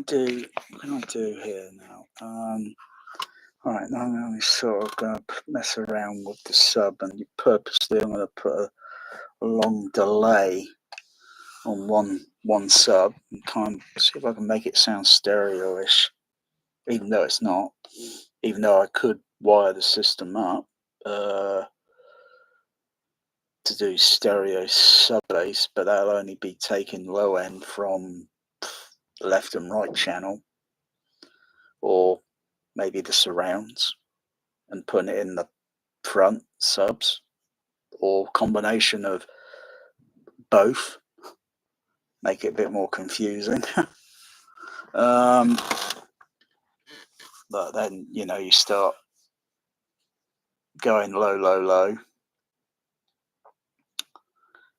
can I do here now? Alright, now I'm going to sort of going to mess around with the sub, and purposely I'm going to put a long delay on one sub and kind of see if I can make it sound stereo-ish, even though it's not. Even though I could wire the system up to do stereo sub bass, but that'll only be taking low end from left and right channel, or maybe the surrounds, and putting it in the front subs, or combination of both, make it a bit more confusing. But then you start going low.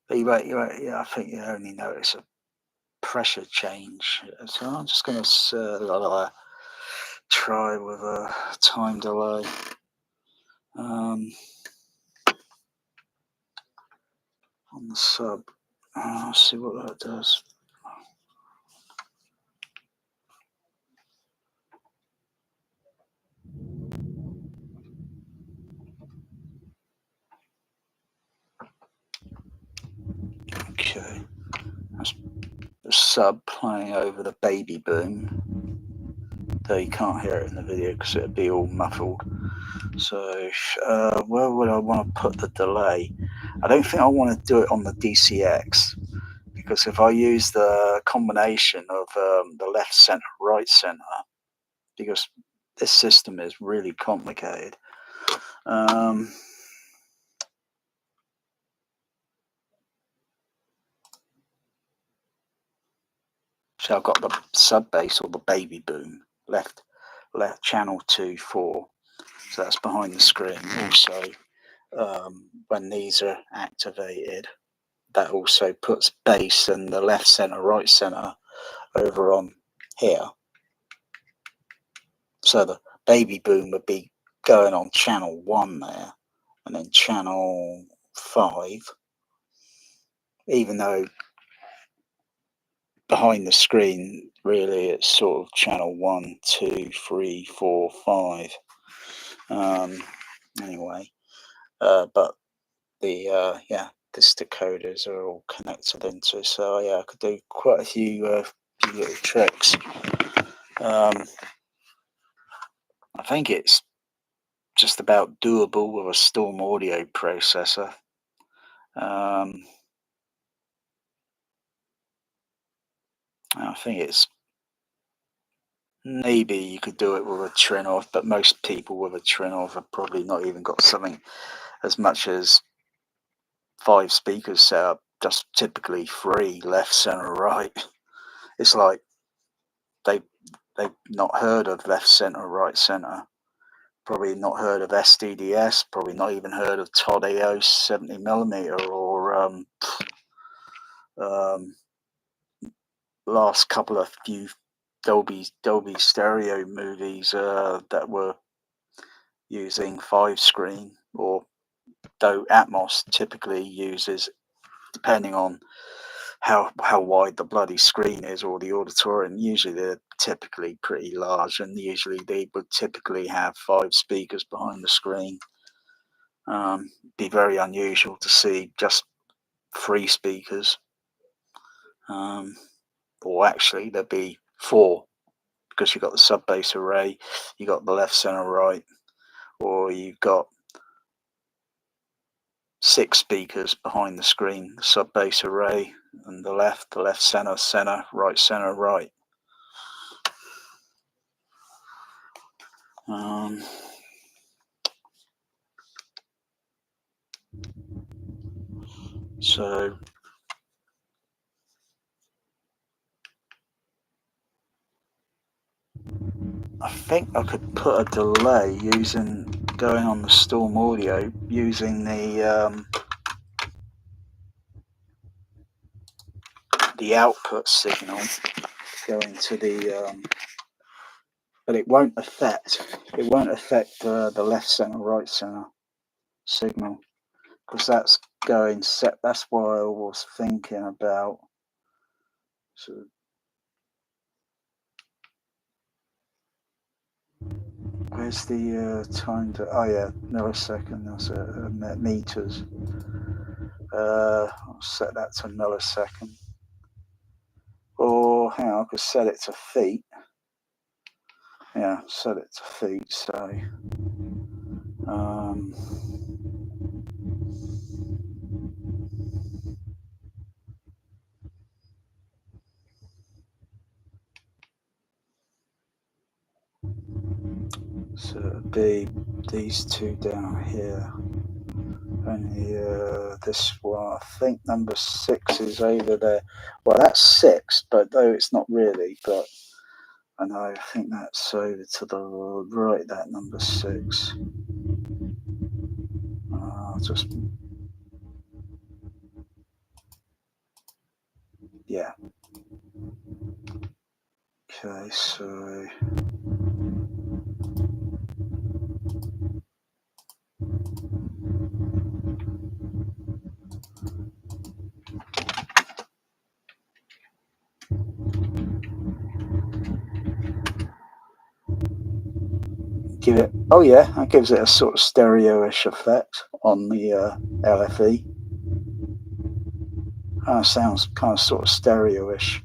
But yeah, I think you only notice a pressure change. So I'm just going to try with a time delay. On the sub. Let's see what that does. Okay, that's the sub playing over the baby boom, though you can't hear it in the video because it'd be all muffled. So where would I want to put the delay? I don't think I want to do it on the THX, because if I use the combination of the left center, right center, because this system is really complicated. So I've got the sub bass, or the baby boom, left channel 2, 4. So that's behind the screen. Also, when these are activated, that also puts bass and the left center, right center over on here. So the baby boom would be going on channel 1 there, and then channel 5, even though behind the screen really it's sort of channel 1, 2, 3, 4, 5. Anyway, but the this decoders are all connected into, so yeah, I could do quite a few little tricks. I think it's just about doable with a Storm Audio processor. I think it's maybe you could do it with a Trin-off, but most people with a Trin-off have probably not even got something as much as 5 speakers set up, just typically 3, left, center, right. It's like they've not heard of left center, right center, probably not heard of SDDS, probably not even heard of Todd AO 70mm, or last couple of few Dolby stereo movies that were using 5 screen, or though Atmos typically uses, depending on how wide the bloody screen is, or the auditorium, usually they're typically pretty large, and usually they would typically have 5 speakers behind the screen. Be very unusual to see just 3 speakers, or actually there'd be 4, because you've got the sub bass array, you got the left, center, right, or you've got 6 speakers behind the screen, the sub bass array, and the left, center, right. So I think I could put a delay going on the Storm Audio, using the output signal going to the but it won't affect the left center, right center signal, because that's going set. That's why I was thinking about. So Where's the time to? Oh yeah, millisecond. That's meters. I'll set that to millisecond. Or hang on, I could set it to feet. Yeah, set it to feet. So so it'd be these two down here. Only this one, I think number 6 is over there. Well, that's 6, but though it's not really, but I know, I think that's over to the right, that number 6. Just, yeah. Okay, so give it, oh yeah, that gives it a sort of stereo-ish effect on the LFE. Sounds kind of sort of stereo-ish.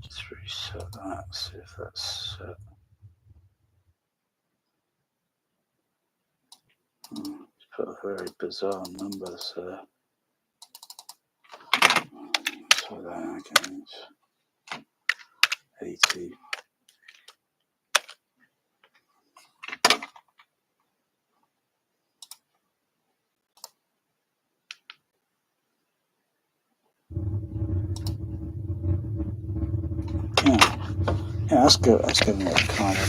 Just reset that, see if that's set. It's put a very bizarre numbers there. So that against 80. Yeah, that's good. That's giving it a kind of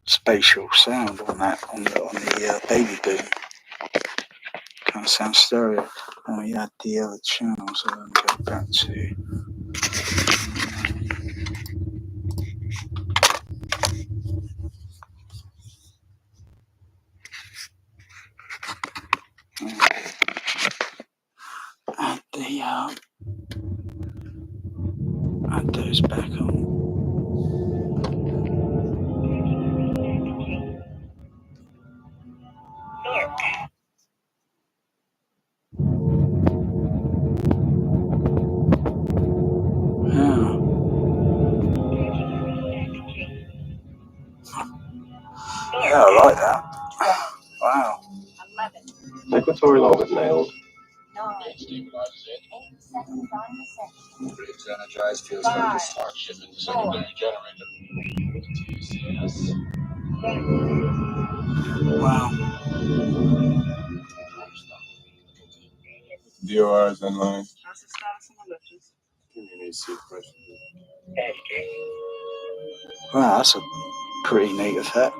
spatial sound on that, on the baby boom. Kind of sounds stereo. And we add the other channel, so then go back to. Add those back on. Yeah, I like that. Wow. Equatorial orbit failed. Energized fuel starting to start. Shipment to secondary generator. THX. Wow. DOR is online. How's the status on the lifters? Continue to see pressure. Wow, that's a pretty neat effect.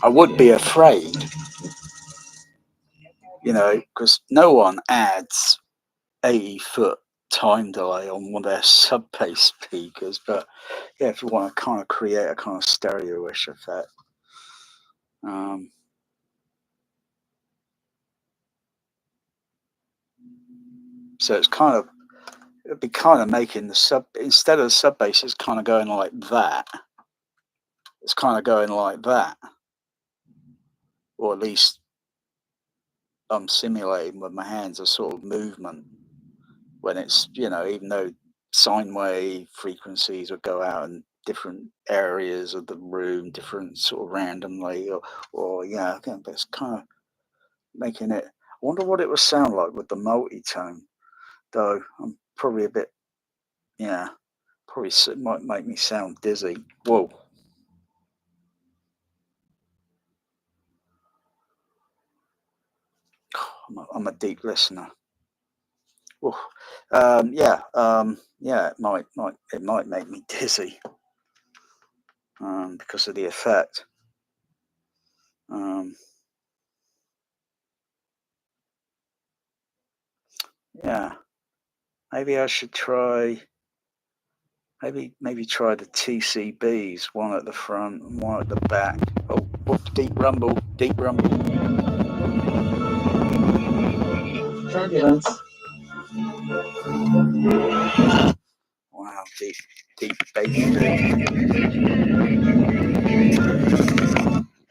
I would be afraid, because no one adds 80-foot time delay on one of their sub-bass speakers, but yeah, if you want to kind of create a kind of stereo-ish effect. So it'd be kind of making the sub, instead of the sub-bass, it's kind of going like that. It's kind of going like that. Or at least I'm simulating with my hands a sort of movement when it's, even though sine wave frequencies would go out in different areas of the room, different sort of randomly, or but it's kind of making it. I wonder what it would sound like with the multi-tone, though. I'm probably a bit, probably might make me sound dizzy. Whoa. I'm a deep listener. Yeah, it might make me dizzy because of the effect. Yeah, maybe I should try. Maybe try the TCBs, one at the front and one at the back. Oh, deep rumble, deep rumble. Turbulence. Wow, deep bass.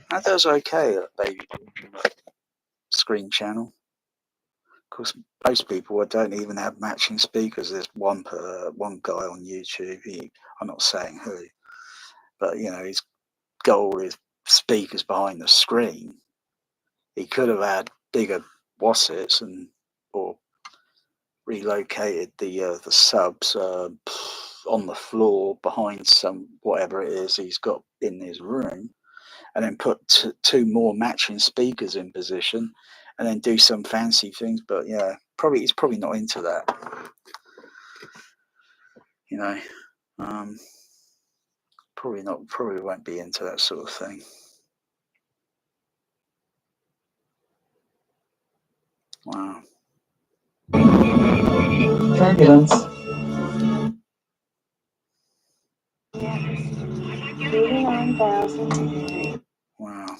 That does okay, baby screen channel. Of course, most people don't even have matching speakers. There's one guy on YouTube. I'm not saying who, but his goal is speakers behind the screen. He could have had bigger wassets or relocated the subs on the floor behind some whatever it is he's got in his room, and then put two more matching speakers in position, and then do some fancy things. But yeah, he's probably not into that. Probably won't be into that sort of thing. Wow. Turbulence. Wow.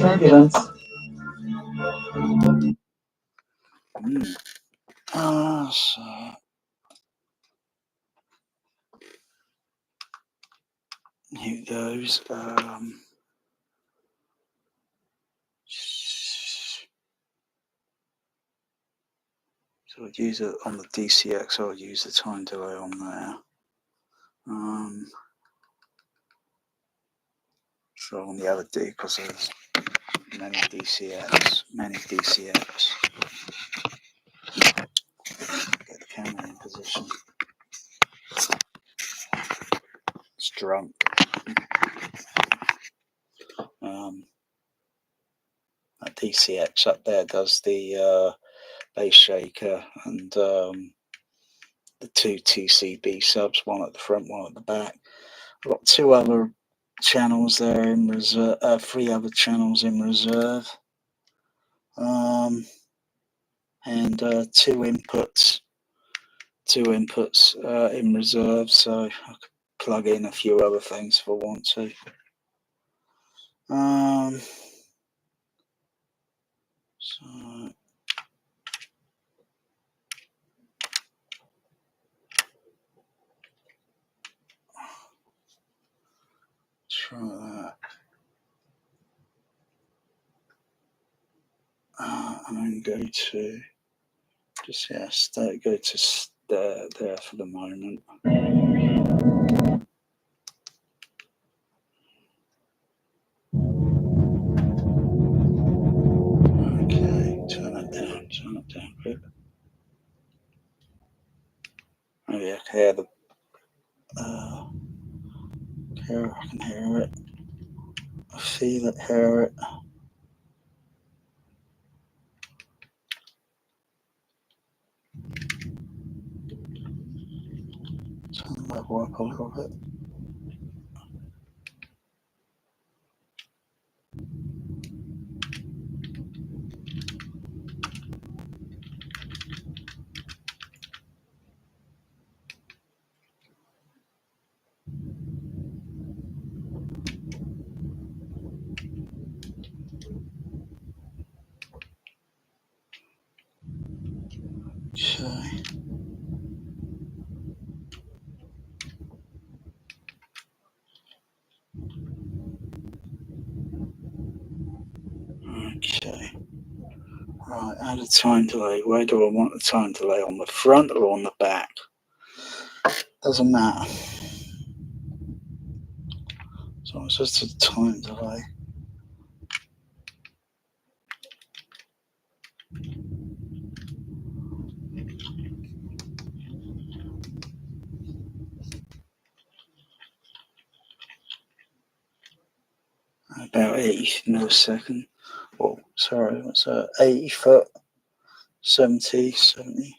Turbulence. So here goes. So I'd use it on the DCX. I'll use the time delay on there. So on the other D, because there's many DCX. Get the camera in position. It's drunk. That DCX up there does the bass shaker and the two TCB subs, one at the front, one at the back. I've got two other channels there in reserve, three other channels in reserve, and two inputs in reserve, so I could plug in a few other things if I want to. So try that. And then go to go to there for the moment. Okay, turn it down a bit. Maybe I can hear I can hear it. I feel it, hear it. Turn the level up a little bit. Okay. Right, add a time delay. Where do I want the time delay? On the front or on the back? Doesn't matter. So it's just a time delay. about 80 milliseconds. Oh, sorry, what's that? 80 foot, 70.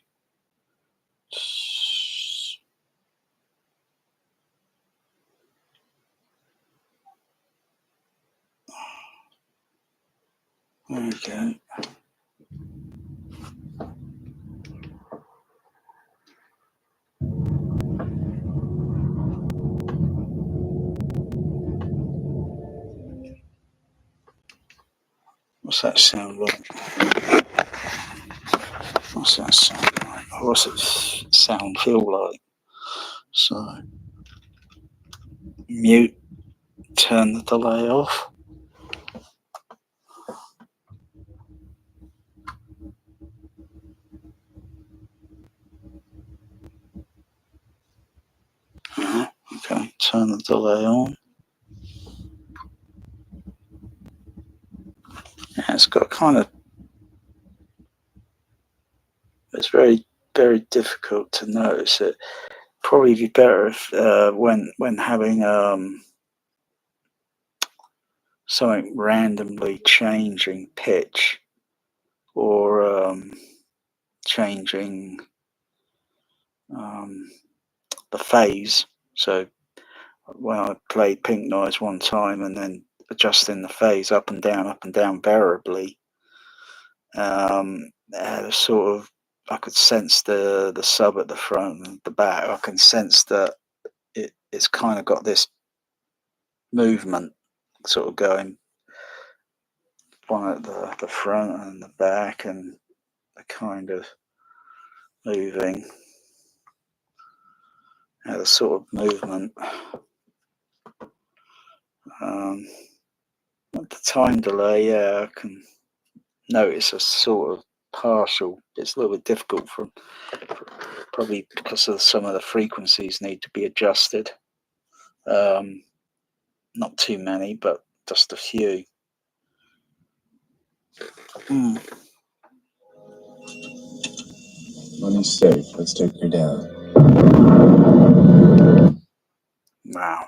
Okay. What's that sound like? What's that sound like? What's it sound feel like? So, mute, turn the delay off. Okay, turn the delay on. Yeah, it's got kind of, it's very, very difficult to notice it. Probably be better if when having something randomly changing pitch or changing the phase. So when I played Pink Noise one time and then adjusting the phase up and down variably, sort of I could sense the sub at the front and the back. I can sense that it's kind of got this movement sort of going, one at the front and the back, and the kind of moving, the sort of movement. The time delay, yeah, I can notice a sort of partial. It's a little bit difficult probably because of some of the frequencies need to be adjusted. Not too many, but just a few. Money's safe. Let's take her down. Wow.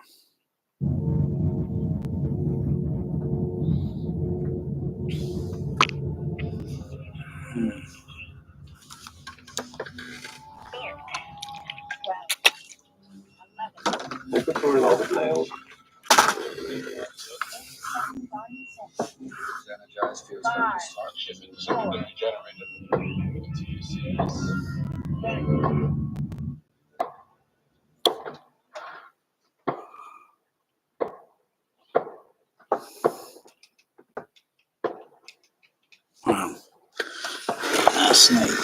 Inventory all the nails. Energized fields ready to start. Shipping secondary generator. THX. Wow. That's neat.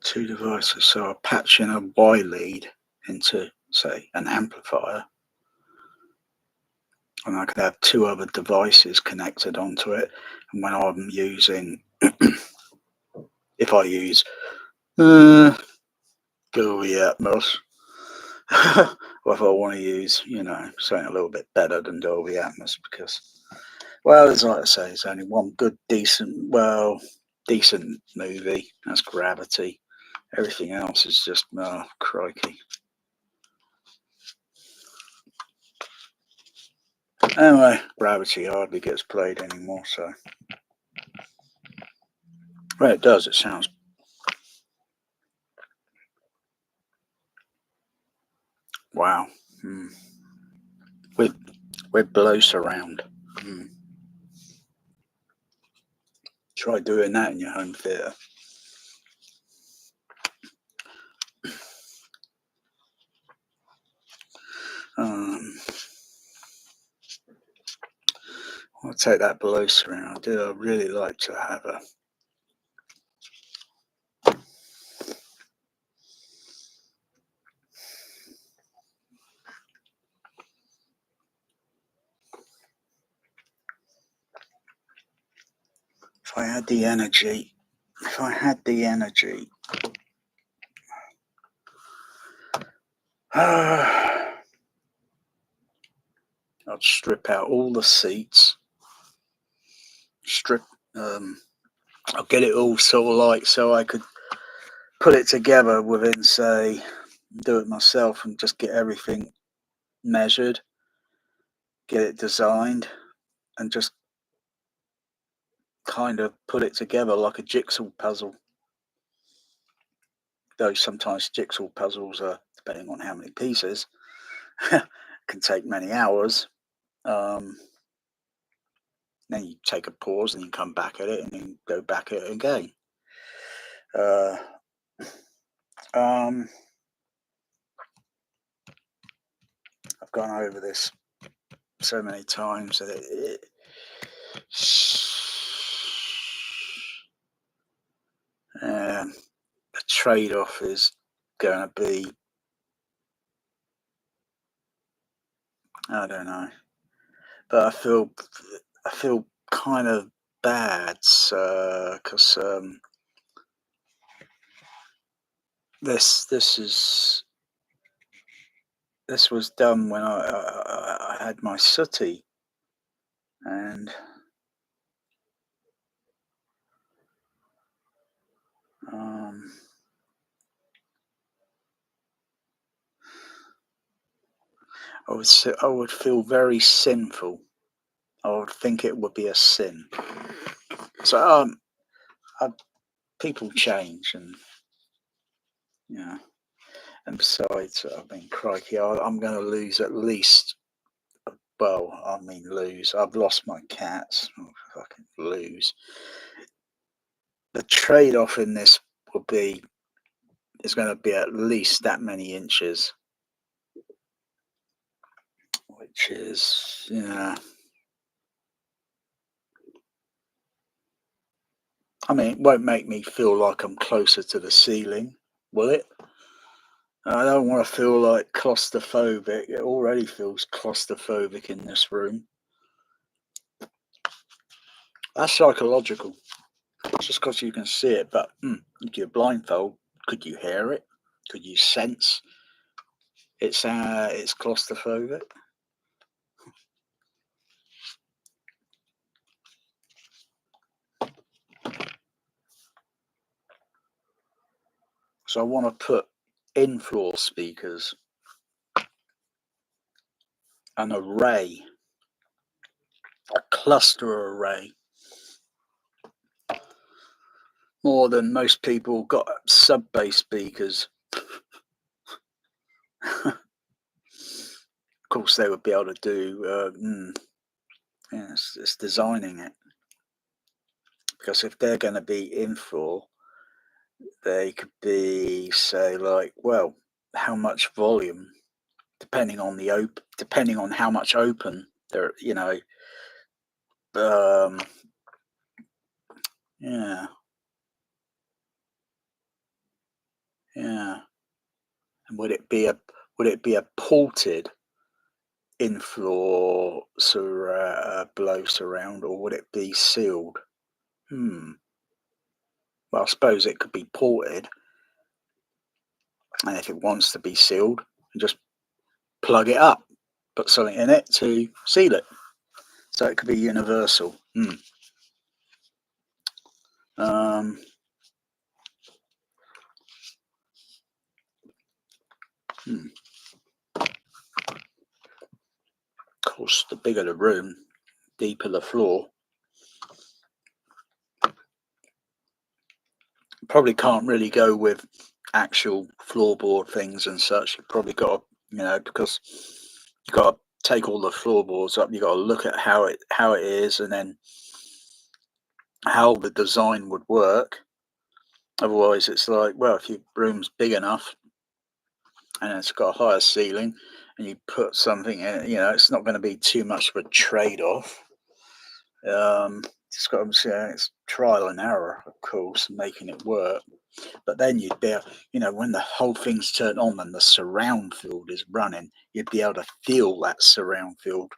Two devices, so I patch in a Y lead into, say, an amplifier, and I could have two other devices connected onto it. And when I'm using, if I use Dolby Atmos, or if I want to use, something a little bit better than Dolby Atmos, because, well, it's like I say, it's only one good, decent movie. That's Gravity. Everything else is just, oh, crikey. Anyway, Gravity hardly gets played anymore, so. Well, it does. It sounds. Wow. With below surround. Try doing that in your home theatre. I'll take that below surround. I'd really like to have a. If I had the energy, I'd strip out all the seats, strip I'll get it all sort of like so I could put it together within, say, do it myself and just get everything measured, get it designed, and just kind of put it together like a jigsaw puzzle. Though sometimes jigsaw puzzles are, depending on how many pieces, can take many hours. Then you take a pause and you come back at it and then go back at it again. I've gone over this so many times that the trade-off is going to be, I don't know, but I feel kind of bad because this was done when I had my sooty, and I would feel very sinful. I would think it would be a sin. So people change, and yeah. And besides, I mean, crikey, I'm going to lose at least. Well, I mean, lose. I've lost my cats. Oh, fucking lose. The trade-off in this will be is going to be at least that many inches, which is, yeah. I mean, it won't make me feel like I'm closer to the ceiling, will it? I don't want to feel like claustrophobic. It already feels claustrophobic in this room. That's psychological. Just because you can see it, but if you're blindfold, could you hear it? Could you sense it's claustrophobic? So I want to put in-floor speakers, an array, a cluster array. More than most people got sub-bass speakers. Of course, they would be able to do. It's designing it, because if they're going to be in-floor, they could be, say, like, well, how much volume, depending on how much open there, yeah. And would it be a ported in-floor blow surround, or would it be sealed? Well, I suppose it could be ported, and if it wants to be sealed, just plug it up, put something in it to seal it, so it could be universal. Of course, the bigger the room, deeper the floor. Probably can't really go with actual floorboard things and such. You probably got to, because you got to take all the floorboards up. You got to look at how it is, and then how the design would work. Otherwise, it's like, well, if your room's big enough and it's got a higher ceiling, and you put something in, it's not going to be too much of a trade-off. Just got to see, it's trial and error, of course, making it work. But then you'd be, when the whole thing's turned on and the surround field is running, you'd be able to feel that surround field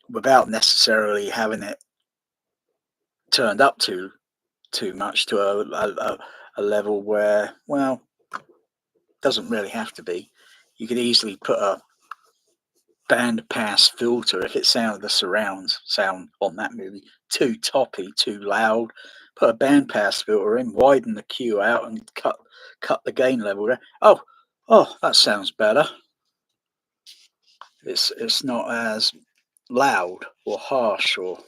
without necessarily having it turned up too much to a level where, well, doesn't really have to be. You could easily put bandpass filter. If it sounded the surround sound on that movie too toppy, too loud, put a bandpass filter in, widen the Q out, and cut the gain level there. Oh, that sounds better. It's not as loud or harsh or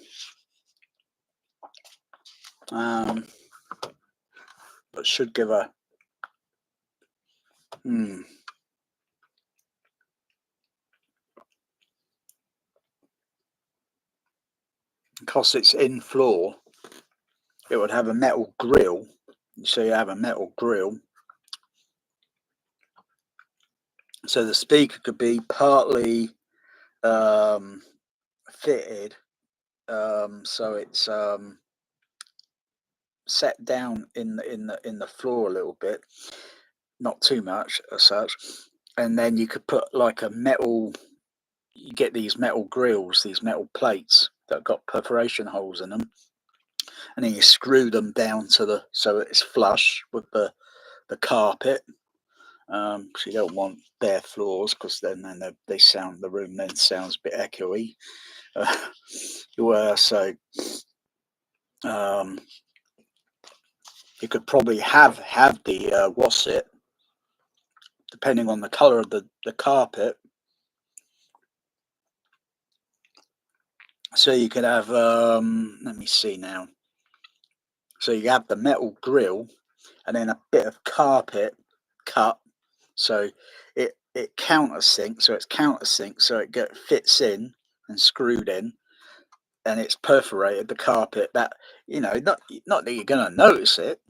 but should give a because it's in floor, it would have a metal grill. So you have a metal grill, so the speaker could be partly fitted, so it's set down in the floor a little bit, not too much as such, and then you could put like a metal. You get these metal grills, these metal plates that got perforation holes in them, and then you screw them down to so it's flush with the carpet. So you don't want bare floors because then they sound, the room then sounds a bit echoey. So you could probably have the what's it, depending on the color of the carpet. So you could have let me see now. So you have the metal grill and then a bit of carpet cut, so it countersinks, so it's countersink, so it fits in and screwed in, and it's perforated the carpet. That, not that you're going to notice it,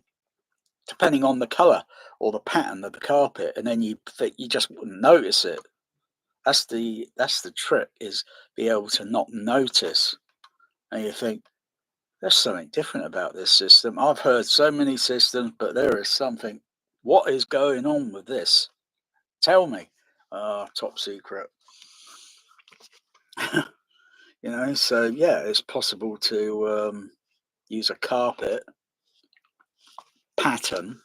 depending on the color or the pattern of the carpet, and then you just wouldn't notice it. That's the trick, is be able to not notice, and you think there's something different about this system. I've heard so many systems, but there is something. What is going on with this? Tell me. Top secret. So yeah, it's possible to use a carpet pattern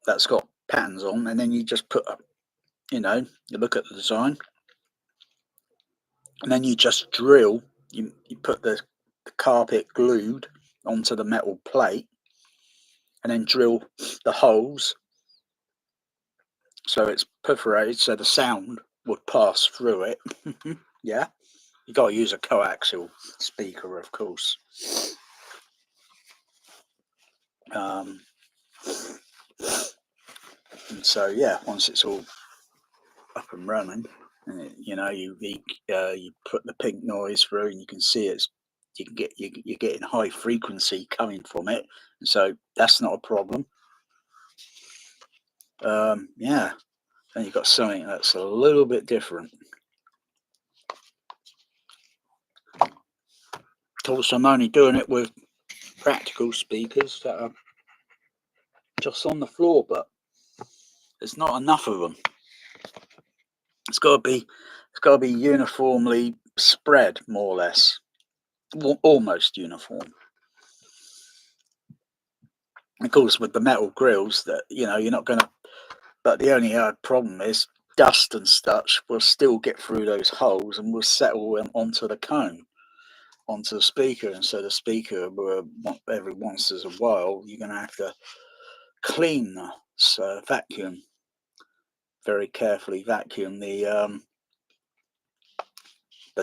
that's got patterns on, and then you just put you look at the design, and then you just drill. You put the carpet glued onto the metal plate, and then drill the holes so it's perforated, so the sound would pass through it. Yeah, you got to use a coaxial speaker, of course. And so yeah, once it's all up and running, you put the pink noise through, and you can see you're getting high frequency coming from it, and so that's not a problem. Yeah, then you've got something that's a little bit different. Of course, I'm only doing it with practical speakers that are just on the floor, but there's not enough of them. It's got to be uniformly spread, more or less, almost uniform. Of course, with the metal grills, that you're not going to. But the only problem is dust and such will still get through those holes and will settle onto the cone, onto the speaker, and so the speaker, every once in a while, you're going to have to clean the vacuum very carefully, vacuum the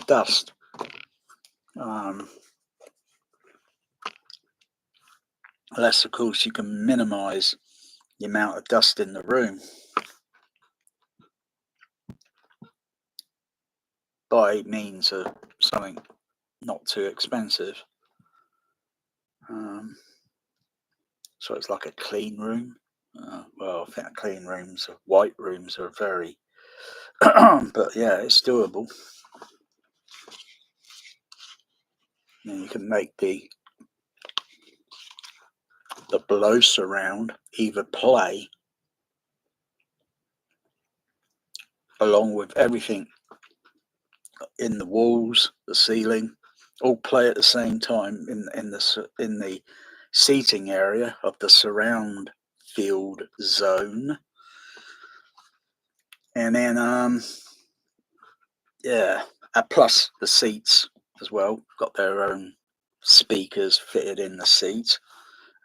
dust. Unless, of course, you can minimize the amount of dust in the room by means of something not too expensive. So it's like a clean room. Well, I think clean rooms, white rooms are very, but yeah, it's doable. And you can make the below surround either play along with everything in the walls, the ceiling, all play at the same time in the seating area of the surround field zone, and then Yeah, plus the seats as well. Got their own speakers fitted in the seats.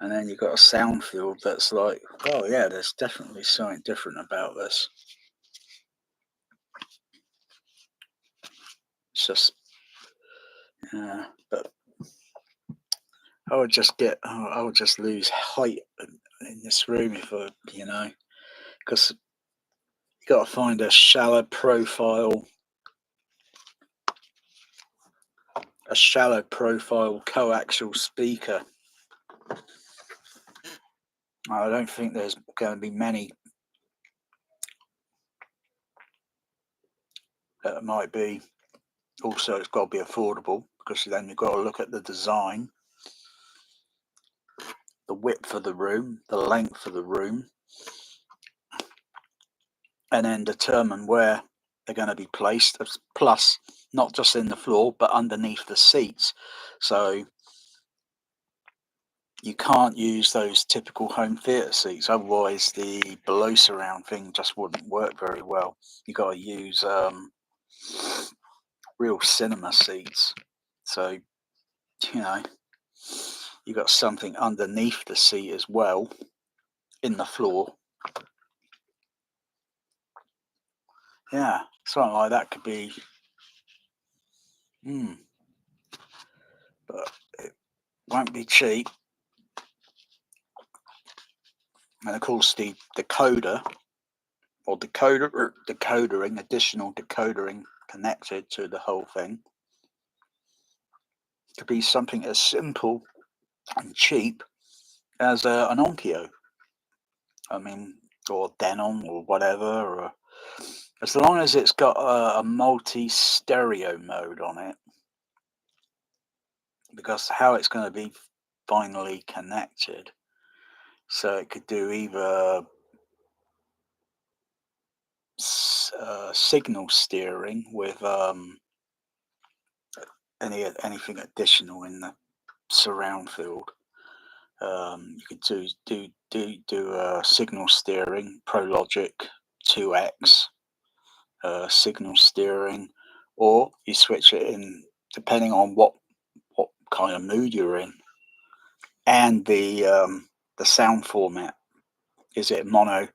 And then you've got a sound field that's like, oh yeah, there's definitely something different about this. It's just, yeah, but I would just lose height in this room if because you got to find a shallow profile coaxial speaker. I don't think there's going to be many that might be. Also, it's got to be affordable because then you've got to look at the design, the width of the room, the length of the room, and then determine where they're going to be placed. Plus, not just in the floor, but underneath the seats. So you can't use those typical home theatre seats, otherwise the below surround thing just wouldn't work very well. You got to use real cinema seats. So you got something underneath the seat as well in the floor. Yeah, something like that could be. But it won't be cheap. And of course, the decoder or additional decodering connected to the whole thing could be something as simple and cheap as an Onkyo. I mean, or Denon or whatever, or as long as it's got a multi-stereo mode on it, because how it's going to be finally connected, so it could do either signal steering with anything additional in the surround field. You could do signal steering, ProLogic 2X signal steering, or you switch it in depending on what kind of mood you're in, and the sound format. Is it mono?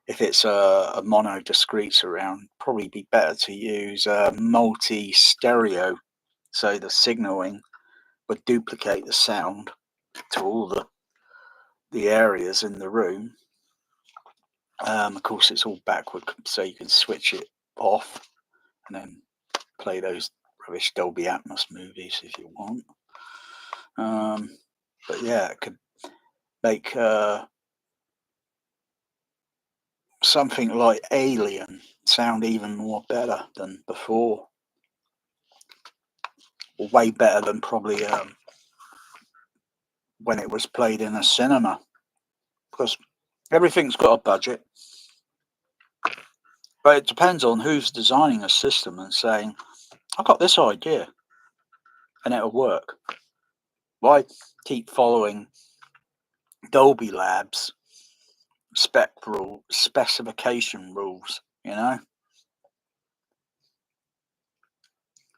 If it's a mono discrete surround, probably be better to use multi stereo, so the signaling would duplicate the sound to all the areas in the room. Of course, it's all backward, so you can switch it off and then play those rubbish Dolby Atmos movies if you want. But yeah, it could make something like Alien sound even more better than before, or way better than probably when it was played in a cinema, because everything's got a budget. But it depends on who's designing a system and saying, I've got this idea and it'll work. Why keep following Dolby Labs specification rules,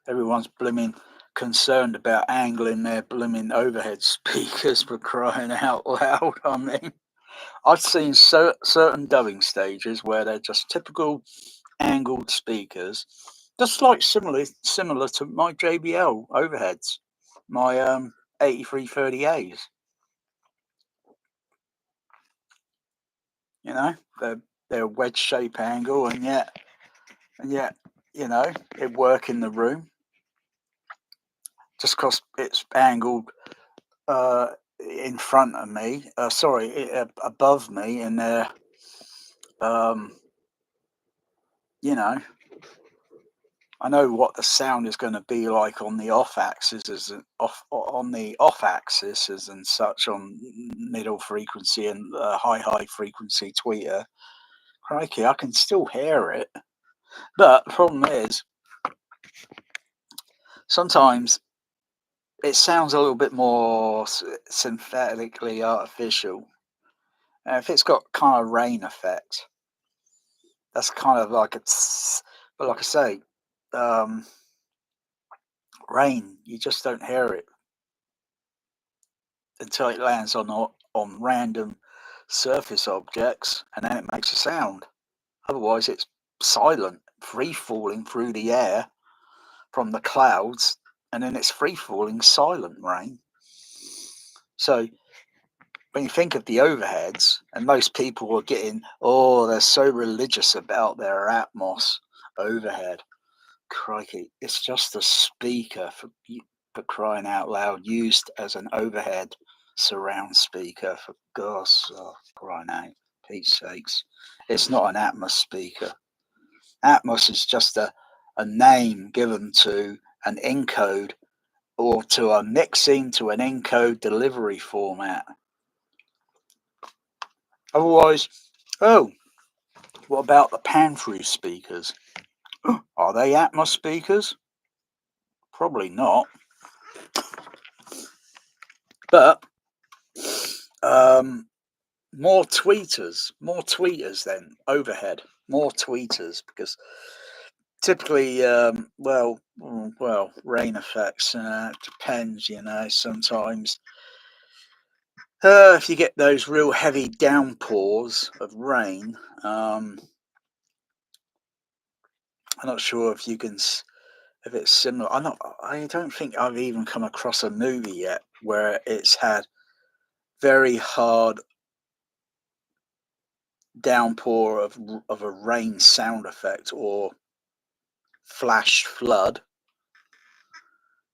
Everyone's blooming concerned about angling their blooming overhead speakers, for crying out loud. I mean, I've seen certain dubbing stages where they're just typical angled speakers, just like similar to my JBL overheads, my 8330As. They're wedge shape angle, and yet it work in the room. Just because it's angled in front of me, above me, and they're I know what the sound is going to be like on the off axis and such, on middle frequency and high frequency tweeter. Crikey, I can still hear it. But the problem is, sometimes it sounds a little bit more synthetically artificial. If it's got kind of rain effect, that's kind of like but like I say, rain, you just don't hear it until it lands on random surface objects, and then it makes a sound. Otherwise, it's silent, free falling through the air from the clouds, and then it's free falling silent rain. So when you think of the overheads, and most people are getting, they're so religious about their Atmos overhead. Crikey, it's just a speaker for crying out loud, used as an overhead surround speaker, for gosh, crying out, Pete's sakes. It's not an Atmos speaker. Atmos is just a name given to an encode, or to a mixing to an encode delivery format. Otherwise, what about the pan-through speakers? Are they Atmos speakers? Probably not. But more tweeters than overhead. More tweeters, because typically, rain effects, depends, sometimes. If you get those real heavy downpours of rain, I'm not sure if it's similar. I don't think I've even come across a movie yet where it's had very hard downpour of a rain sound effect or flash flood.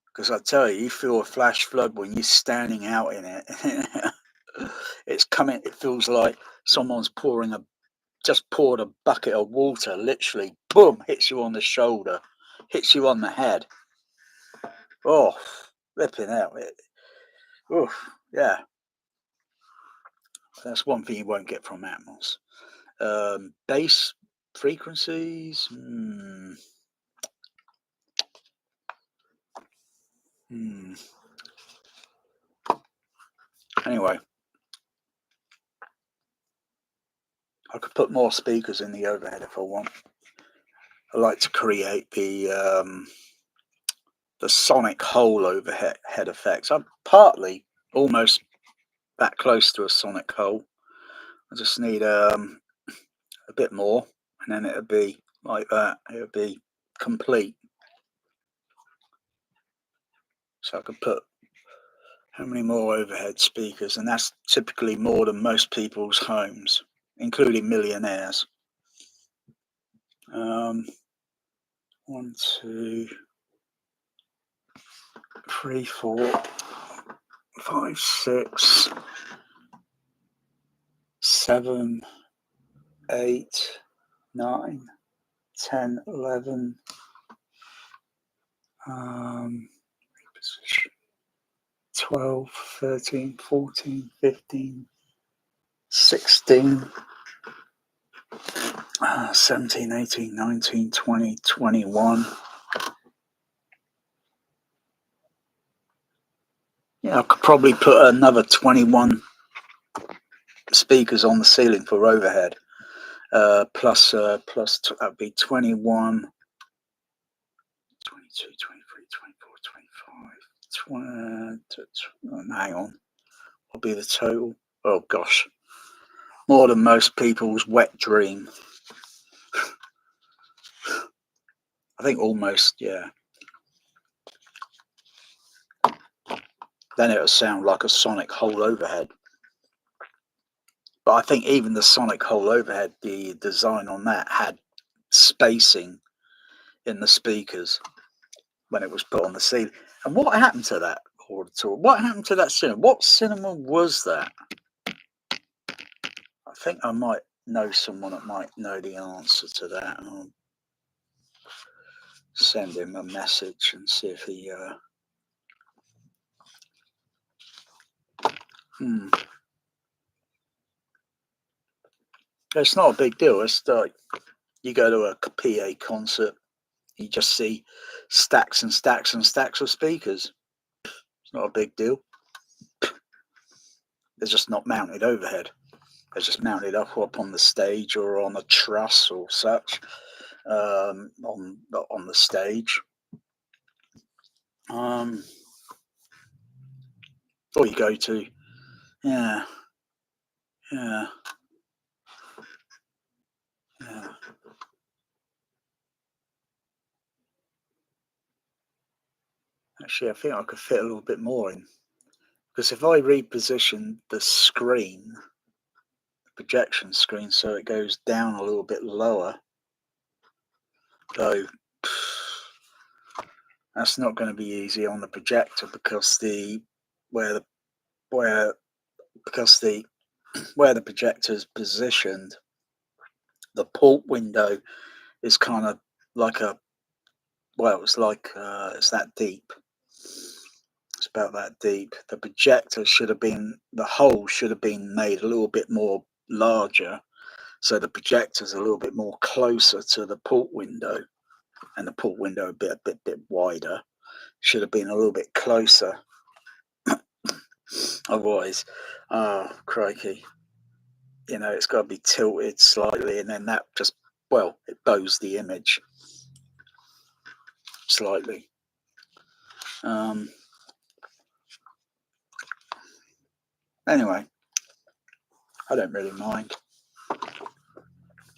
Because I tell you feel a flash flood when you're standing out in it. It's coming. It feels like someone's just poured a bucket of water, literally, boom, hits you on the shoulder, hits you on the head. Oh, flipping out. Yeah. That's one thing you won't get from Atmos. Bass frequencies. Anyway, I could put more speakers in the overhead if I want. I like to create the sonic hole overhead effects. I'm partly almost that close to a sonic hole. I just need a bit more, and then it'll be like that. It'll be complete. So I could put how many more overhead speakers, and that's typically more than most people's homes, including millionaires. 1, 2, 3, 4, 5, 6, 7, 8, 9, 10, 11, 12, 13, 14, 15, 16, 17, 18, 19, 20, 21. Yeah, I could probably put another 21 speakers on the ceiling for overhead. Plus that'd be 21, 22, 23, 24, 25, 20, hang on. What'll be the total? Oh gosh. More than most people's wet dream. I think almost, yeah. Then it'll sound like a sonic hole overhead. But I think even the sonic hole overhead, the design on that had spacing in the speakers when it was put on the ceiling. And what happened to that auditorium? What happened to that cinema? What cinema was that? I think I might know someone that might know the answer to that. I'll send him a message and see if he It's not a big deal. It's like you go to a PA concert, you just see stacks and stacks and stacks of speakers. It's not a big deal. They're just not mounted overhead. They're just mounted up on the stage or on a truss or such. on the stage. Or you go to, yeah. Actually, I think I could fit a little bit more in, because if I reposition the screen, the projection screen, so it goes down a little bit lower, though that's not going to be easy on the projector, because where the projector's positioned, the port window is kind of like it's that deep. It's about that deep. The projector the hole should have been made a little bit more larger, so the projector's a little bit more closer to the port window, and the port window a bit wider. Should have been a little bit closer. Otherwise, crikey, it's got to be tilted slightly, and then that just, it bows the image slightly. Anyway, I don't really mind.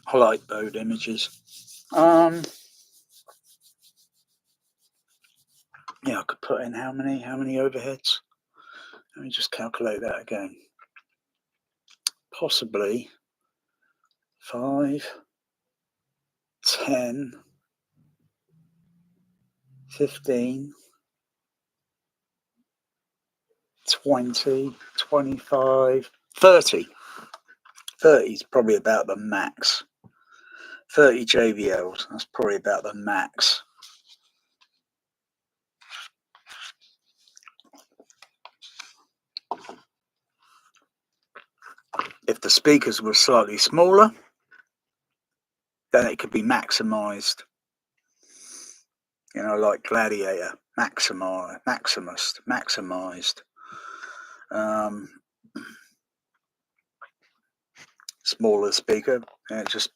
I like bowed images. Yeah, I could put in how many overheads? Let me just calculate that again. Possibly 5, 10, 15, 20, 25, 30. 30 is probably about the max. 30 JBLs, that's probably about the max. If the speakers were slightly smaller, then it could be maximized. Like Gladiator, maximized. Smaller speaker, and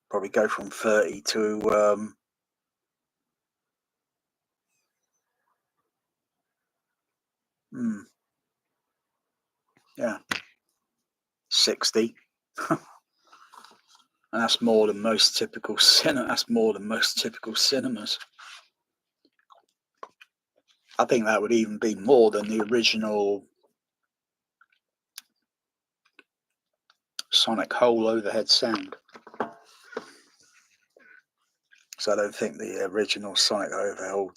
probably go from 30 to 60. And that's more than most typical cinemas. I think that would even be more than the original sonic whole overhead sound. So I don't think the original sonic overhead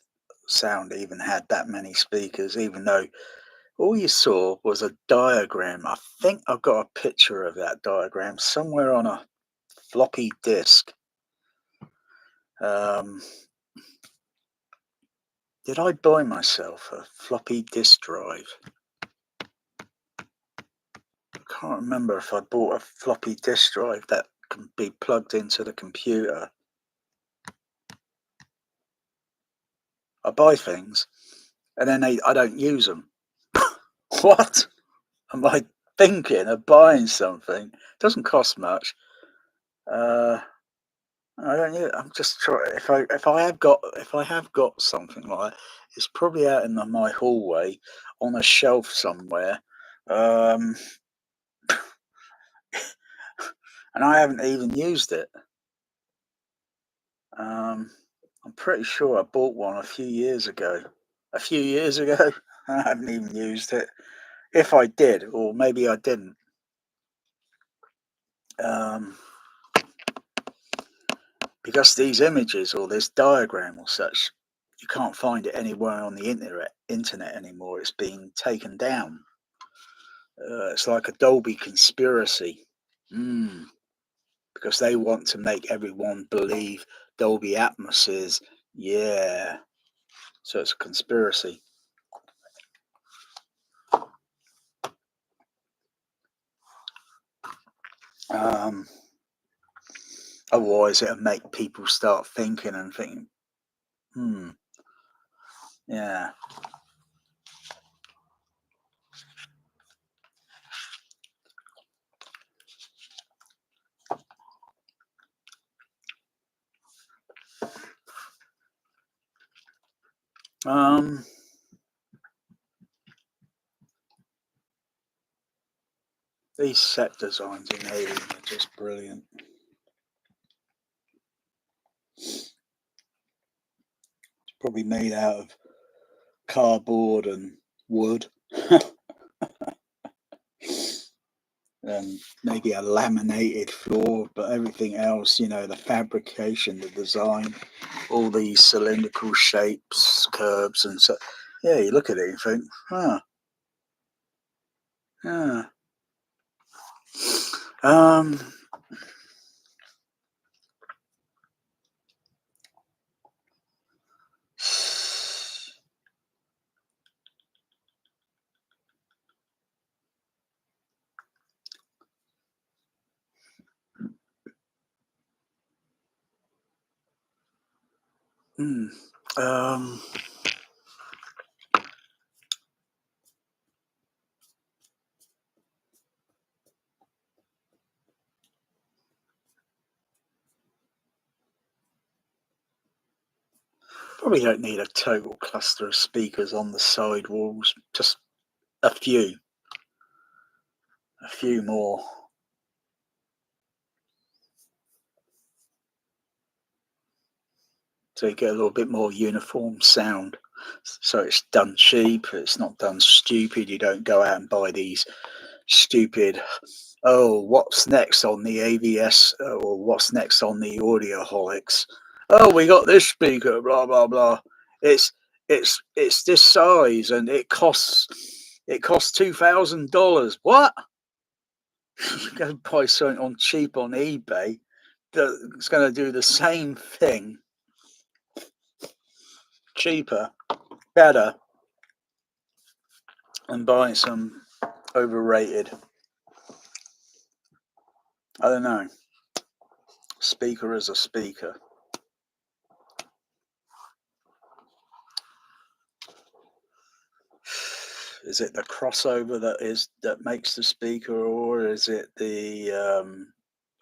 sound even had that many speakers, even though all you saw was a diagram. I think I've got a picture of that diagram somewhere on a floppy disk. Did I buy myself a floppy disk drive? I can't remember if I bought a floppy disk drive that can be plugged into the computer. I buy things and then I don't use them. What am I thinking of buying something? It doesn't cost much. I don't know. I'm just trying. If I have got something like that, it's probably out in my hallway on a shelf somewhere, and I haven't even used it. I'm pretty sure I bought one a few years ago. I haven't even used it. If I did, or maybe I didn't. Because these images or this diagram or such, you can't find it anywhere on the internet anymore. It's been taken down. It's like a Dolby conspiracy, because they want to make everyone believe Dolby Atmos is, so it's a conspiracy. Otherwise it'll make people start thinking, yeah. These set designs in Alien are just brilliant. It's probably made out of cardboard and wood. And maybe a laminated floor, but everything else, you know, the fabrication, the design, all these cylindrical shapes, curves, and so, yeah, you look at it and think, huh, yeah. Probably don't need a total cluster of speakers on the side walls, just a few more. So you get a little bit more uniform sound. So it's done cheap, it's not done stupid. You don't go out and buy these stupid, oh, what's next on the AVS, or what's next on the Audioholics? Oh, we got this speaker, blah blah blah. It's this size and it costs $2,000. What? Go buy something on cheap on eBay that's going to do the same thing, cheaper, better, and buying some overrated, I don't know, speaker as a speaker. Is it the crossover that makes the speaker, or is it the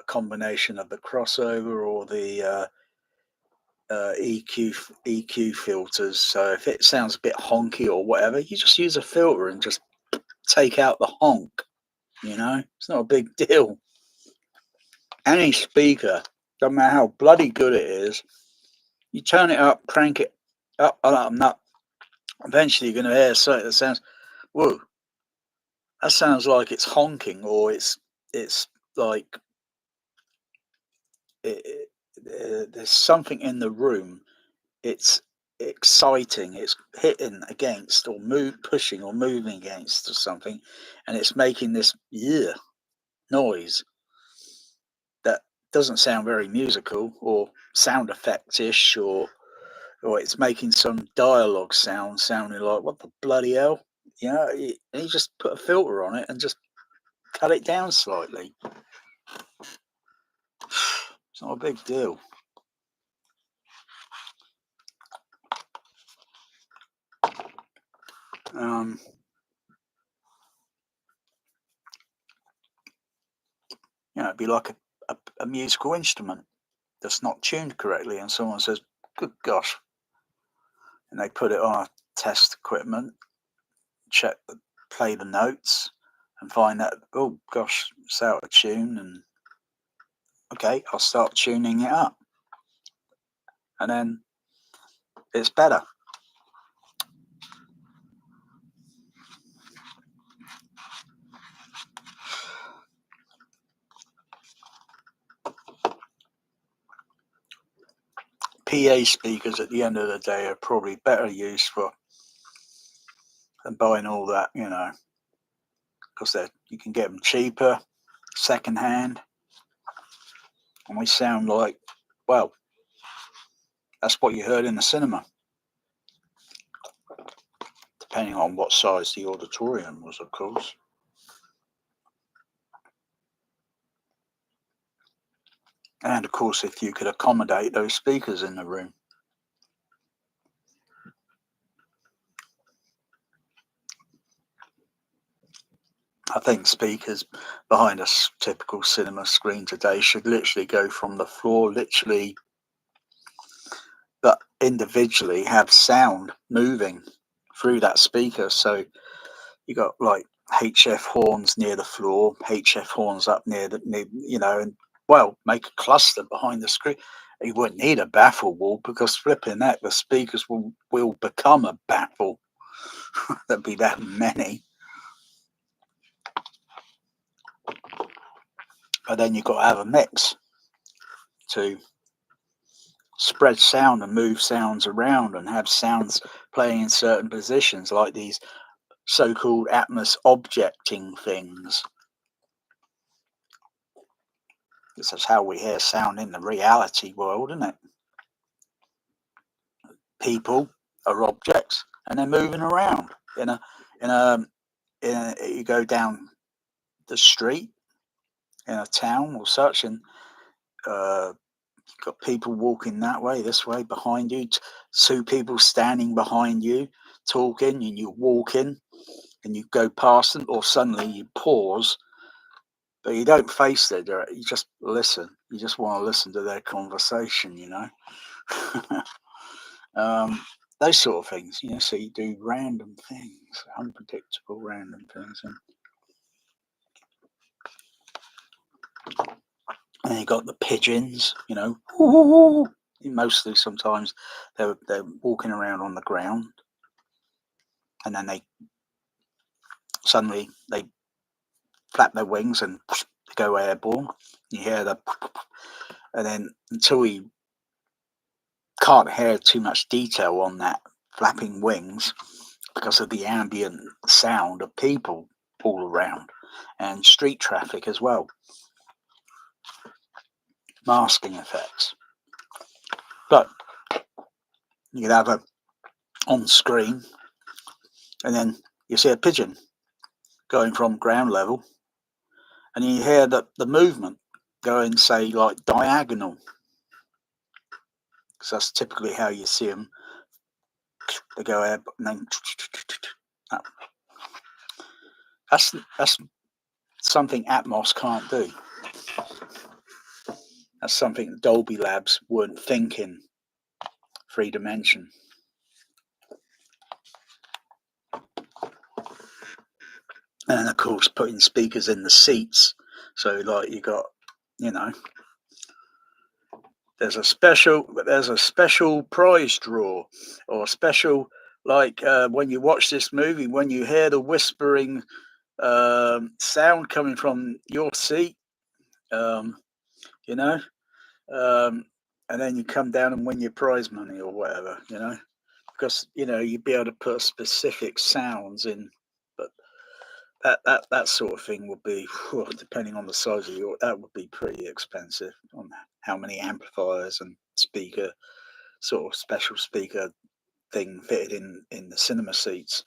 combination of the crossover or the EQ filters? So if it sounds a bit honky or whatever, you just use a filter and just take out the honk. You know, it's not a big deal. Any speaker, doesn't matter how bloody good it is, you turn it up, crank it up, eventually you're going to hear something that sounds, whoa, that sounds like it's honking, or it's like there's something in the room. It's exciting. It's hitting against or pushing or moving against or something, and it's making this noise that doesn't sound very musical or sound effect-ish, or it's making some dialogue sounding like, what the bloody hell? You know, you just put a filter on it and just cut it down slightly. It's not a big deal. You know, it'd be like a musical instrument that's not tuned correctly, and someone says, good gosh, and they put it on a test equipment, play the notes, and find that, oh gosh, it's out of tune, and okay, I'll start tuning it up, and then it's better. PA speakers at the end of the day are probably better used for than buying all that, you know, because you can get them cheaper, secondhand, and we sound like, well, that's what you heard in the cinema, depending on what size the auditorium was, of course. And of course, if you could accommodate those speakers in the room. I think speakers behind a typical cinema screen today should literally go from the floor, but individually have sound moving through that speaker. So you got like HF horns near the floor, HF horns up near and well, make a cluster behind the screen. You wouldn't need a baffle wall because flipping that, the speakers will become a baffle. There'd be that many. But then you've got to have a mix to spread sound and move sounds around and have sounds playing in certain positions, like these so-called Atmos objecting things. This is how we hear sound in the reality world, isn't it? People are objects and they're moving around you go down the street in a town or such, and you've got people walking that way, this way, behind you, two people standing behind you talking, and you walk in and you go past them, or suddenly you pause, but you don't face their direct, you just listen. You just want to listen to their conversation, those sort of things, so you do random things, unpredictable random things. And then you got the pigeons, mostly sometimes they're walking around on the ground, and then they suddenly they flap their wings and they go airborne. You hear the, and then until you can't hear too much detail on that flapping wings because of the ambient sound of people all around and street traffic as well, masking effects. But you could have a on screen, and then you see a pigeon going from ground level, and you hear the movement going, say, like diagonal, because that's typically how you see them. They go air, and then that's something Atmos can't do. That's something Dolby Labs weren't thinking 3 dimension. And of course, putting speakers in the seats. So like you got, there's a special prize draw, or special, like when you watch this movie, when you hear the whispering sound coming from your seat, and then you come down and win your prize money or whatever, because you'd be able to put specific sounds in, but that sort of thing would be, depending on the size of that would be pretty expensive on how many amplifiers and speaker, sort of special speaker thing fitted in the cinema seats.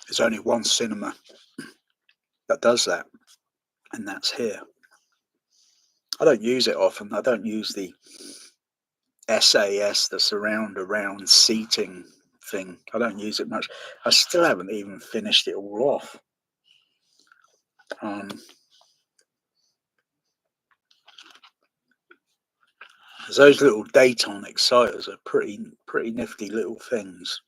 There's only one cinema that does that, and that's here. I don't use it often. I don't use the SAS, the surround around seating thing. I don't use it much. I still haven't even finished it all off. Those little Dayton exciters are pretty nifty little things.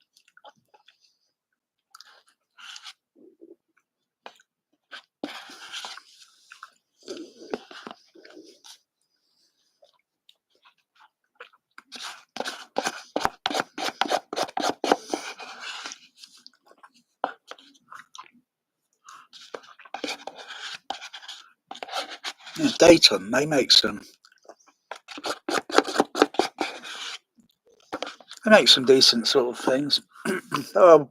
Yeah, Dayton, they make some decent sort of things. I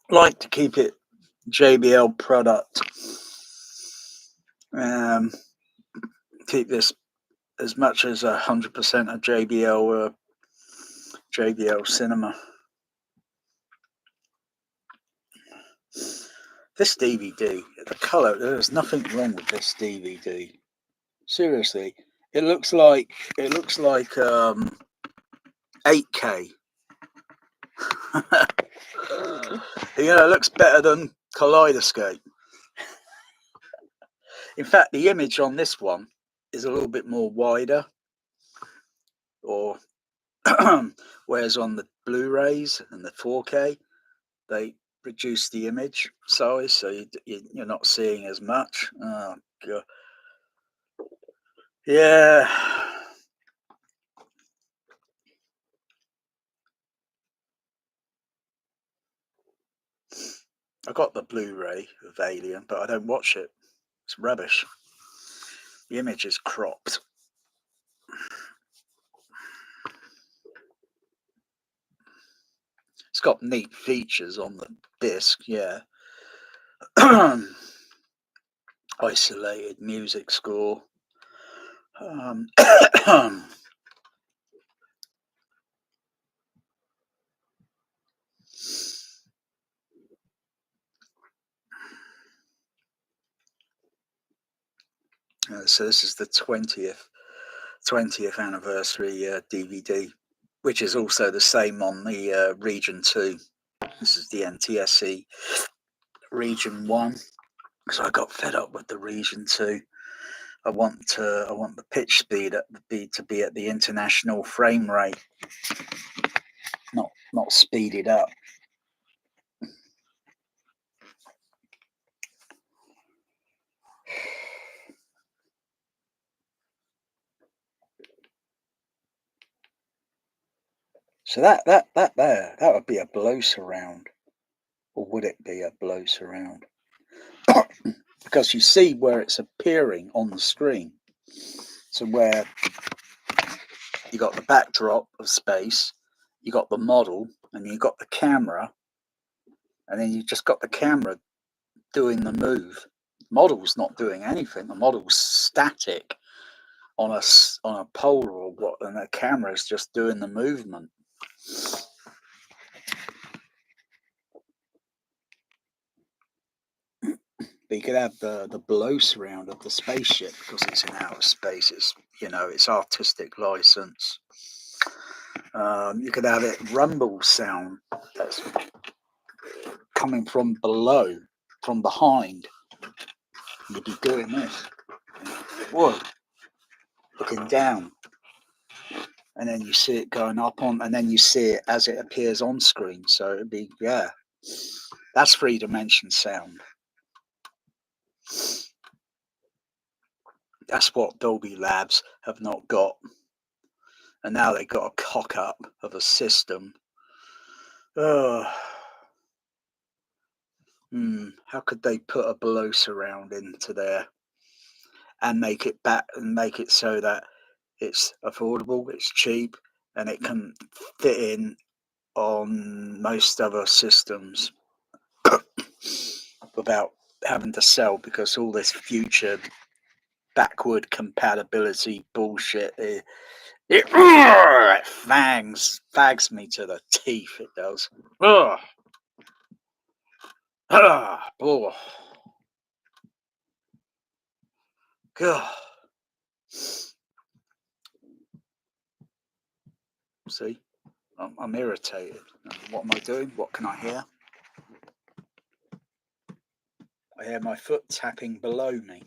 like to keep it JBL product. Keep this as much as 100% of JBL cinema. This DVD, the color, there's nothing wrong with this DVD. Seriously, it looks like 8K. It looks better than Kaleidoscope. In fact, the image on this one is a little bit more wider, or whereas on the Blu-rays and the 4K, they reduce the image size, so you're not seeing as much. Oh god, yeah. I got the Blu-ray of Alien, but I don't watch it. It's rubbish. The image is cropped. It's got neat features on the disc, yeah. Isolated music score. So this is the 20th anniversary DVD, which is also the same on the Region 2. This is the NTSC Region 1, because I got fed up with the Region 2. I want the pitch speed to be at the international frame rate, not speeded up. So that would be a blow surround, or would it be a blow surround? Because you see where it's appearing on the screen. So where you got the backdrop of space, you got the model, and you got the camera, and then you just got the camera doing the move. The model's not doing anything. The model's static on a pole or what, and the camera's just doing the movement. But you could have the blow surround of the spaceship because it's in outer space. It's artistic license. You could have it rumble sound that's coming from below, from behind. You'd be doing this. Whoa. Looking down. And then you see it going up on, and then you see it as it appears on screen. So it'd be, yeah. That's 3-dimension sound. That's what Dolby Labs have not got. And now they've got a cock up of a system. How could they put a blow surround into there and make it so that it's affordable, it's cheap, and it can fit in on most other systems without having to sell, because all this future backward compatibility bullshit, it fags me to the teeth. It does. Oh. God. See, I'm irritated. What am I doing? What can I hear? I hear my foot tapping below me.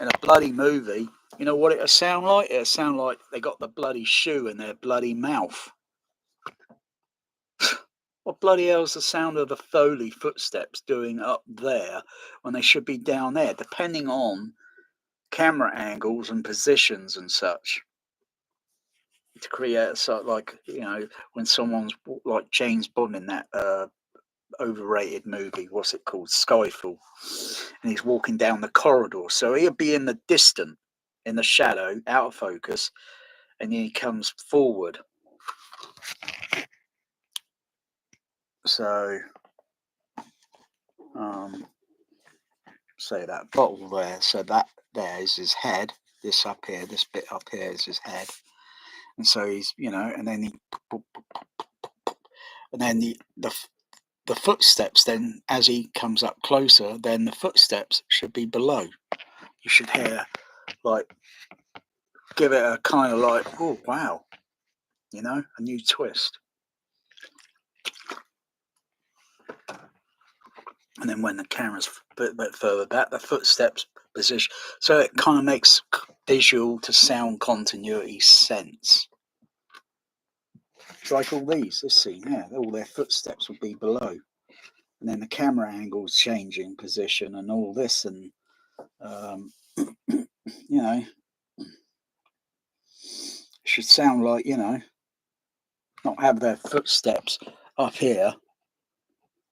In a bloody movie, you know what it'll sound like? It'll sound like they got the bloody shoe in their bloody mouth. What bloody hell's the sound of the Foley footsteps doing up there when they should be down there, depending on camera angles and positions and such, to create a sort of, like, when someone's like James Bond in that overrated movie, what's it called, Skyfall, and he's walking down the corridor, so he'll be in the distant, in the shadow, out of focus, and then he comes forward. So say that bottle there, so that there is his head, this up here, this bit up here is his head, and so he's, and then the footsteps, then as he comes up closer, then the footsteps should be below. You should hear, like, give it a kind of like, oh wow, a new twist. And then when the camera's a bit further back, the footsteps position. So it kind of makes visual to sound continuity sense. It's like all these, this scene, yeah, all their footsteps would be below. And then the camera angle's changing position and all this, and you know, it should sound like, you know, not have their footsteps up here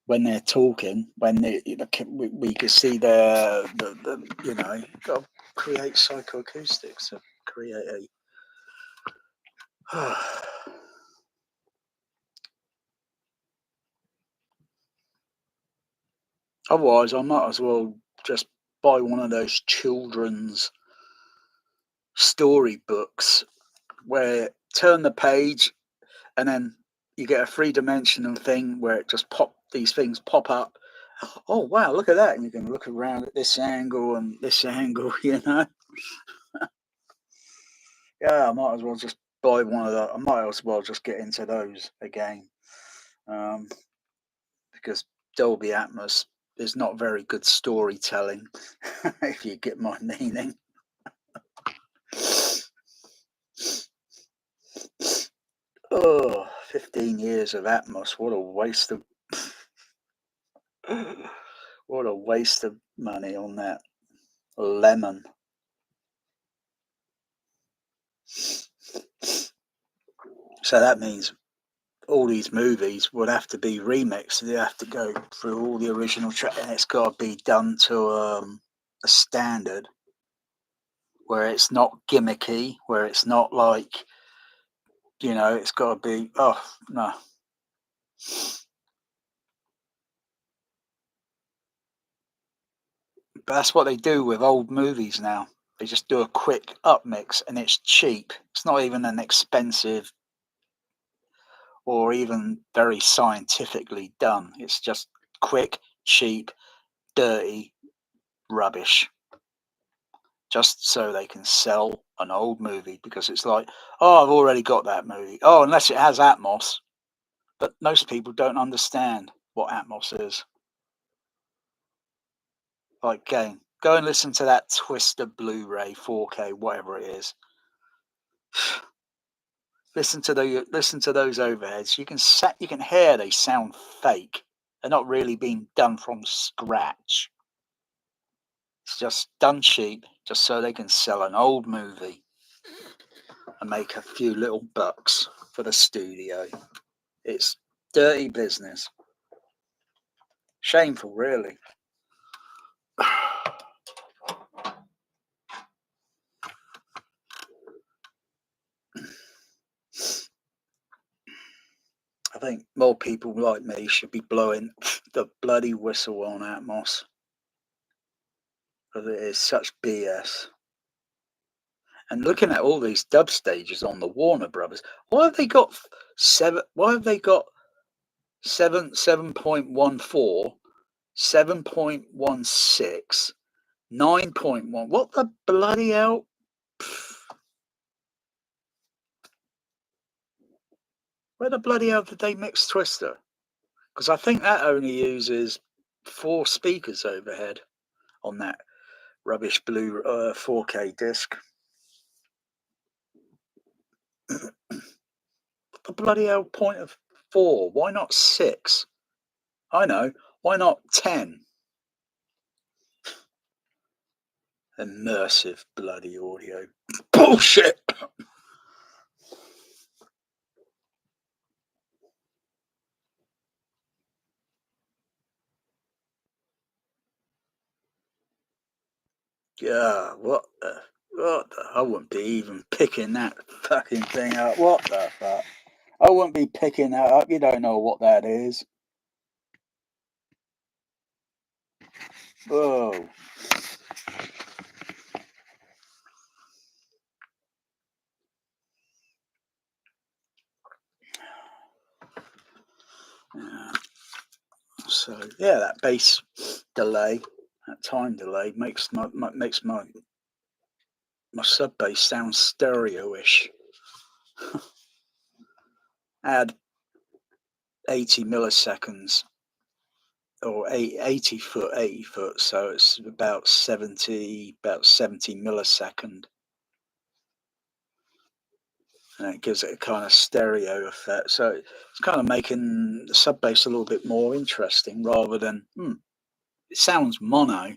when they're talking, when we can see the you know, got to create psychoacoustics, so create a otherwise I might as well just buy one of those children's storybooks where turn the page and then you get a three-dimensional thing where it just these things pop up. Oh wow, look at that. And you can look around at this angle and this angle, you know. Yeah, I might as well just buy one of those. I might as well just get into those again. Because Dolby Atmos is not very good storytelling, if you get my meaning. Oh, 15 years of Atmos. What a waste of what a waste of money on that lemon. So that means all these movies would have to be remixed. They have to go through all the original track, and it's got to be done to a standard where it's not gimmicky, where it's not like, you know, it's got to be, oh no. But that's what they do with old movies now. They just do a quick upmix and it's cheap. It's not even an expensive or even very scientifically done. It's just quick, cheap, dirty rubbish. Just so they can sell an old movie, because it's like, oh, I've already got that movie. Oh, unless it has Atmos. But most people don't understand what Atmos is. Like, again, go and listen to that Twister Blu-ray 4K, whatever it is. Listen to those overheads. You can hear they sound fake. They're not really being done from scratch. It's just done cheap, just so they can sell an old movie and make a few little bucks for the studio. It's dirty business. Shameful, really. I think more people like me should be blowing the bloody whistle on Atmos, because it is such BS. And looking at all these dub stages on the Warner Brothers, why have they got 7.14, 7.16, 9.1? What the bloody hell? Where the bloody hell did they mix Twister? Because I think that only uses 4 speakers overhead on that rubbish blue 4K disc. The bloody hell point of 4? Why not 6? I know. Why not 10? Immersive bloody audio. Bullshit! Yeah, what the? I wouldn't be even picking that fucking thing up. What the fuck? I wouldn't be picking that up. You don't know what that is. Oh. Yeah. So yeah, that bass delay, that time delay makes my sub bass sound stereo-ish. Add 80 milliseconds or 80 foot, so it's about 70 millisecond, and it gives it a kind of stereo effect. So it's kind of making the sub bass a little bit more interesting rather than it sounds mono.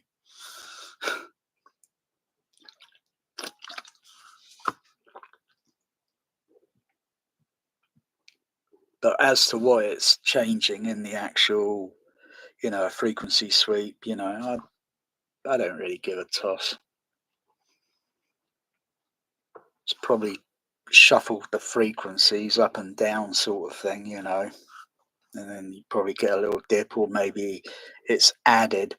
But as to why it's changing in the actual, frequency sweep, I don't really give a toss. It's probably shuffled the frequencies up and down sort of thing, and then you probably get a little dip, or maybe it's added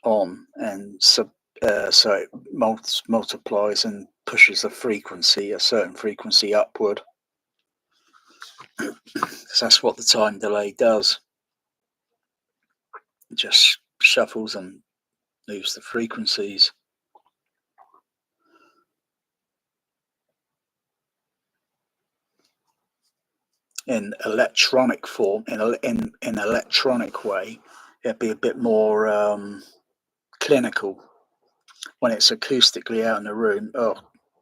on, and so it multiplies and pushes a certain frequency upward. That's what the time delay does. It just shuffles and moves the frequencies. In electronic form, in electronic way, it'd be a bit more clinical. When it's acoustically out in the room,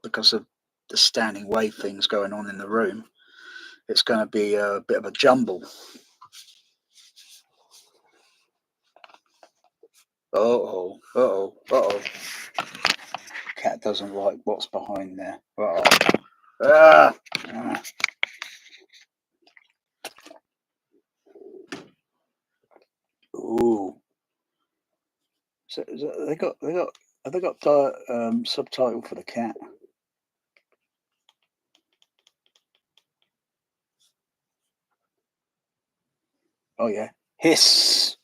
because of the standing wave things going on in the room, it's going to be a bit of a jumble. Uh-oh. Cat doesn't like what's behind there. Ah! Ooh. So they got have they got subtitle for the cat? Oh yeah. Hiss.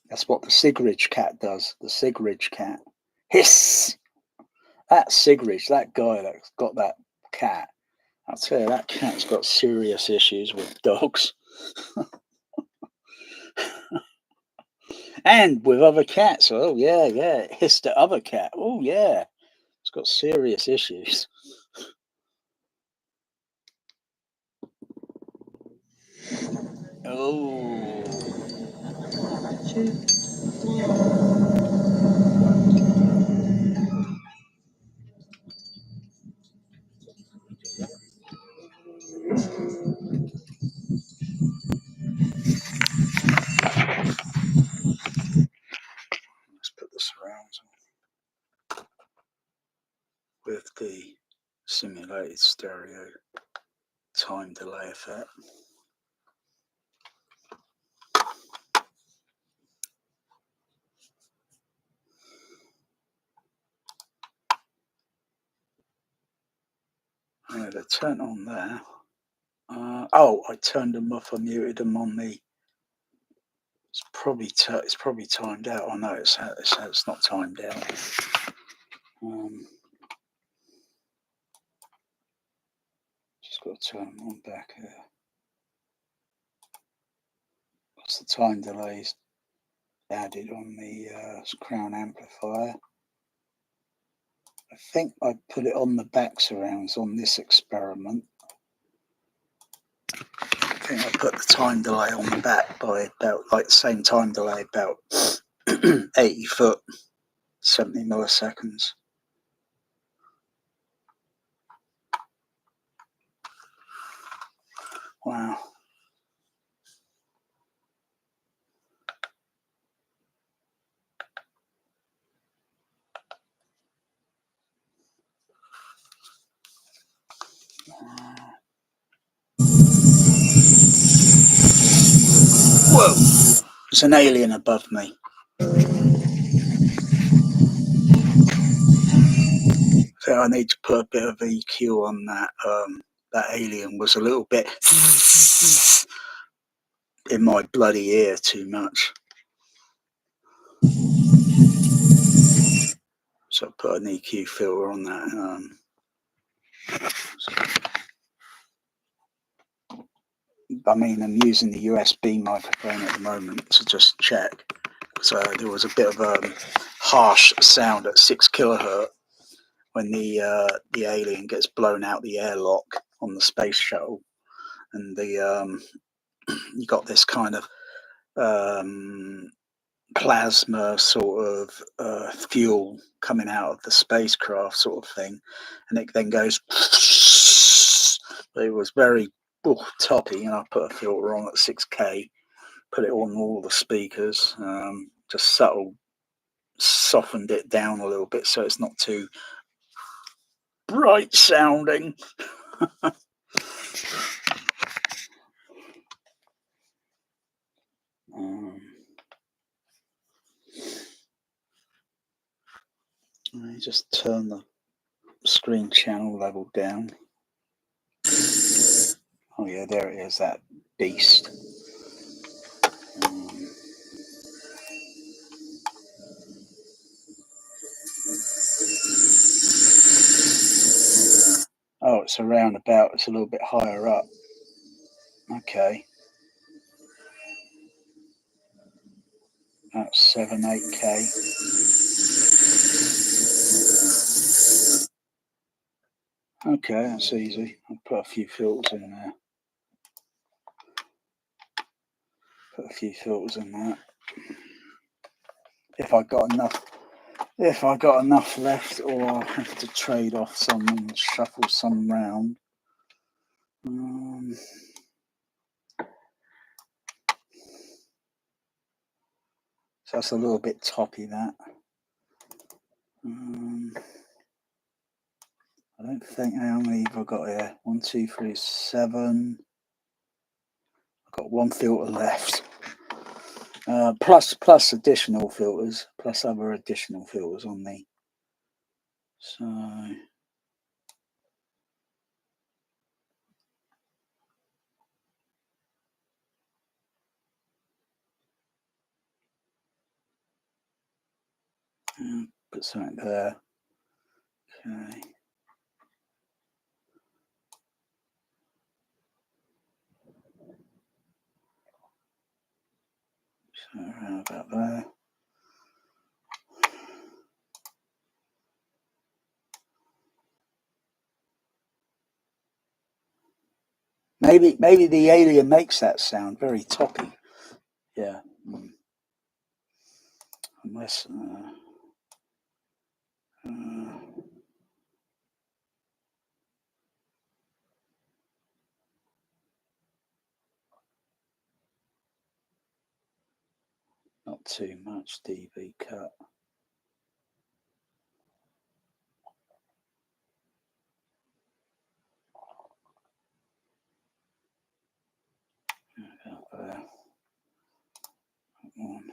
That's what the Sigridge cat does. The Sigridge cat. Hiss. That Sigridge, that guy that's got that cat. I'll tell you, that cat's got serious issues with dogs. And with other cats. Oh yeah. Hiss the other cat. Oh yeah. It's got serious issues. Oh. Let's put the surrounds on with the simulated stereo time delay effect. Yeah, they're turned on there. I turned them off. I muted them on the. It's probably timed out. Oh no, it's not timed out. Just got to turn them on back here. What's the time delays added on the crown amplifier? I think I put it on the back surrounds on this experiment. I think I put the time delay on the back by about the same time delay, about 80 foot, 70 milliseconds. Wow. Whoa! There's an alien above me. So I need to put a bit of EQ on that. That alien was a little bit in my bloody ear too much. So I put an EQ filter on that. I'm using the USB microphone at the moment to just check. So there was a bit of a harsh sound at 6 kilohertz when the alien gets blown out the airlock on the space shuttle. and the you got this kind of plasma sort of fuel coming out of the spacecraft sort of thing, and it then goes. It was very toppy, and I put a filter on at 6K, put it on all the speakers, just softened it down a little bit so it's not too bright sounding. I just turn the screen channel level down. Oh yeah, there it is, that beast. Oh, it's around about, it's a little bit higher up. Okay. That's 7-8K. Okay, that's easy. I'll put a few filters in there. Put a few filters in that. If I got enough left, or I'll have to trade off some and shuffle some round. So that's a little bit toppy, that. I don't think, how many have I got here? 1, 2, 3, 7. I've got one filter left. Plus additional filters, plus other additional filters on me. So put something there. Okay. So around about there. Maybe the alien makes that sound very toppy. Yeah. Unless not too much dB cut. About there. One.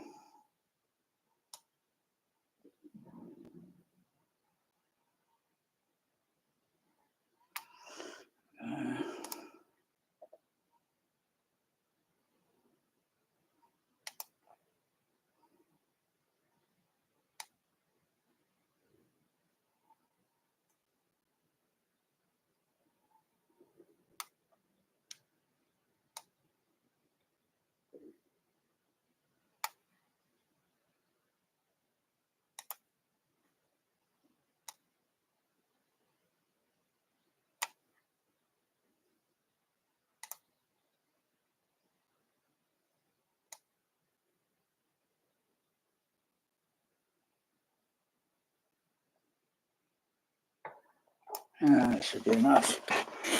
That should be enough.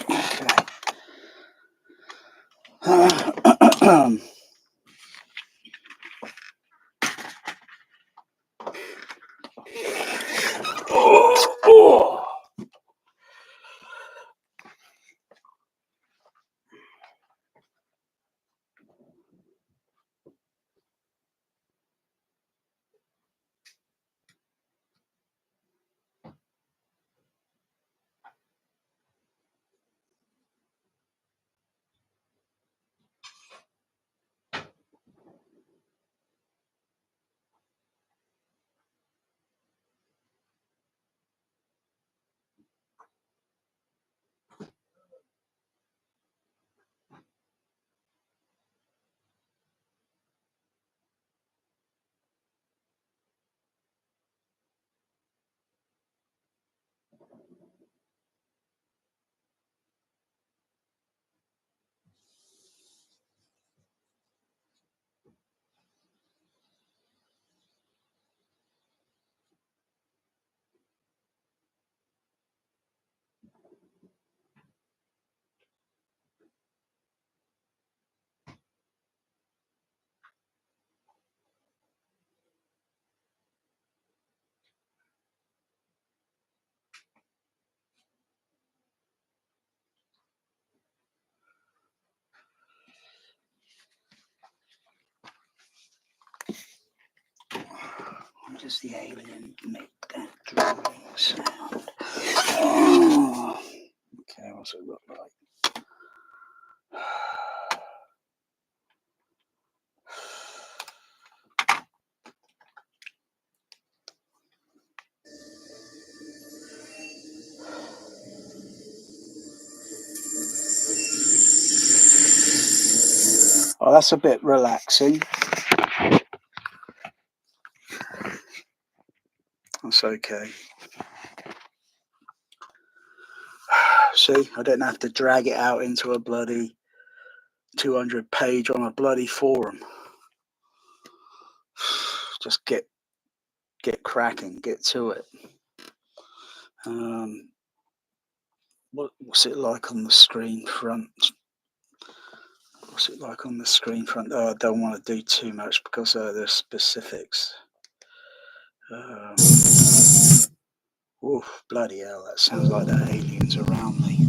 Okay. does the alien make that drawing sound? Oh. Okay, what's it look like? Oh, that's a bit relaxing. That's okay. See, I don't have to drag it out into a bloody 200 page on a bloody forum. Just get cracking, get to it. What's it like on the screen front? What's it like on the screen front? Oh, I don't want to do too much because there's specifics. Oof, bloody hell, that sounds like the aliens around me.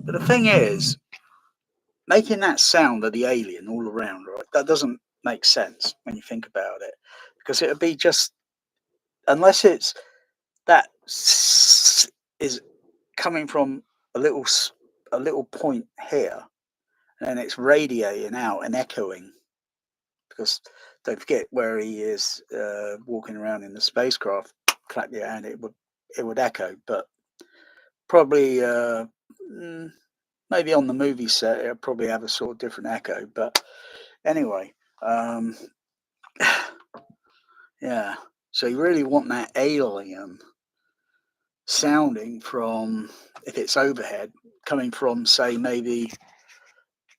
But the thing is, making that sound of the alien all around, right? That doesn't make sense when you think about it. Because it would be just, unless it's that is coming from a little point here, and it's radiating out and echoing. Because don't forget where he is walking around in the spacecraft, clap your hand, it would echo. But probably maybe on the movie set it'll probably have a sort of different echo. But anyway, yeah. So you really want that alien sounding from, if it's overhead, coming from, say, maybe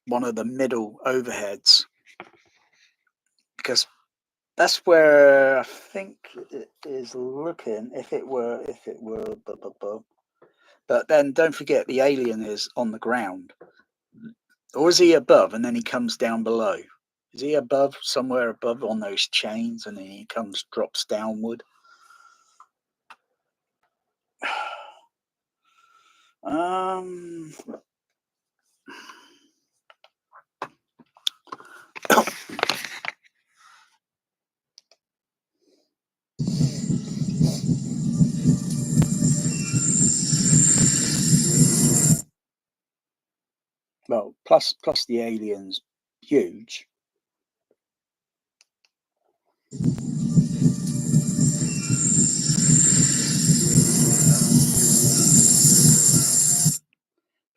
one of the middle overheads, because that's where I think it is looking. If it were, but then don't forget the alien is on the ground, or is he above and then he comes down below? Is he above, somewhere above on those chains, and then he drops downward? Well, plus the alien's huge.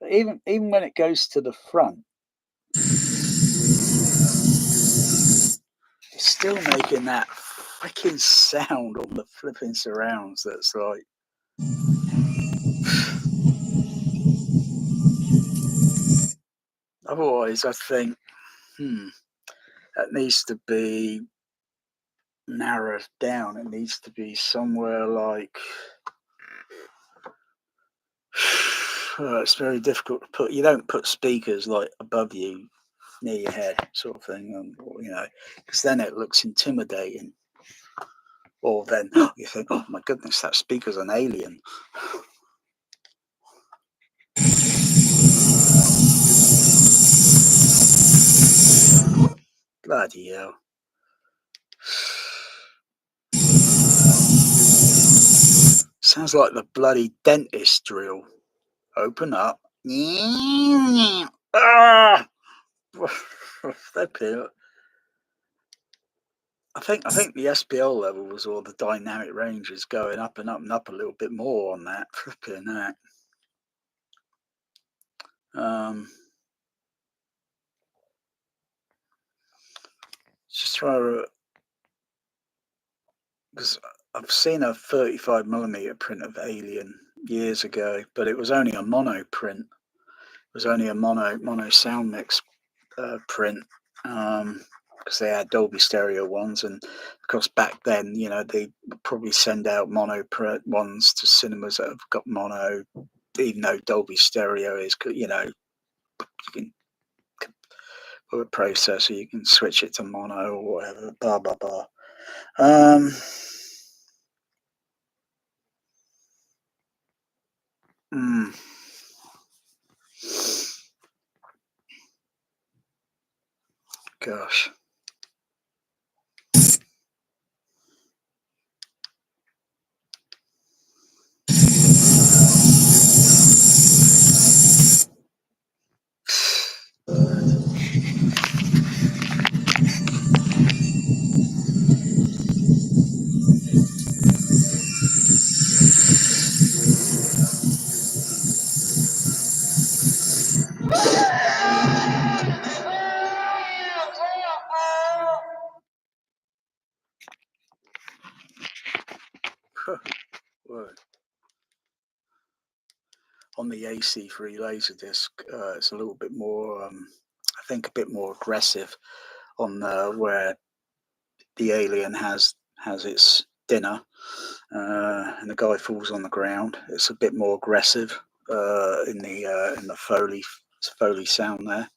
But even when it goes to the front, it's still making that freaking sound on the flipping surrounds. That's like, otherwise I think that needs to be narrowed down. It needs to be somewhere like, it's very difficult to put. You don't put speakers like above you near your head, sort of thing, and because then it looks intimidating. Or then you think, oh my goodness, that speaker's an alien. Bloody hell. Sounds like the bloody dentist drill. Open up. Ah! I think the SPL levels or the dynamic range is going up and up and up a little bit more on that. Flipping that. Just try to, because I've seen a 35mm print of Alien years ago, but it was only a mono print. It was only a mono sound mix print. Because they had Dolby stereo ones, and of course back then, they probably send out mono print ones to cinemas that have got mono, even though Dolby stereo is, you can with a processor you can switch it to mono or whatever. Blah blah blah. Mm. Gosh. Whoa. On the AC3 Laserdisc, it's a little bit more, I think, a bit more aggressive on where the alien has its dinner, and the guy falls on the ground. It's a bit more aggressive in the Foley sound there.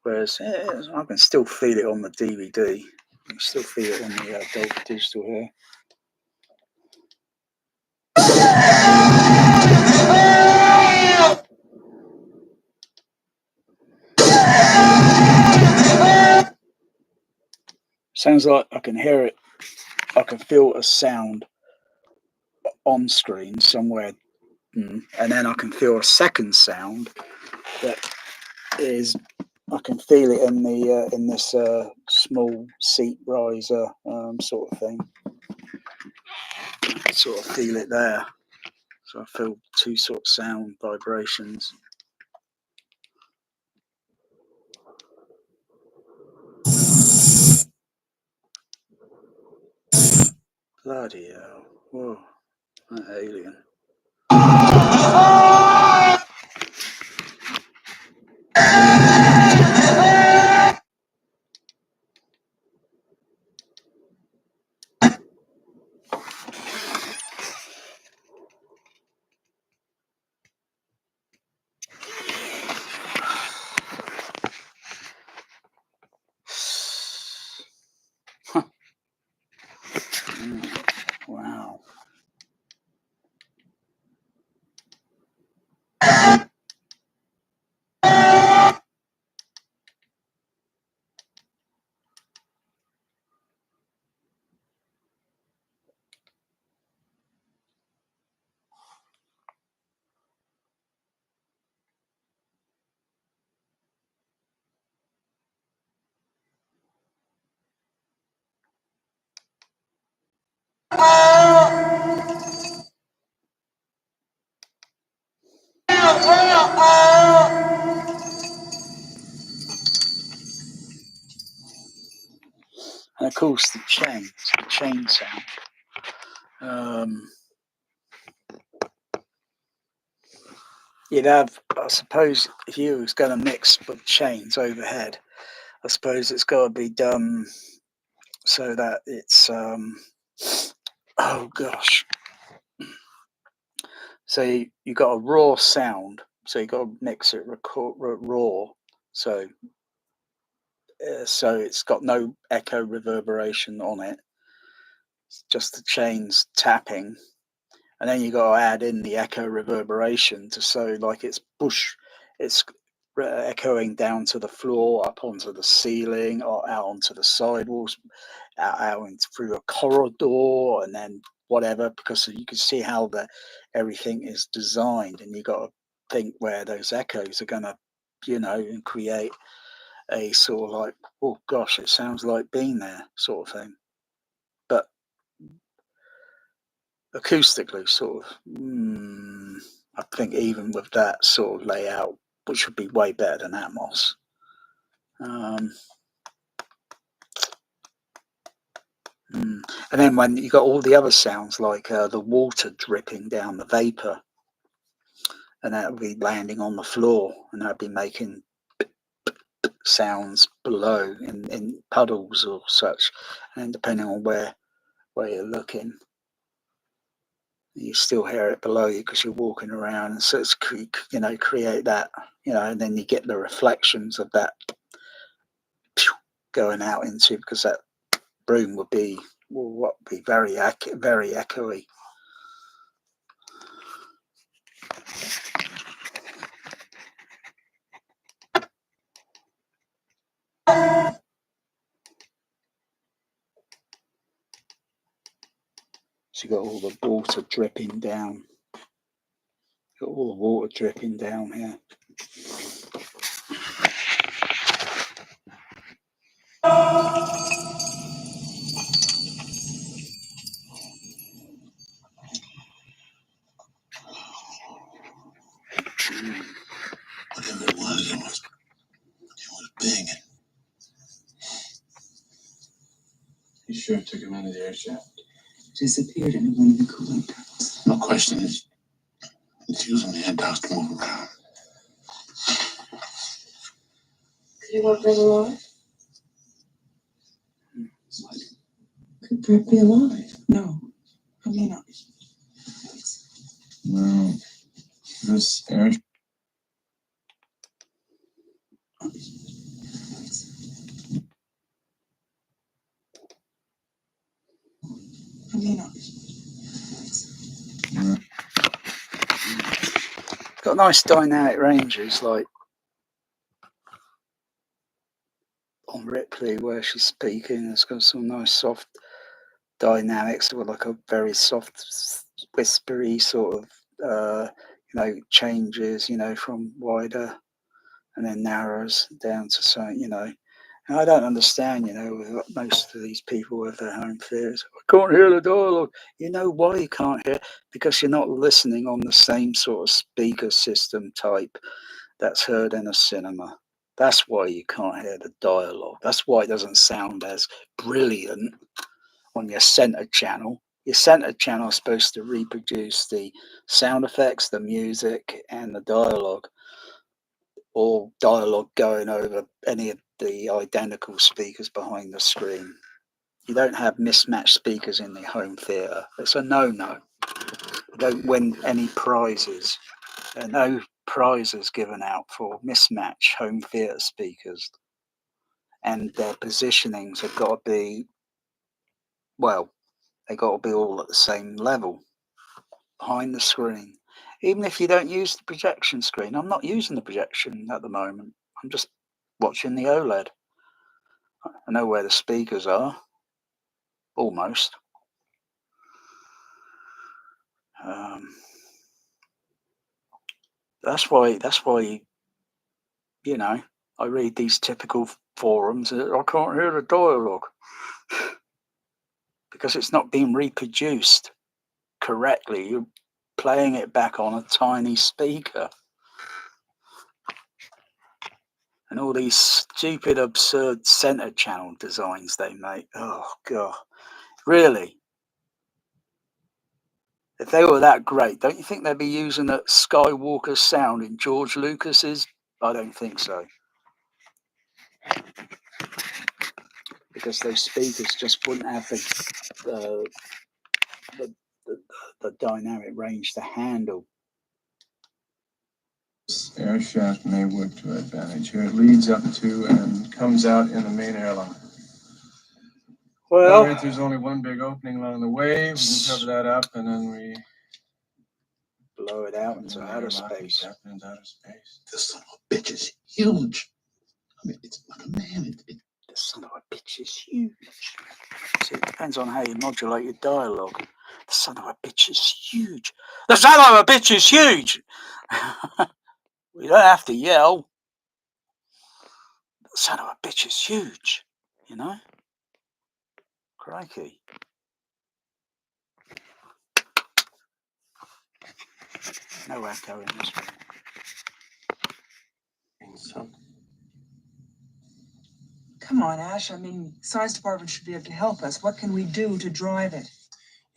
Whereas I can still feel it on the DVD. I can still feel it on the Dolby Digital here. Sounds like I can hear it. I can feel a sound on screen somewhere, and then I can feel a second sound that is. I can feel it in the in this small seat riser sort of thing. I sort of feel it there. So I feel two sort of sound vibrations. Bloody hell! Whoa, that alien. Wow. And of course the chain sound. You'd have, I suppose, if you was going to mix but chains overhead, I suppose it's got to be done so that it's oh gosh. So you got a raw sound, so you got to mix it raw, so so it's got no echo reverberation on it. It's just the chains tapping, and then you got to add in the echo reverberation to so like it's echoing down to the floor, up onto the ceiling, or out onto the sidewalls, out through a corridor, and then whatever. Because you can see how everything is designed, and you got to think where those echoes are going to, and create a sort of like, oh gosh, it sounds like being there, sort of thing. But acoustically, sort of, I think even with that sort of layout, which would be way better than Atmos. And then when you got all the other sounds like the water dripping down the vapor, and that would be landing on the floor, and that'd be making sounds below in puddles or such, and depending on where you're looking, you still hear it below you because you're walking around, and so it's create that, and then you get the reflections of that going out into, because that room would be very echoey. So you got all the water dripping down. Got all the water dripping down here. Whatever it was big. He sure took him into the air shaft. Disappeared into one of the cooling ducts. No question, it's using the air ducts to move around. Could anyone bring alive? Could Brett be alive? No. I mean, No. This air Got nice dynamic ranges, like on Ripley where she's speaking. It's got some nice soft dynamics with like a very soft, whispery sort of, changes, from wider and then narrows down to something, And I don't understand, with most of these people with their home theatres. I can't hear the dialogue. You know why you can't hear? Because you're not listening on the same sort of speaker system type that's heard in a cinema. That's why you can't hear the dialogue. That's why it doesn't sound as brilliant on your center channel. Your center channel is supposed to reproduce the sound effects, the music, and the dialogue, or dialogue going over any of the identical speakers behind the screen. You don't have mismatched speakers in the home theatre. It's a no-no. You don't win any prizes. There are no prizes given out for mismatched home theatre speakers. And their positionings have got to be, well, they got to be all at the same level behind the screen. Even if you don't use the projection screen. I'm not using the projection at the moment. I'm just watching the OLED. I know where the speakers are, almost. That's why, I read these typical forums. I can't hear the dialogue because it's not being reproduced correctly. You're playing it back on a tiny speaker. And all these stupid, absurd center channel designs they make. Oh, God. Really? If they were that great, don't you think they'd be using that Skywalker sound in George Lucas's? I don't think so. Because those speakers just wouldn't have the dynamic range to handle. This air shaft may work to advantage. Here it leads up to and comes out in the main airlock. Well, Alright, there's only one big opening along the way. We can cover that up and then we blow it out into outer space. Into outer space. This son of a bitch is huge. I mean, it's like a man. The son of a bitch is huge. See, it depends on how you modulate your dialogue. The son of a bitch is huge. The son of a bitch is huge. We don't have to yell. The son of a bitch is huge. Crikey. No echo in this room. come on, Ash. I mean, science department should be able to help us. What can we do to drive it?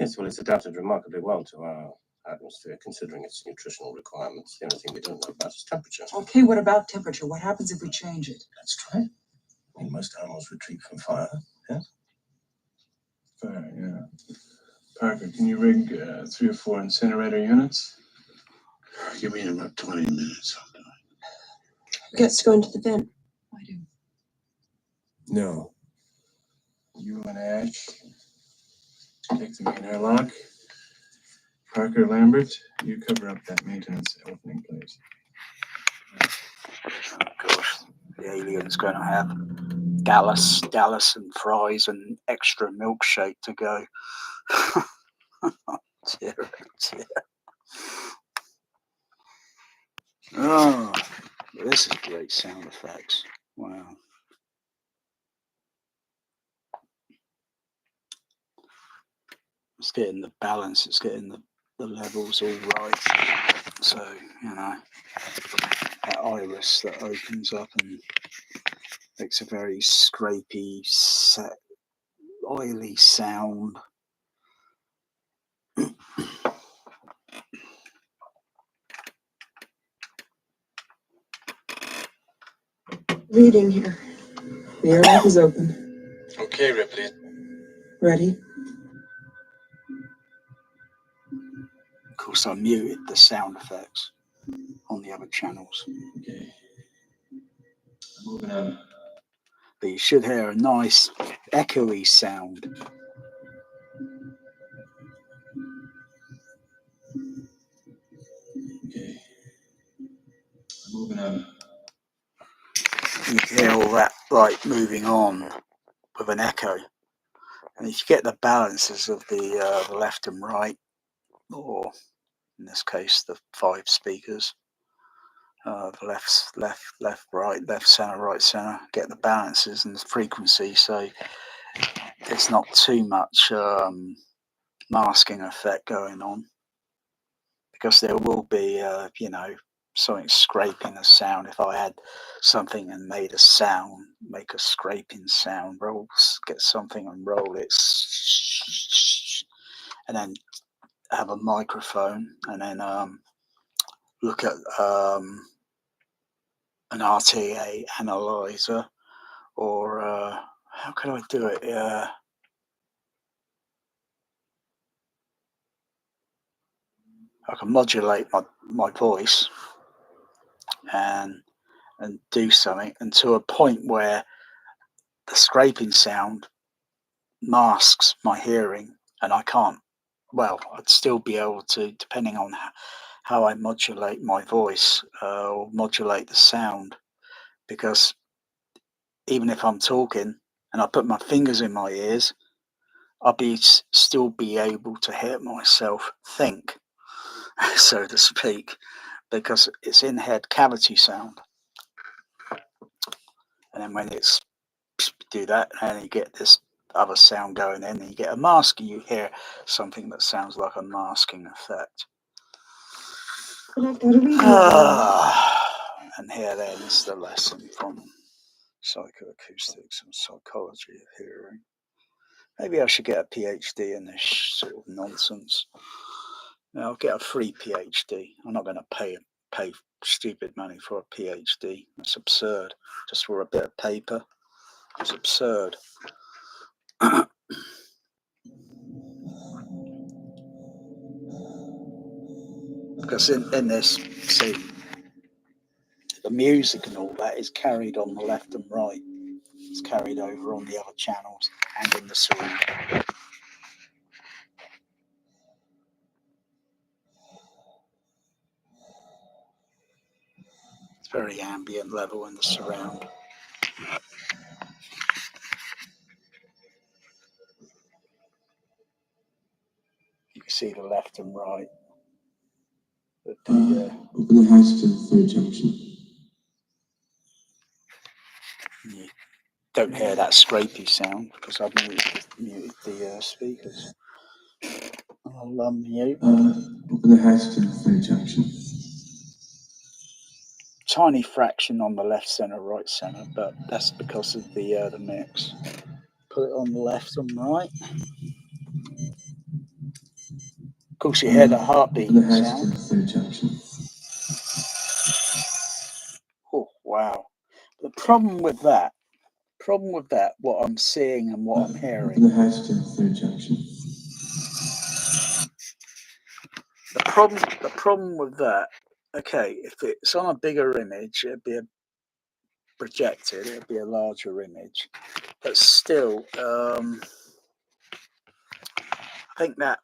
Yes, well, it's adapted remarkably well to our atmosphere, considering its nutritional requirements. The only thing we don't know about is temperature. Okay, what about temperature? What happens if we change it? Let's try it. I mean, most animals retreat from fire, yes? Fire, yeah. Parker, can you rig 3 or 4 incinerator units? Give me about 20 minutes. Who gets to go into the vent? I do. No. You and Ash take the main airlock. Parker, Lambert, you cover up that maintenance opening, please. Oh, gosh. The alien's going to have Dallas and fries and extra milkshake to go. Dear, dear. Oh, this is great sound effects. Wow. It's getting the balance, it's getting the levels all right. So, you know, that iris that opens up and makes a very scrapey, oily sound. Reading here. The airlock is open. Okay, Ripley. Ready? Of course, I muted the sound effects on the other channels. Okay. Moving on. But you should hear a nice echoey sound. Okay. Moving on. You can hear all that like moving on with an echo. And if you get the balances of the left and right, or in this case the 5 speakers, the left, right, center, get the balances and the frequency, so there's not too much masking effect going on, because there will be, you know, something scraping a sound. If I had something and made a sound, make a scraping sound, get something and roll it, and then have a microphone, and then look at an RTA analyzer, or how can I do it? I can modulate my voice and do something, and to a point where the scraping sound masks my hearing, and I can't. Well, I'd still be able to, depending on how I modulate my voice or modulate the sound, because even if I'm talking and I put my fingers in my ears, I'll still be able to hear myself think, so to speak, because it's in head cavity sound. And then when it's do that, and you get this other sound going in, and you get a mask, and you hear something that sounds like a masking effect. And here then is the lesson from psychoacoustics and psychology of hearing. Maybe I should get a PhD in this sort of nonsense. I'll get a free PhD. I'm not going to pay stupid money for a PhD. That's absurd. Just for a bit of paper. It's absurd. Because in this, see, the music and all that is carried on the left and right. It's carried over on the other channels and in the surround. It's very ambient level in the surround. You can see the left and right. Open the hatch to the 3rd junction. You don't hear that scrapey sound because I've muted the speakers. I'll unmute. Open the hatch to the 3rd junction. Tiny fraction on the left center, right center, but that's because of the mix. Put it on the left and right. Of course, you hear the heartbeat Open the hatch sound. to the 3rd junction. Oh wow! The problem with that, what I'm seeing and what I'm hearing. Open the hatch to the 3rd junction. The problem with that. Okay, if it's on a bigger image, it'd be projected. It'd be a larger image, but still, I think that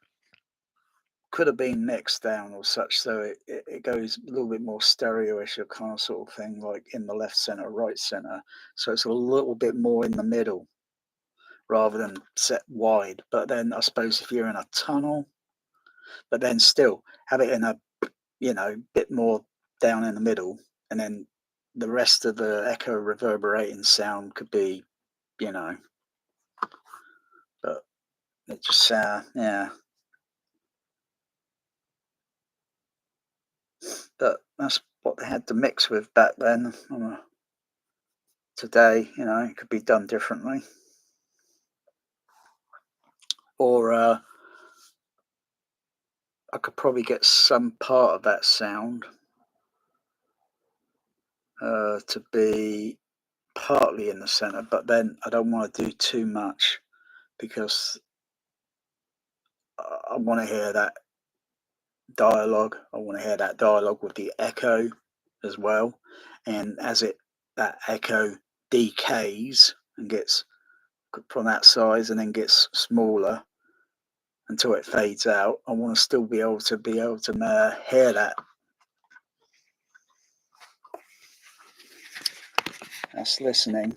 could have been mixed down or such, so it goes a little bit more stereo-ish, kind of sort of thing, like in the left center, right center. So it's a little bit more in the middle rather than set wide. But then I suppose if you're in a tunnel but then still have it in a, you know, bit more down in the middle, and then the rest of the echo reverberating sound could be, you know, but it just yeah. But that's what they had to mix with back then. Today, you know, it could be done differently. Or I could probably get some part of that sound to be partly in the center, but then I don't want to do too much because I want to hear that dialogue. I want to hear that dialogue with the echo as well. And as that echo decays and gets from that size and then gets smaller until it fades out, I want to still be able to hear that. That's listening.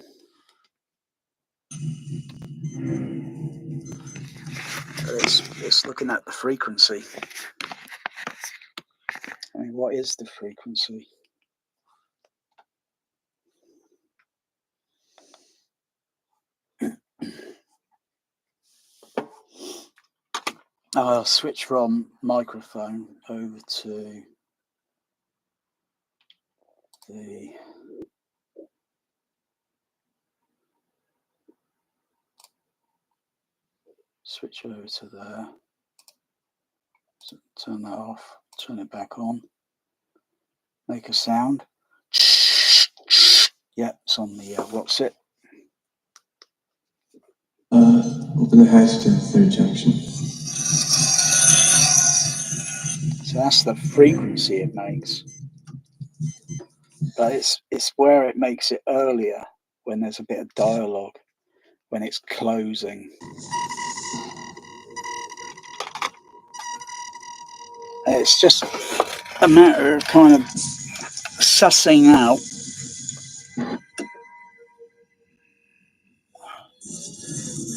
But it's looking at the frequency. I mean, what is the frequency? I'll switch from microphone over to the switch over to there. So turn that off, turn it back on, make a sound. Yeah, it's on the what's it? Open the hatch to the third junction. So that's the frequency it makes. But it's where it makes it earlier when there's a bit of dialogue, when it's closing. It's just a matter of kind of sussing out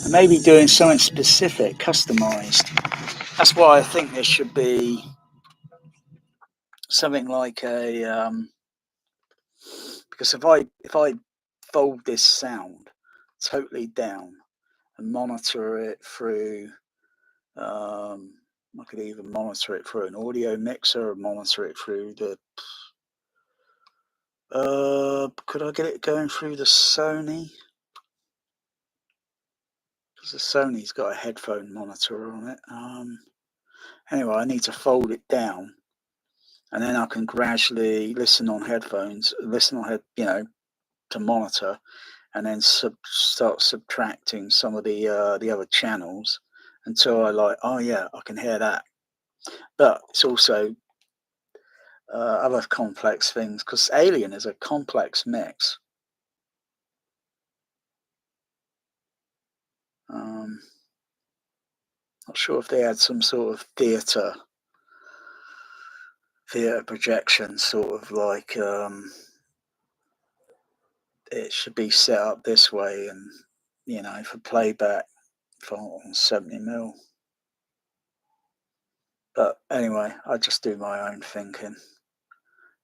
and maybe doing something specific, customized. That's why I think there should be something like a because if I fold this sound totally down and monitor it through I could even monitor it through an audio mixer or monitor it through the could I get it going through the Sony? Because the Sony's got a headphone monitor on it. Anyway, I need to fold it down, and then I can gradually listen on headphones, to monitor, and then start subtracting some of the other channels until oh yeah, I can hear that. But it's also other complex things because Alien is a complex mix. Not sure if they had some sort of theatre projection, sort of like it should be set up this way, and for playback on 70mm. But anyway, I just do my own thinking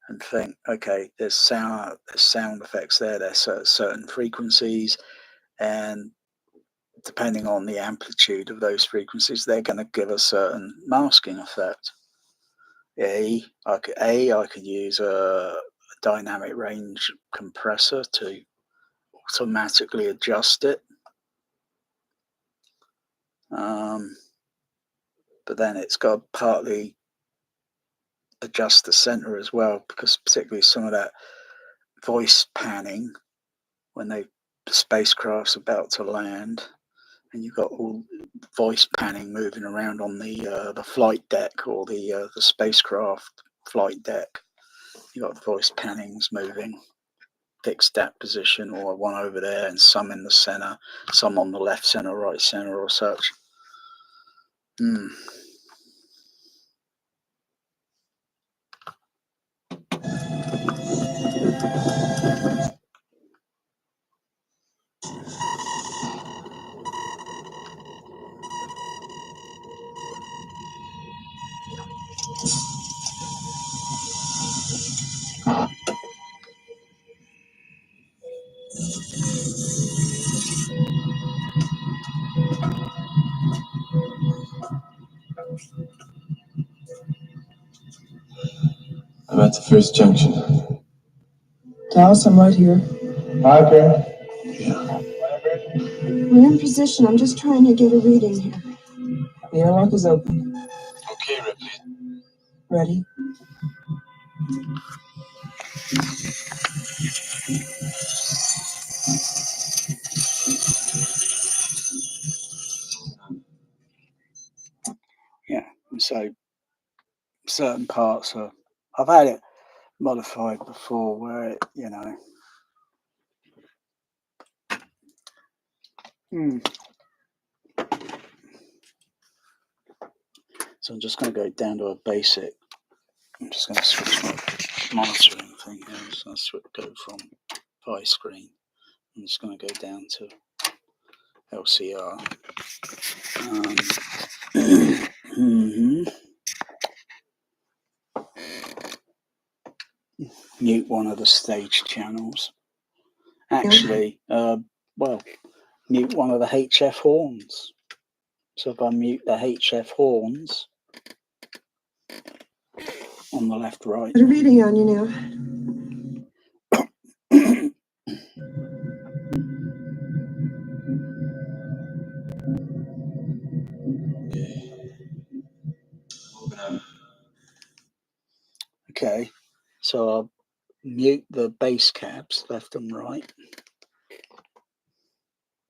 and think, okay, there's sound effects there. There's certain frequencies, and depending on the amplitude of those frequencies, they're going to give a certain masking effect. I could use a dynamic range compressor to automatically adjust it. But then it's got to partly adjust the center as well, because particularly some of that voice panning when the spacecraft's about to land, and you've got all voice panning moving around on the flight deck or the spacecraft flight deck. You've got voice pannings moving, fixed that position, or one over there, and some in the center, some on the left center, right center, or such. I'm at the first junction. Dallas, I'm right here. Parker. We're in position. I'm just trying to get a reading here. The airlock is open. Okay, Ripley. Ready? Yeah, so certain parts are. I've had it modified before, where it, you know. So I'm just going to go down to a basic. I'm just going to switch my monitoring thing here. I'm just going to go from 5 screen. I'm just going to go down to LCR. Mute one of the stage channels. Actually, well, mute one of the HF horns. So if I mute the HF horns on the left, right. Got a reading on you now. Okay, so I'll mute the bass cabs left and right.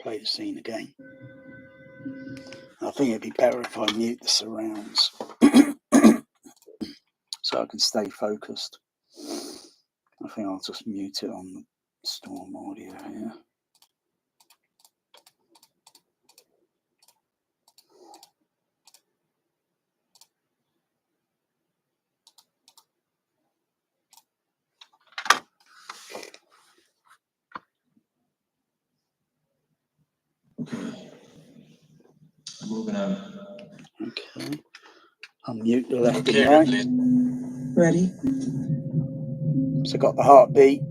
Play the scene again. I think it'd be better if I mute the surrounds so I can stay focused. I think I'll just mute it on the storm audio here. Moving on. Okay, I'll mute the left and right. Ready? So I've got the heartbeat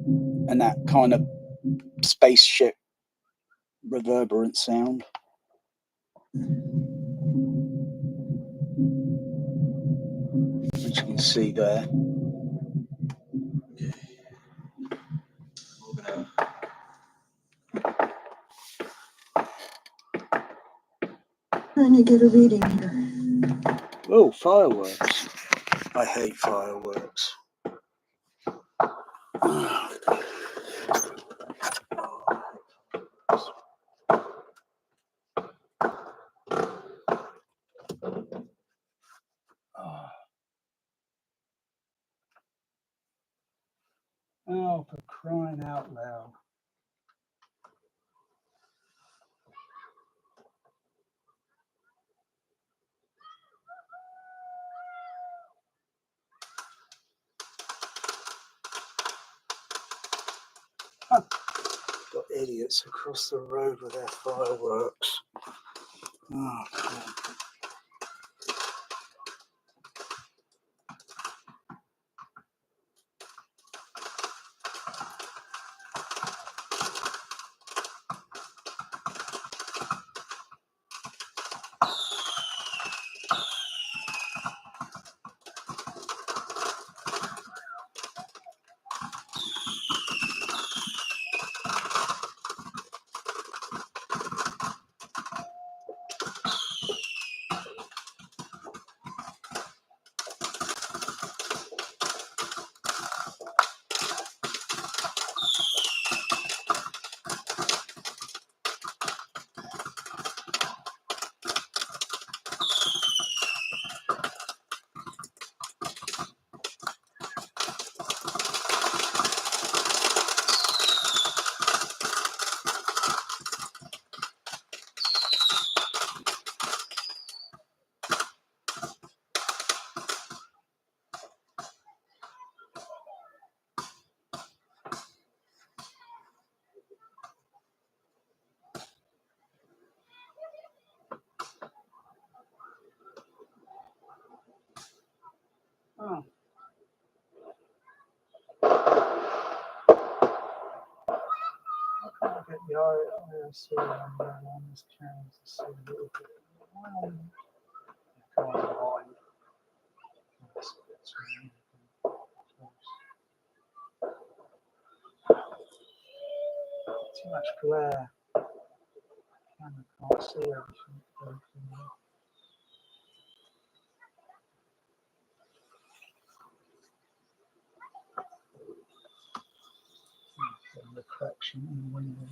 and that kind of spaceship reverberant sound. Which you can see there. Moving on. Trying to get a reading here. Oh, fireworks. I hate fireworks. Oh, for crying out loud. Got idiots across the road with their fireworks. Oh, God. I can't get the ISO on this camera to see a little bit. Come on, line. That's really too much glare. Camera can't see everything. Reflection in the window.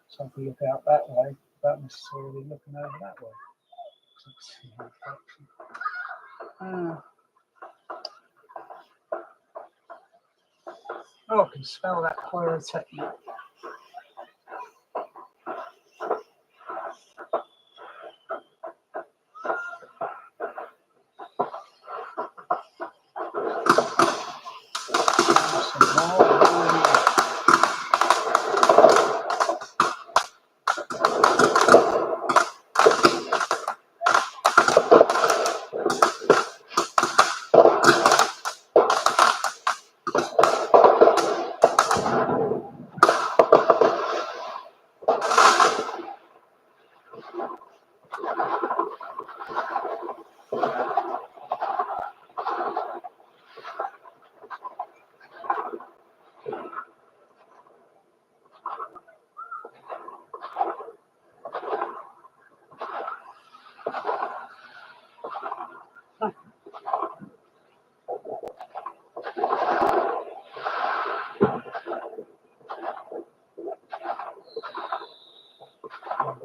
So if we look out that way, without necessarily looking over that way. See reflection. Oh, I can smell that pyrotechnic.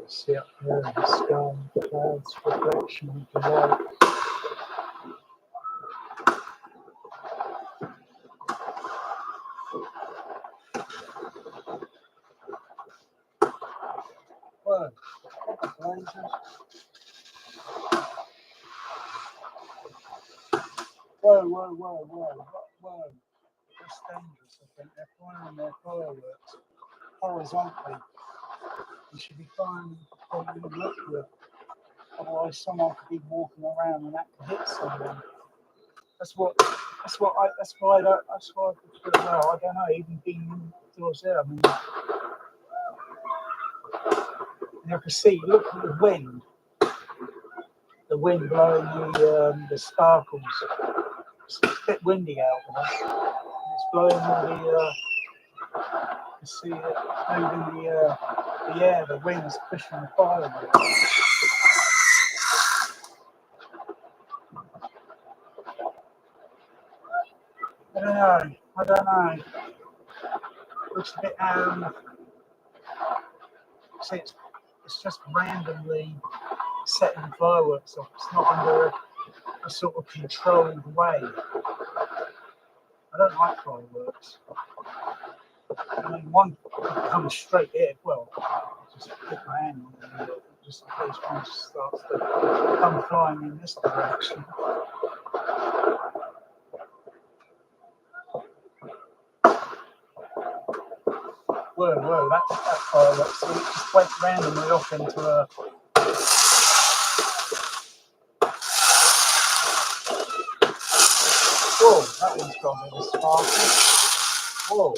See up here the sky, clouds, reflection of the light. Whoa, lasers. Whoa. That's dangerous, I think. They're firing their fireworks horizontally. You should be firing from the nuclear. Otherwise, someone could be walking around and that could hit someone. That's why I don't, that's why I prefer, well, I don't know, even being indoors there, I mean, you can see, look at the wind blowing the sparkles. It's a bit windy out there. It's blowing all the, you see it moving the air, the wind's pushing the fireworks. I don't know. Looks a bit, see, it's just randomly setting fireworks off. It's not under a sort of controlled way. I don't like fireworks. I mean, one comes straight in. Well, just put my hand on it, just in case one starts to come flying in this direction. Whoa, that firework, so it just went randomly off into a... Whoa, that one's got a bit of sparkle. Whoa.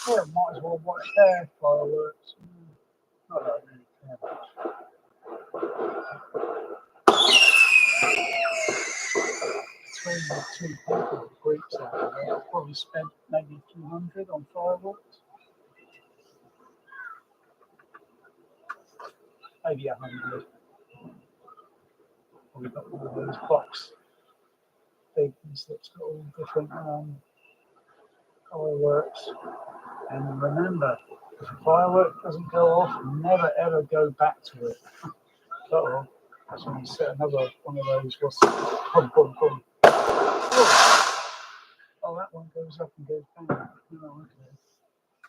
Yeah, might as well watch their fireworks. I don't really care much. Between the two people, groups out there, I probably spent maybe a few hundred on fireworks. Maybe 100. We've got all those box things that's got all different fireworks. And remember, if a firework doesn't go off, never ever go back to it. Uh-oh. That's when you set another one of those. What's boom. Oh, that one goes up and goes down. Oh, okay.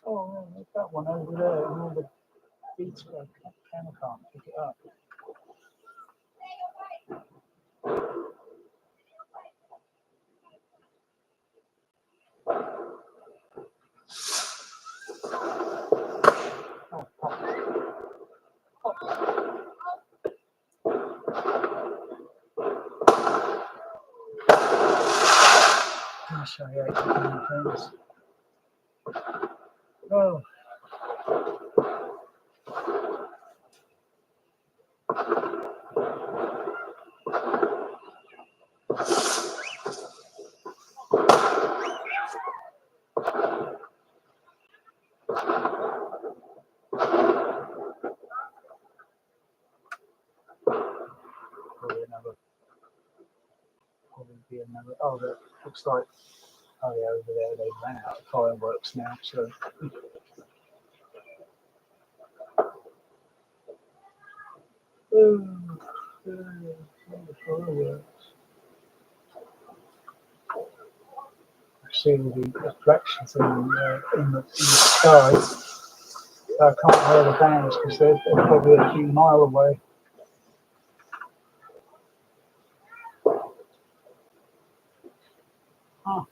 Oh, there's that one over there, and all the beats go. Camera can't pick it up. I hate doing things. Oh. Probably be another. Oh, that looks like. Oh yeah, over there they ran out of fireworks now. So. Fireworks. See the reflections in the sky. I can't hear the bands because they're probably a few miles away. Huh.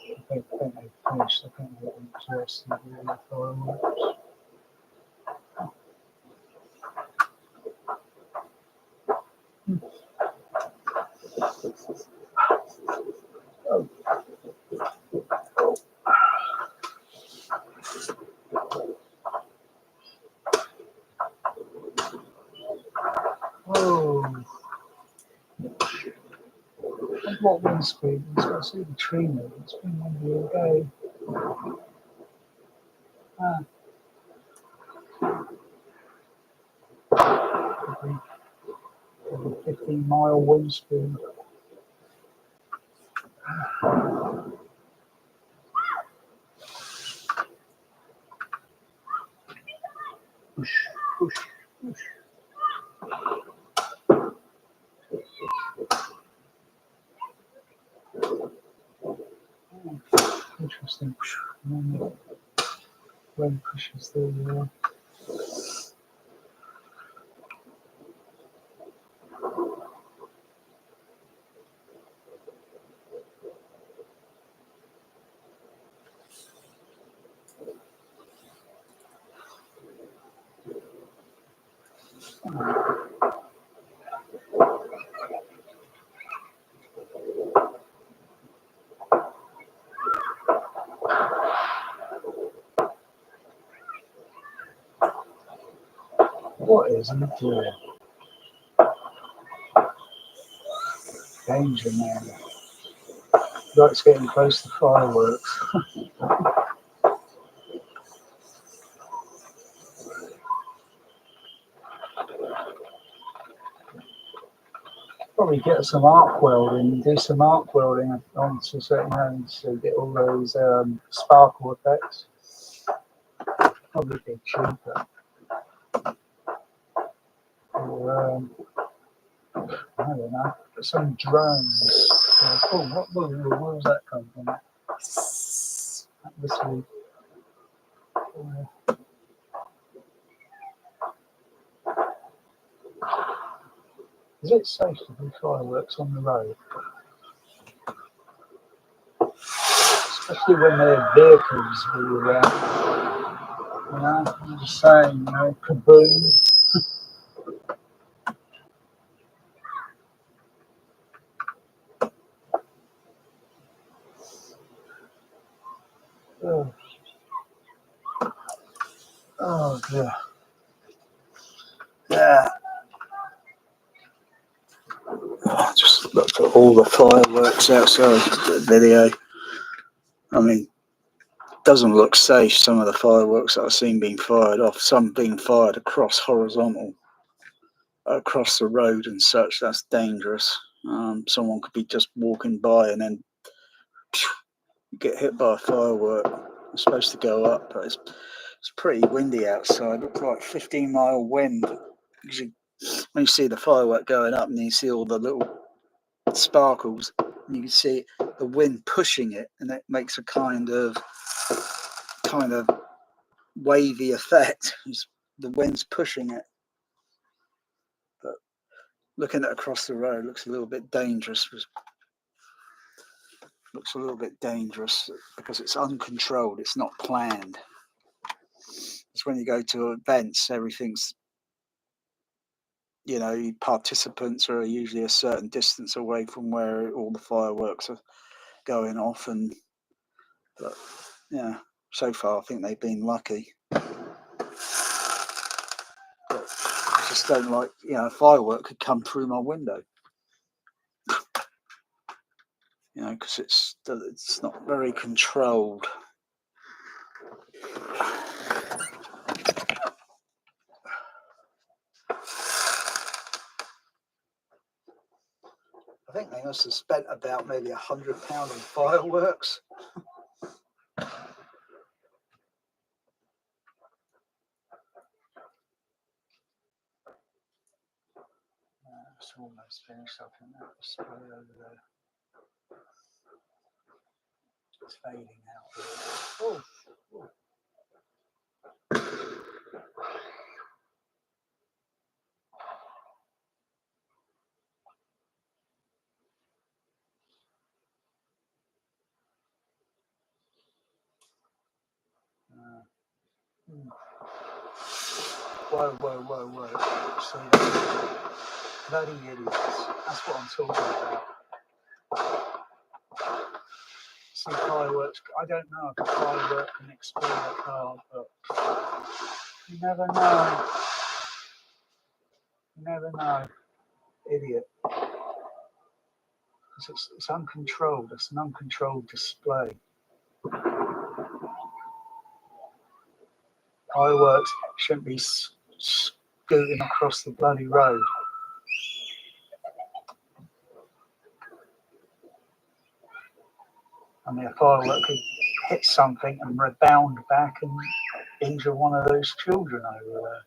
I think they finished. I think they're interested in the fireworks. Oh. Oh. What wind speed? I see the tree move. It's been windy all day. Probably 15-mile wind speed. Push, push, push. Interesting. And then wind pushes through there. What is it doing? Danger, man. Like it's getting close to fireworks. Probably get some arc welding, do some arc welding onto certain homes to get all those sparkle effects. Probably be cheaper. Or, I don't know, some drones. Oh, where was that come from? That was is it safe to do fireworks on the road? Especially when there are vehicles all around. You know, I'm just saying, you know, kaboom. Oh dear. Yeah. I just looked at all the fireworks outside the video. I mean, it doesn't look safe, some of the fireworks that I've seen being fired off, some being fired across horizontal, across the road and such. That's dangerous. Someone could be just walking by and then get hit by a firework. It's supposed to go up, but it's pretty windy outside. It's like 15-mile wind. When you see the firework going up and you see all the little sparkles, you can see the wind pushing it, and it makes a kind of wavy effect. The wind's pushing it. But looking at across the road looks a little bit dangerous. looks a little bit dangerous because it's uncontrolled. It's not planned. It's when you go to events, everything's, you know, participants are usually a certain distance away from where all the fireworks are going off, and but yeah, so far I think they've been lucky. But I just don't like, you know, a firework could come through my window, you know, because it's not very controlled. I think they must have spent about maybe £100 on fireworks. It's almost finished. I think that display over there. It's fading out. Oh, oh. Whoa, whoa, whoa, whoa. See that? Bloody idiots. That's what I'm talking about. See fireworks. I don't know if a firework can explode a car, but you never know. You never know. Idiot. Because it's uncontrolled. It's an uncontrolled display. Fireworks shouldn't be scooting across the bloody road. I mean, a firework could hit something and rebound back and injure one of those children over there.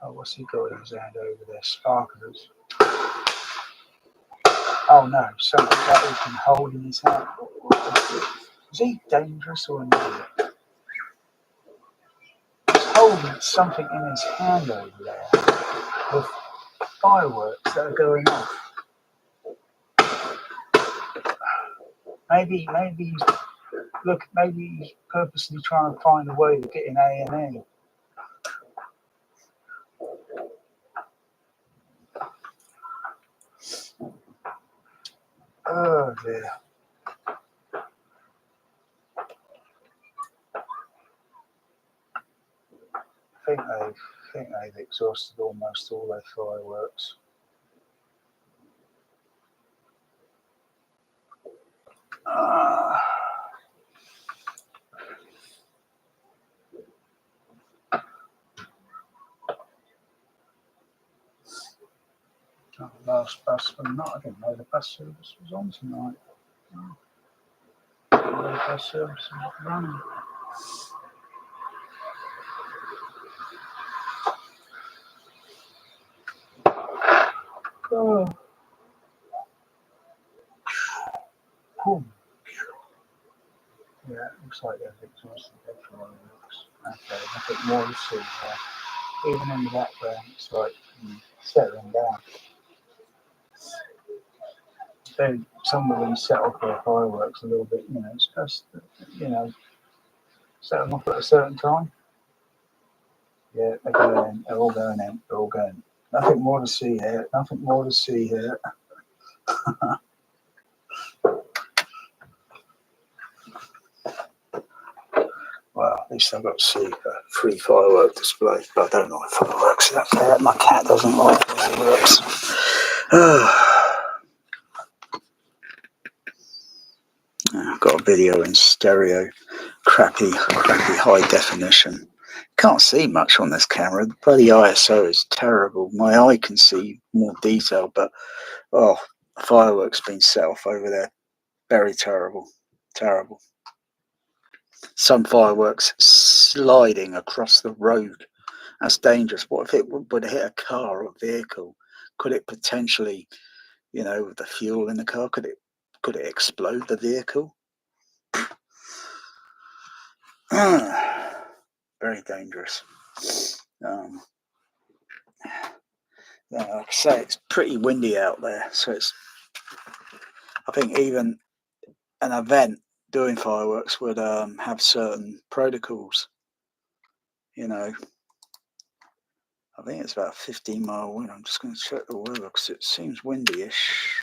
Oh, what's he got in his hand over there? Sparklers. Oh no, something that he can hold in his hand. Is he dangerous or not? He's holding something in his hand over there with fireworks that are going off. Maybe he's purposely trying to find a way to get in A&E. Oh dear. I think they've exhausted almost all their fireworks. Last bus for the night. I didn't know the bus service was on tonight. The bus service is not running. Oh. Boom. Yeah, it looks like they've exhausted their fireworks. Okay, nothing more to see there. Even in the background, it's like settling down. Then some of them set off their fireworks a little bit, you know, it's just, you know, set them off at a certain time. Yeah, they're going, they're all going in, they're all going. Nothing more to see here, nothing more to see here. Well, at least I've got to see a free firework display, but I don't like fireworks. My cat doesn't like fireworks. I've got a video in stereo, crappy high definition. Can't see much on this camera. The bloody ISO is terrible. My eye can see more detail, but oh, fireworks being set off over there. Very terrible. Terrible. Some fireworks sliding across the road. That's dangerous. What if it would hit a car or vehicle? Could it potentially, you know, with the fuel in the car, could it explode the vehicle? Very dangerous. Like I say, it's pretty windy out there, so it's. I think even an event doing fireworks would have certain protocols. You know, I think it's about 15-mile wind. I'm just going to check the weather because it seems windy-ish.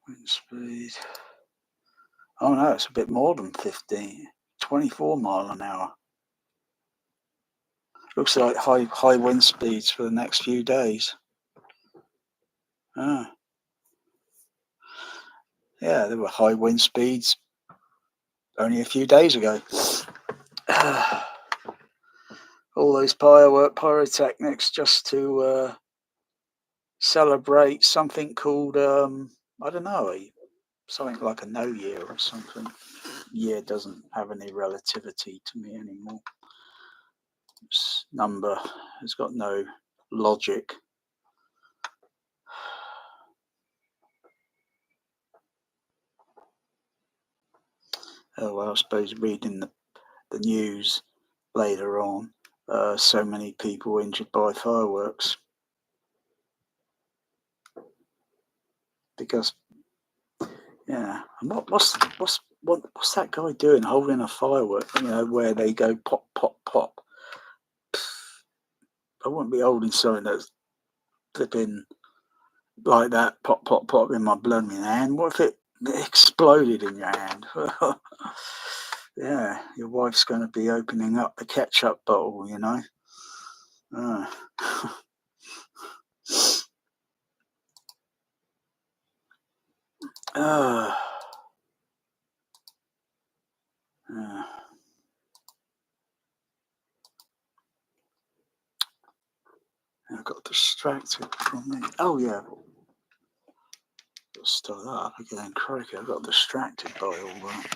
Wind speed. Oh no, it's a bit more than 15. 24 mile an hour. Looks like high wind speeds for the next few days. Yeah, there were high wind speeds only a few days ago. All those pyrotechnics just to celebrate something called I don't know, something like a no year or something. Year doesn't have any relativity to me anymore. This number has got no logic. Oh well, I suppose reading the news later on, so many people injured by fireworks because and what's that guy doing holding a firework? You know, where they go pop pop pop. I wouldn't be holding something that's flipping like that, pop pop pop in my bloody hand. What if it exploded in your hand? Yeah, your wife's going to be opening up the ketchup bottle, you know. I got distracted from me. Oh yeah, let's start that up again. Crikey, I got distracted by all that.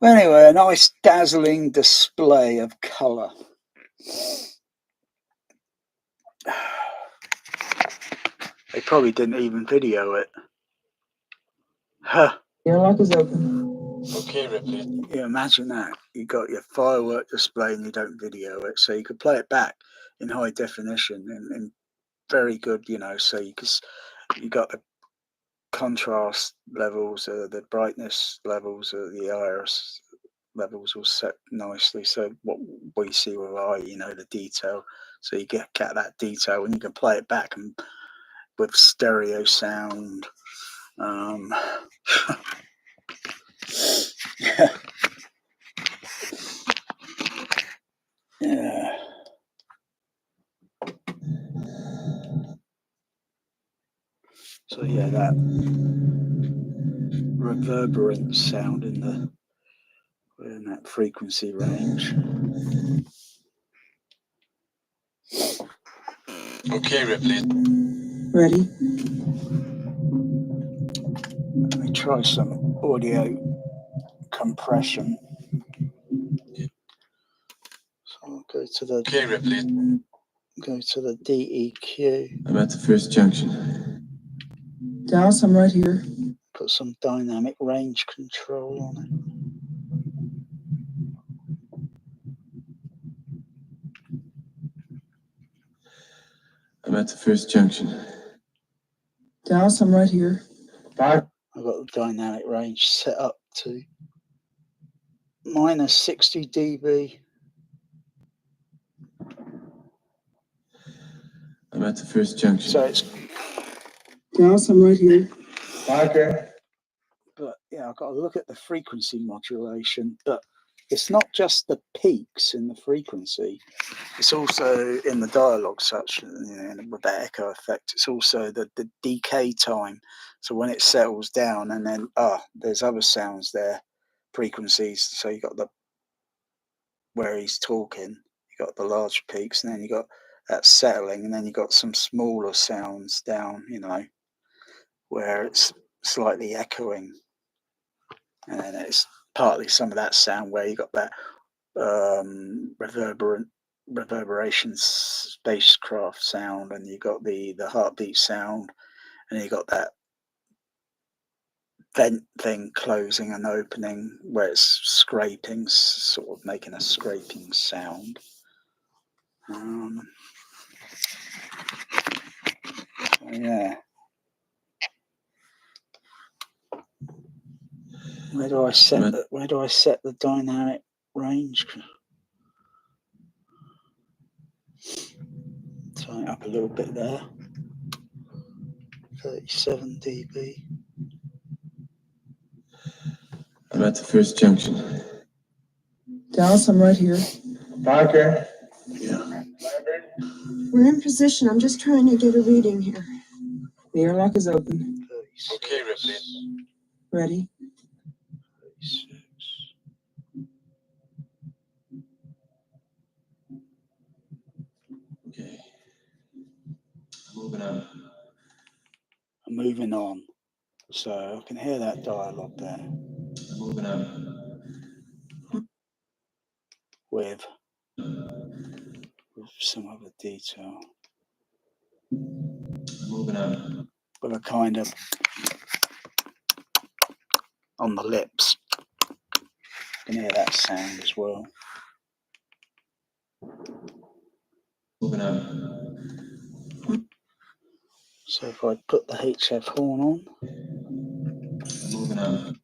Anyway, a nice dazzling display of colour. They probably didn't even video it. Huh. Airlock is open. Okay, Ripley. Yeah, imagine that. You got your firework display and you don't video it, so you could play it back in high definition and very good, you know. So you got the contrast levels, the brightness levels, the iris levels all set nicely. So what we see with our eye, you know, the detail. So you get that detail, and you can play it back and with stereo sound. Yeah. So yeah, that reverberant sound in that frequency range. Okay, Ripley. Ready? Let me try some audio compression. So I'll go to the Okay, Ripley. DEQ. I'm at the first junction. Dallas, I'm right here. Put some dynamic range control on it. I'm at the first junction. Dallas, I'm right here. I've got the dynamic range set up to minus 60 dB. I'm at the first junction. So it's. Dallas, I'm right here. Parker. But yeah, I've got to look at the frequency modulation. But it's not just the peaks in the frequency. It's also in the dialogue, such with that echo effect. It's also the decay time. So when it settles down, and then there's other sounds there, frequencies. So you got where he's talking. You got the large peaks, and then you got that settling, and then you got some smaller sounds down, where it's slightly echoing, and then it's partly some of that sound where you got that reverberation spacecraft sound, and you got the heartbeat sound, and you got that vent thing closing and opening where it's scraping, sort of making a scraping sound. Yeah. Where do I set the dynamic range? Turn it up a little bit there. 37 dB. I'm at the first junction. Dallas, I'm right here. Parker. Yeah. We're in position. I'm just trying to get a reading here. The airlock is open. 36. Okay, Ripley. Ready? 36. Okay. I'm moving on. I'm moving on. So I can hear that dialogue there. I'm moving on. With some other detail. I'm moving on. With a kind of on the lips. You can hear that sound as well. Moving on. So if I put the HF horn on. I'm moving on.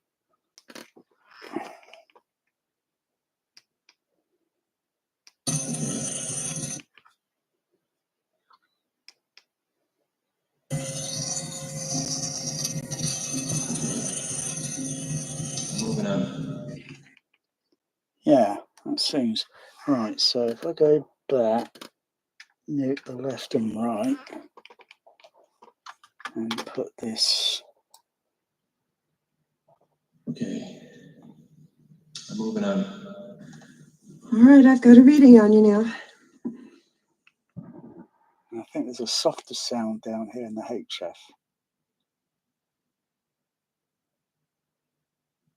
Moving on. Yeah, that seems right. So if I go back, mute the left and right, and put this. Okay. I'm moving on. All right, I've got a reading on you now. I think there's a softer sound down here in the HF.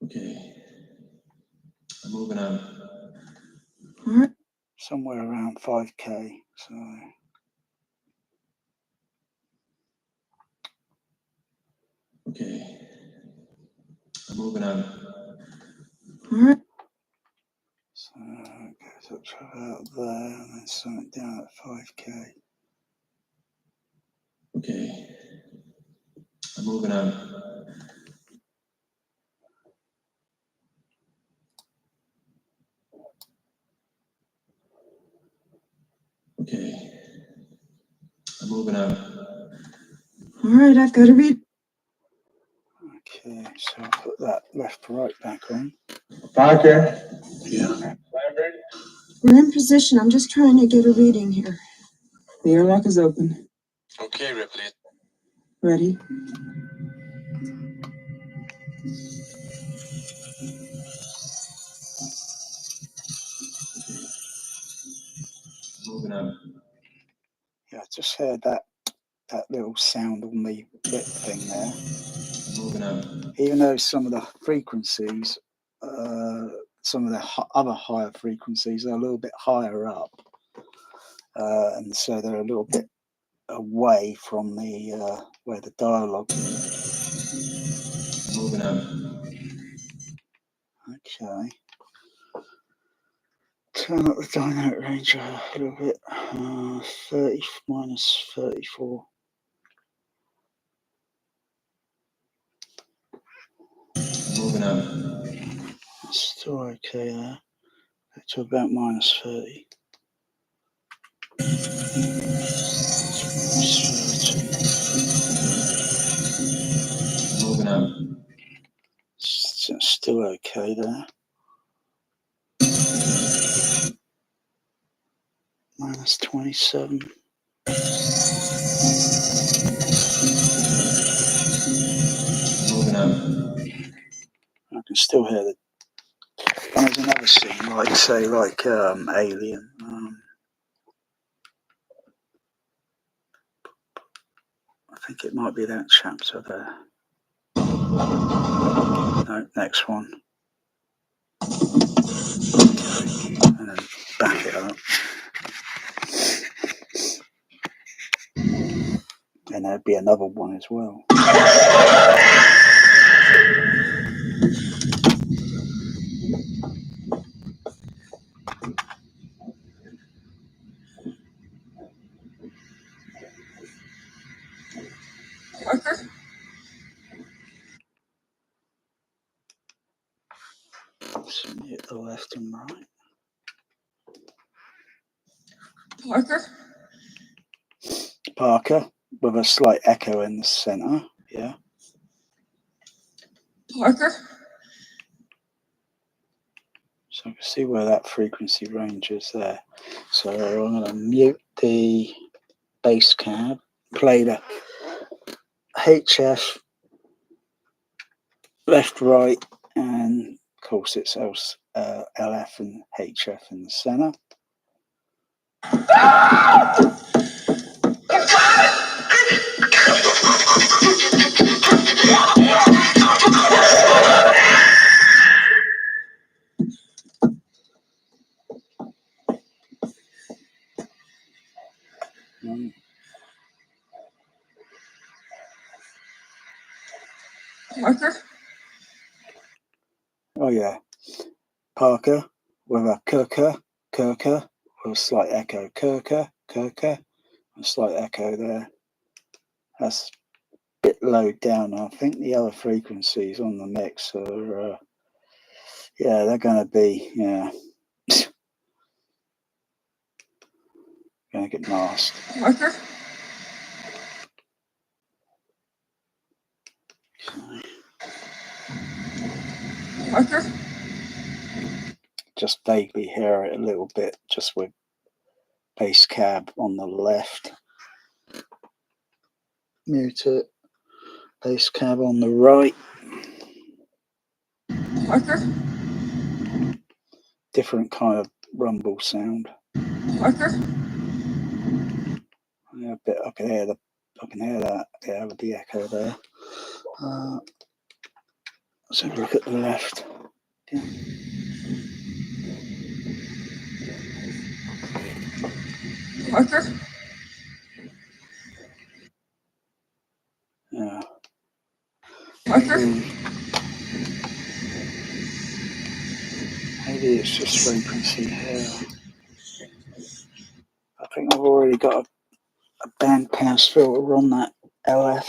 Okay. I'm moving on. All right. Somewhere around 5K. So. Okay. I'm moving on. All right. So it goes up to about there, and then something down at 5K. Okay. I'm moving on. Okay. I'm moving on. All right, I've got a read. Okay, so I'll put that left right back on. Parker. Yeah. We're in position. I'm just trying to get a reading here. The airlock is open. Okay, Ripley. Ready? Moving on. Yeah, I just heard that little sound on the lip thing there. Moving on. Even though some of the frequencies, some of the other higher frequencies are a little bit higher up, and so they're a little bit away from the where the dialogue is. Moving on. Okay. Turn up the dynamic range a little bit. 30 minus 34. Moving on. That's still okay there. Back to about minus 30. Moving on. Still okay there. Minus 27. Moving on. I can still hear the. There's another scene, like say, like Alien. think it might be that chapter there. No, next one. And then back it up. And there'd be another one as well. Parker? So hit the left and right. Parker? Parker, with a slight echo in the center. Yeah. Parker? So I can see where that frequency range is there. So I'm going to mute the bass cab, play the HF left, right, and of course it's LF and HF in the center. Parker? Oh yeah, Parker with a Kirker, with a slight echo, Kirker, a slight echo there. That's a bit low down. I think the other frequencies on the mix are, yeah, they're going to be, yeah, going to get masked. Parker? Okay. Parker? Just vaguely hear it a little bit, just with bass cab on the left. Mute it. Bass cab on the right. Parker? Different kind of rumble sound. Parker? Yeah, a bit. I can hear that. Yeah, with the echo there. Let's have a look at the left. Yeah. Parker? Yeah. Parker? Maybe it's just frequency here. I think I've already got a band pass filter on that LF.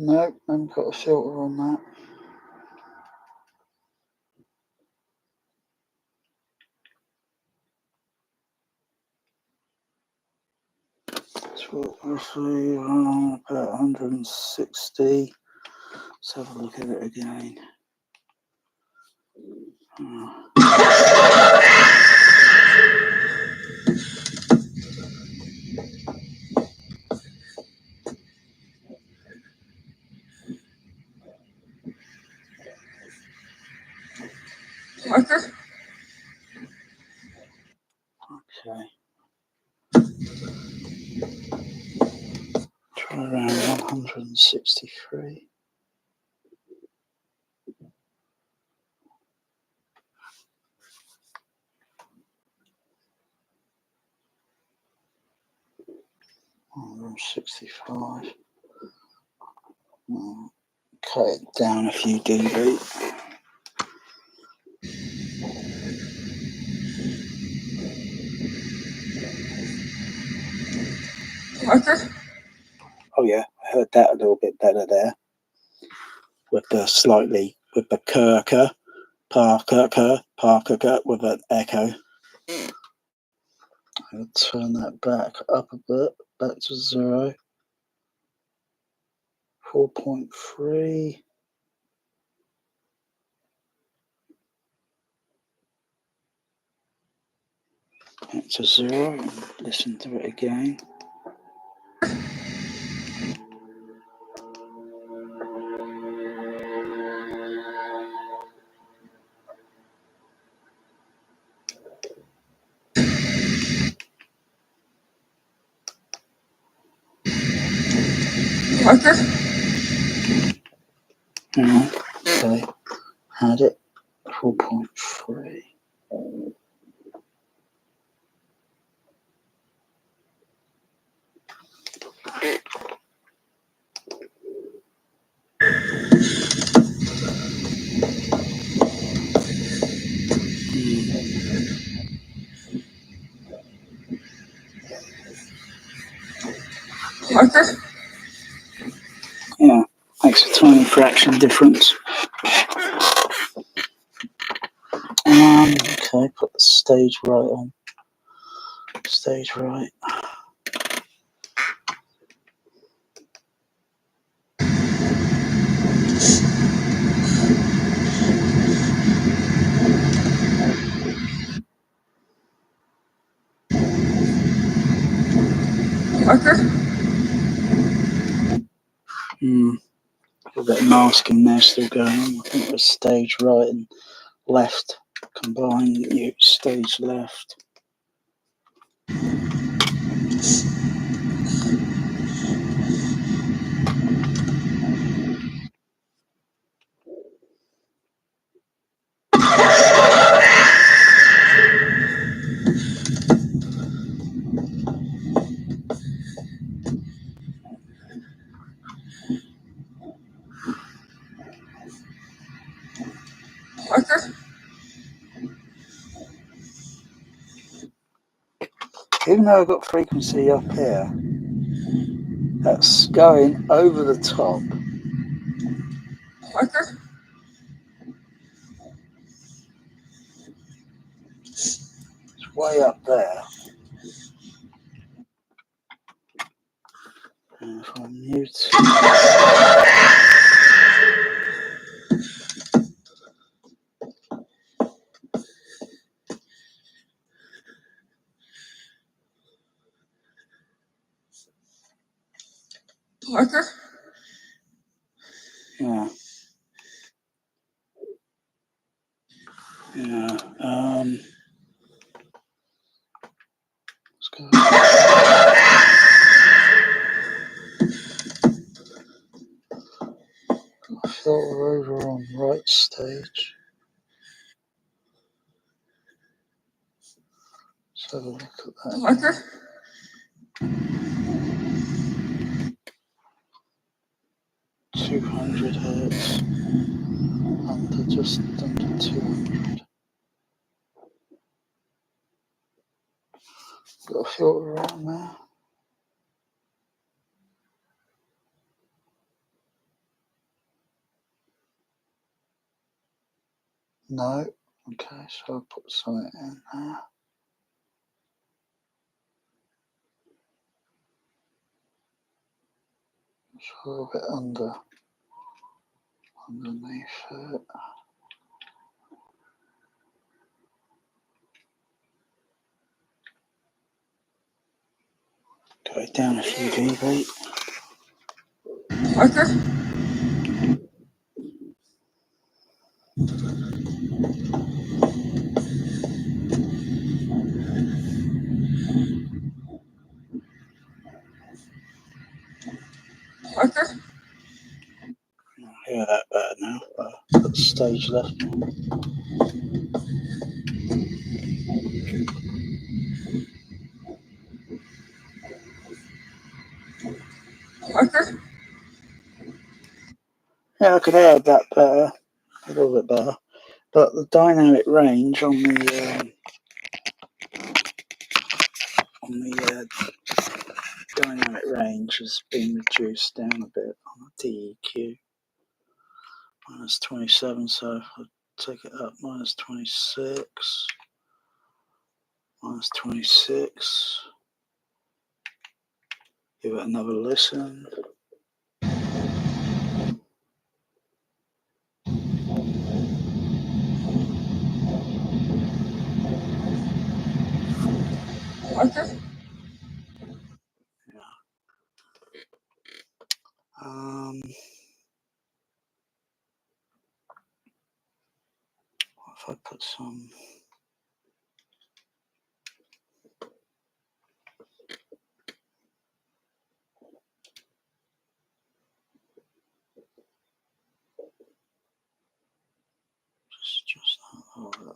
Nope, I haven't got a filter on that. So roughly about 160. Let's have a look at it again. Parker? Okay. Try around 163. I'm 65. Cut it down a few dB. Parker? Oh yeah, I heard that a little bit better there. With the Kirker, Parker with an echo. I'll turn that back up a bit, back to 0. 4.3. Back to 0 and listen to it again. Parker? Okay, had it 4.3. Parker? Yeah, makes a tiny fraction difference. Okay, put the stage right on. Stage right. Parker? A bit of masking there still going on. I think it was stage right and left combined. You stage left. Parker? Even though I've got frequency up here, that's going over the top. Parker? It's way up there. And if I mute, Parker? yeah. Let's go. Filter over on right stage. Let's have a look at that. Parker? 200 hertz. Just under 200. Got a filter around there. No. Okay, so I'll put something in there. It's a little bit underneath it. Go down a few dB. Parker? Parker? I hear that better now. Put stage left. Parker? Yeah, I could hear that better. A little bit better. But the dynamic range on the dynamic range has been reduced down a bit on the TEQ. Minus 27, so if I take it up, minus 26. Minus 26. Give it another listen. What if I put some? Just that over there.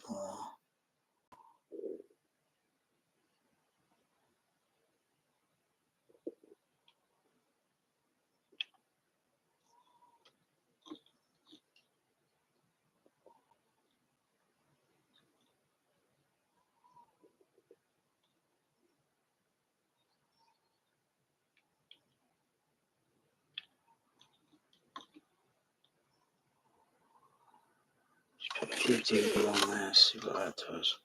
Put a few dB on there, see what that does.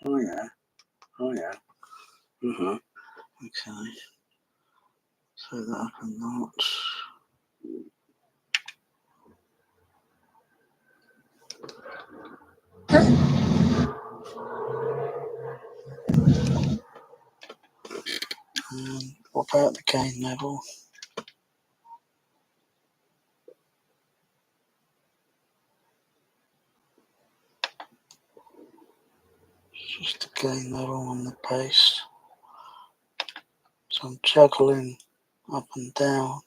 Oh yeah, oh yeah. Okay. So that up a notch. What about the gain level? Just the gain level on the bass. So I'm juggling up and down.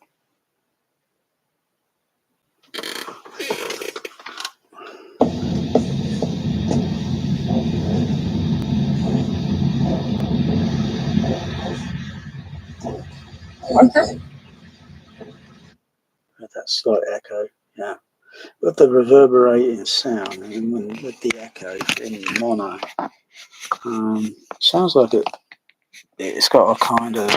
With that slight echo, yeah. With the reverberating sound and with the echo in mono, sounds like it's got a kind of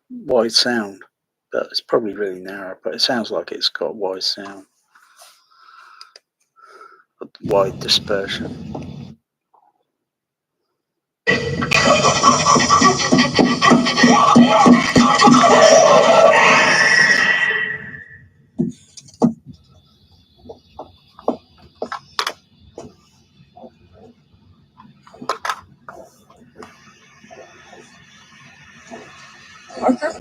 wide sound. But it's probably really narrow, but it sounds like it's got wide sound, wide dispersion. Okay,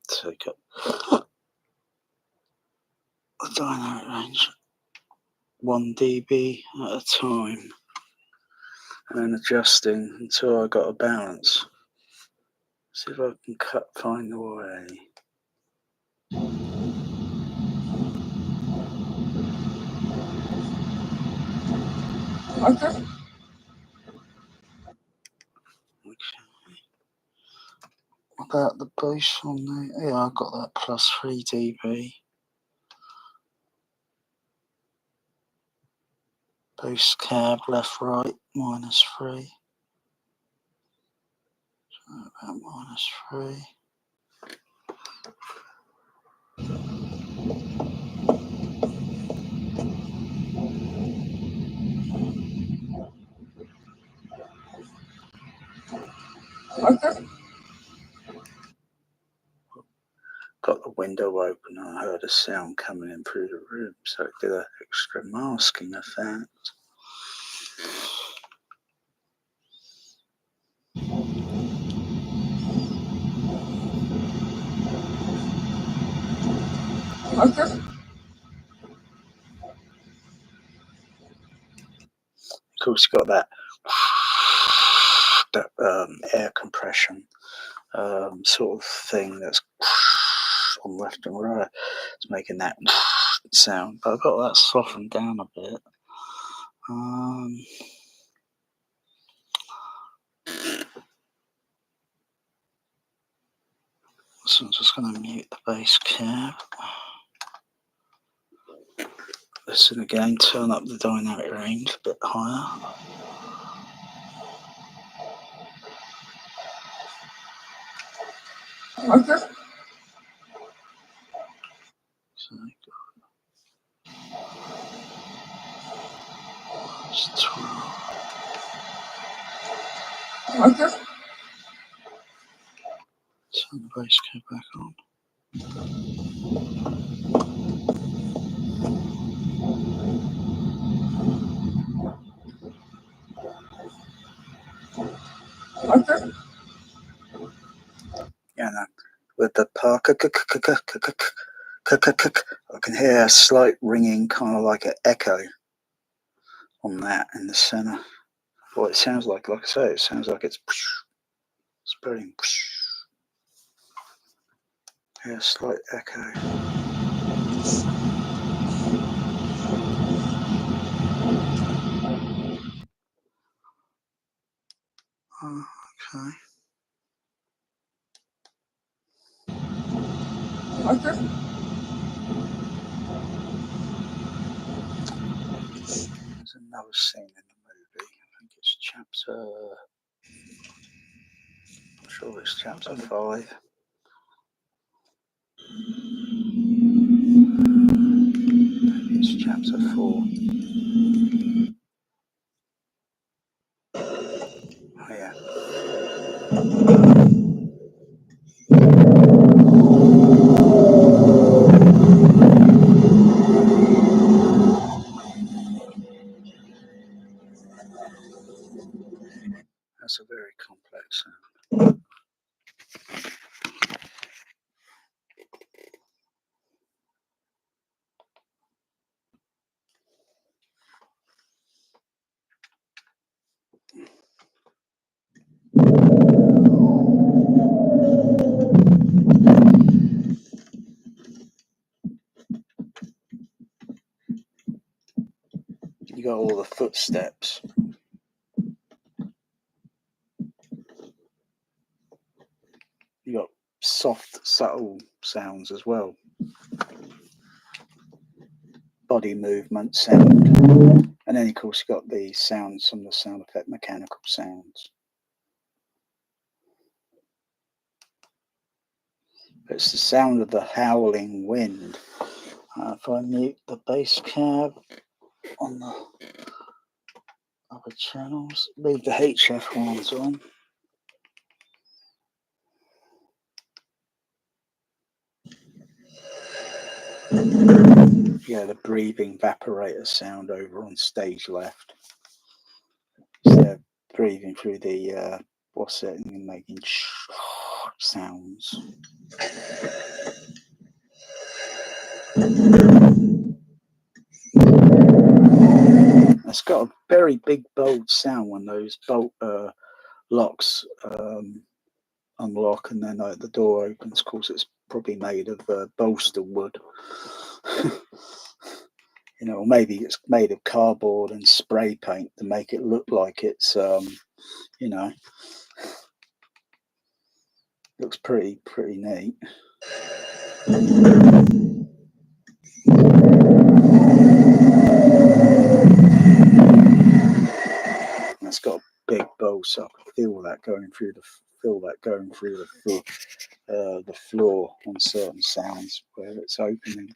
take up the dynamic range 1 dB at a time, and then adjusting until I got a balance. See if I can find the way. Okay. What about the bass on there? Yeah, I got that plus 3 dB. Bass cab left right minus 3. So about minus 3. Okay. Got the window open and I heard a sound coming in through the room, so it did an extra masking effect. Okay. Of course, you got that air compression sort of thing that's on left and right. It's making that sound, but I've got that softened down a bit. So I'm just going to mute the bass cab. Listen again, turn up the dynamic range a bit higher. Okay. So just 12. Okay. So Turn the bass cab back on. Arthur? Yeah, no. With the park, I can hear a slight ringing, kind of like an echo on that in the center. Well, it sounds like I say, it sounds like it's spreading. Yeah, a slight echo. Oh, okay. Arthur? There's another scene in the movie. I think it's chapter. I'm sure it's chapter 5. Maybe it's chapter 4. Oh yeah. That's a very complex sound. You got all the footsteps. You got soft, subtle sounds as well. Body movement, sound, and then of course you got the sounds, some of the sound effect, mechanical sounds. It's the sound of the howling wind. If I mute the bass cab on the other channels, leave the HF ones on. Yeah, the breathing evaporator sound over on stage left. So they're breathing through the what's it, and making sounds. It's got a very big, bold sound when those bolt locks unlock and then the door opens. Of course, it's probably made of bolster wood. You know, or maybe it's made of cardboard and spray paint to make it look like it's, you know, looks pretty neat. And it's got a big bowl, so I can feel that going through the the floor on certain sounds where it's opening.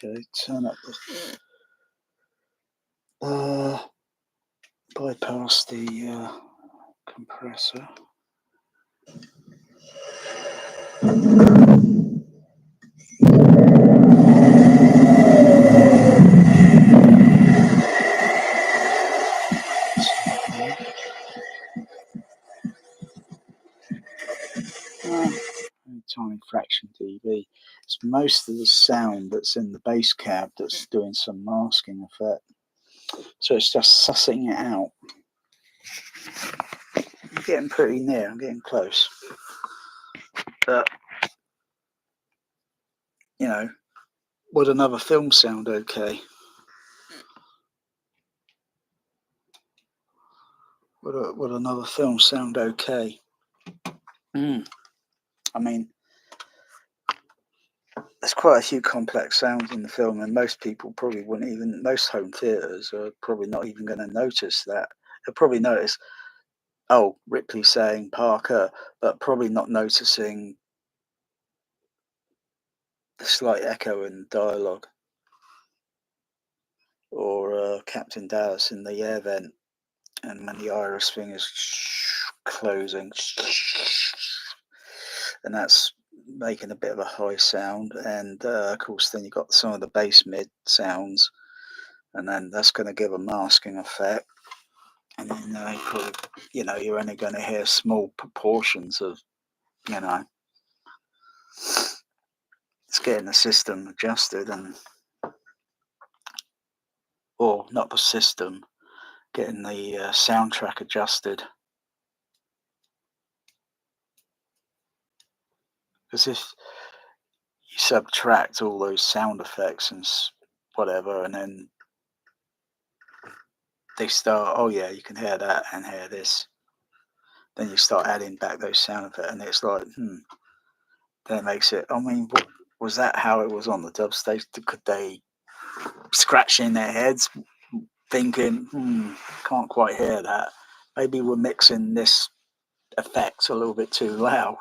Okay, turn up the bypass the compressor. Tiny fraction dB. It's most of the sound that's in the bass cab that's doing some masking effect. So it's just sussing it out. I'm getting pretty near, I'm getting close. But, you know, would another film sound okay? Would another film sound okay? I mean, there's quite a few complex sounds in the film, and most people probably wouldn't even, most home theatres are probably not even going to notice that They'll probably notice, oh, Ripley saying Parker, but probably not noticing the slight echo in dialogue. Or Captain Dallas in the air vent, and when the iris thing is closing, and that's making a bit of a high sound, and of course then you've got some of the bass mid sounds, and then that's going to give a masking effect, and then probably, you're only going to hear small proportions of, it's getting the system adjusted, and or not the system, getting the soundtrack adjusted. Because if you subtract all those sound effects and whatever, and then they start, oh yeah, you can hear that and hear this. Then you start adding back those sound effects, and it's like, then it makes it, I mean, was that how it was on the dub stage? Could they scratch in their heads thinking, can't quite hear that? Maybe we're mixing this effect a little bit too loud.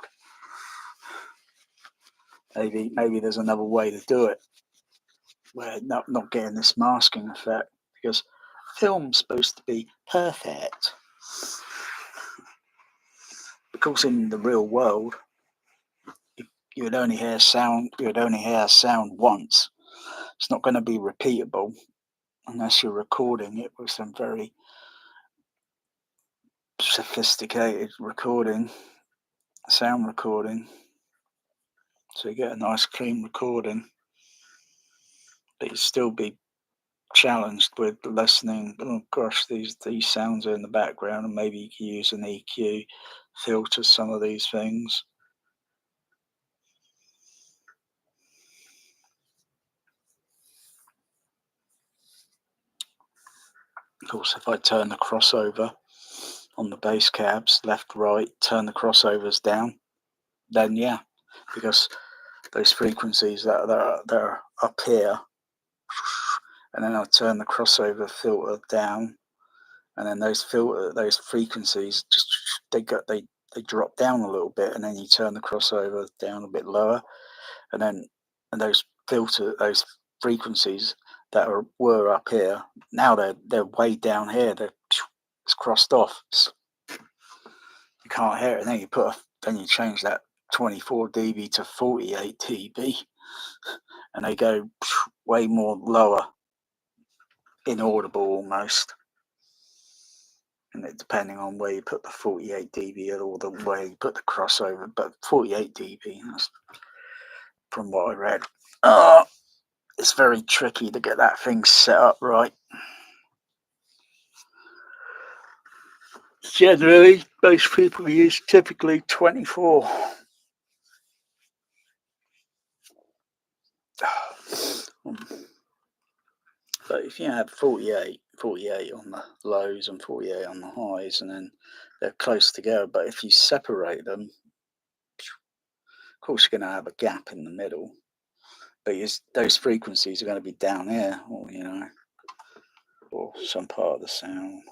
Maybe there's another way to do it, where not getting this masking effect, because film's supposed to be perfect. Because in the real world, you would only hear sound once. It's not going to be repeatable unless you're recording it with some very sophisticated sound recording. So you get a nice clean recording, but you still be challenged with listening. Oh gosh, these sounds are in the background, and maybe you can use an EQ, filter some of these things. Of course, if I turn the crossover on the bass cabs, left, right, turn the crossovers down, then yeah, because those frequencies that are up here, and then I'll turn the crossover filter down, and then those frequencies they drop down a little bit, and then you turn the crossover down a bit lower, and those frequencies that were up here, now they're way down here. It's crossed off. You can't hear it. And then you change that 24 dB to 48 dB, and they go way more lower, inaudible almost. And it, depending on where you put the 48 dB or the way you put the crossover, but 48 dB, that's from what I read. It's very tricky to get that thing set up right. Generally, most people use typically 24. But if you have 48 on the lows and 48 on the highs, and then they're close together, but if you separate them, of course you're going to have a gap in the middle, but those frequencies are going to be down here, or some part of the sound.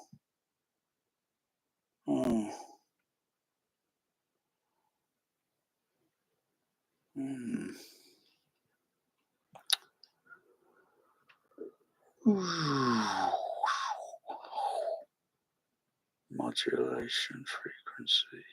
Modulation frequency.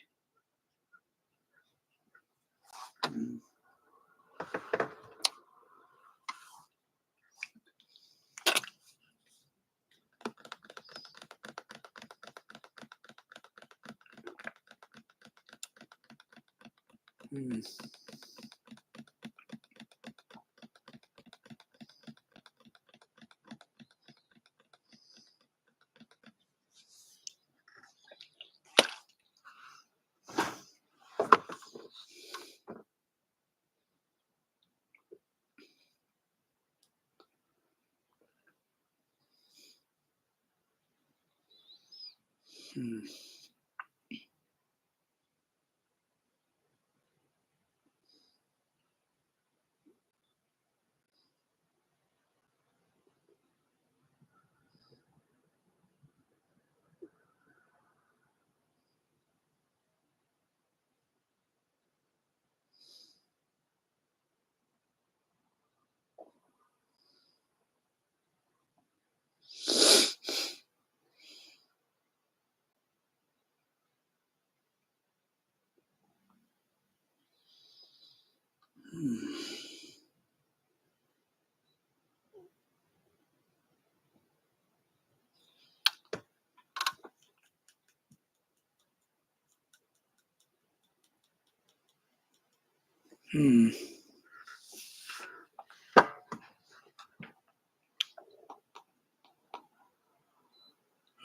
Hmm.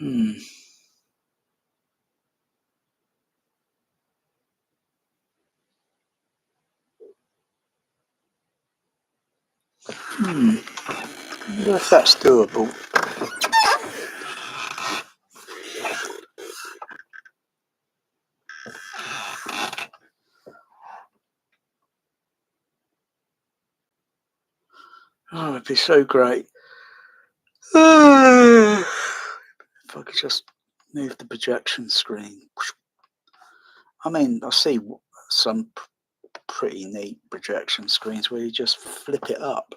Hmm. Hmm. I wonder if that's doable. Oh, it'd be so great. If I could just move the projection screen. I mean, I see some pretty neat projection screens where you just flip it up.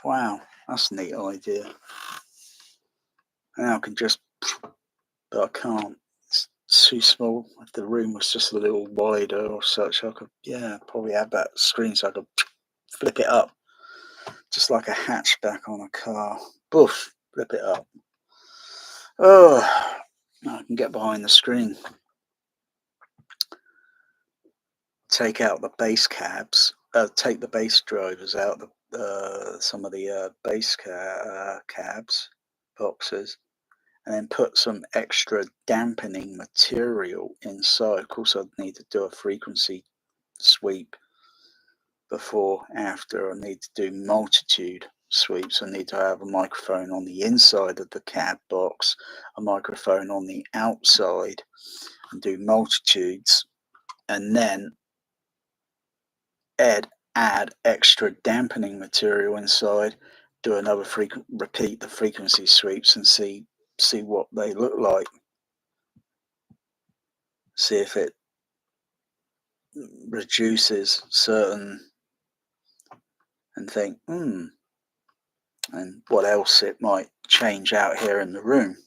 Wow, that's a neat idea. And I can just, but I can't. It's too small. If the room was just a little wider or such, I could, yeah, probably have that screen so I could flip it up. Just like a hatchback on a car. Boof, flip it up. Oh, I can get behind the screen. Take out the bass cabs. Take the bass drivers out. Some of the bass cabs boxes, and then put some extra dampening material inside. Of course, I'd need to do a frequency sweep before, after. I need to do multitude sweeps. I need to have a microphone on the inside of the cab box, a microphone on the outside, and do multitudes, and then add extra dampening material inside, do another repeat the frequency sweeps and see what they look like. See if it reduces certain, and think, and what else it might change out here in the room.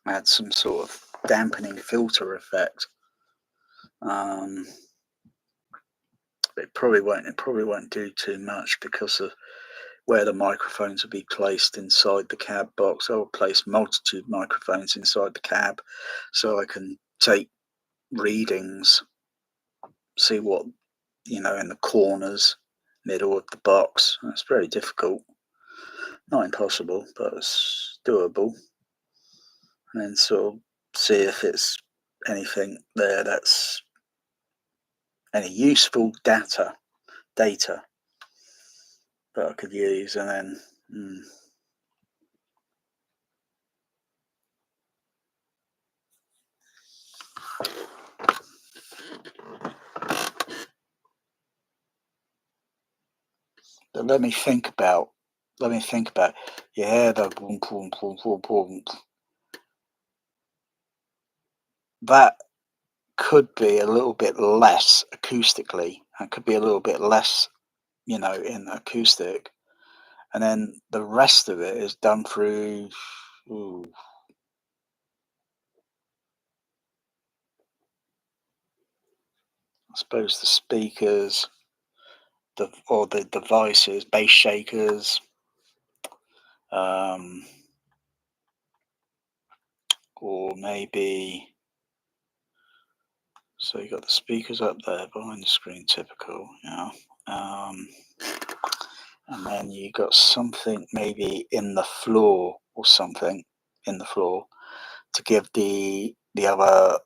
Add some sort of dampening filter effect. It probably won't do too much because of where the microphones will be placed inside the cab box. I will place multitude microphones inside the cab so I can take readings, see what, in the corners, middle of the box. It's very difficult. Not impossible, but it's doable. And then sort of see if it's anything there that's any useful data that I could use, and then but let me think about yeah, the boom boom boom boom boom. That could be a little bit less acoustically, and could be a little bit less, in acoustic, and then the rest of it is done through I suppose the speakers, or the devices, bass shakers, or maybe. So you got the speakers up there behind the screen, typical, and then you got something maybe in the floor or something in the floor to give the other,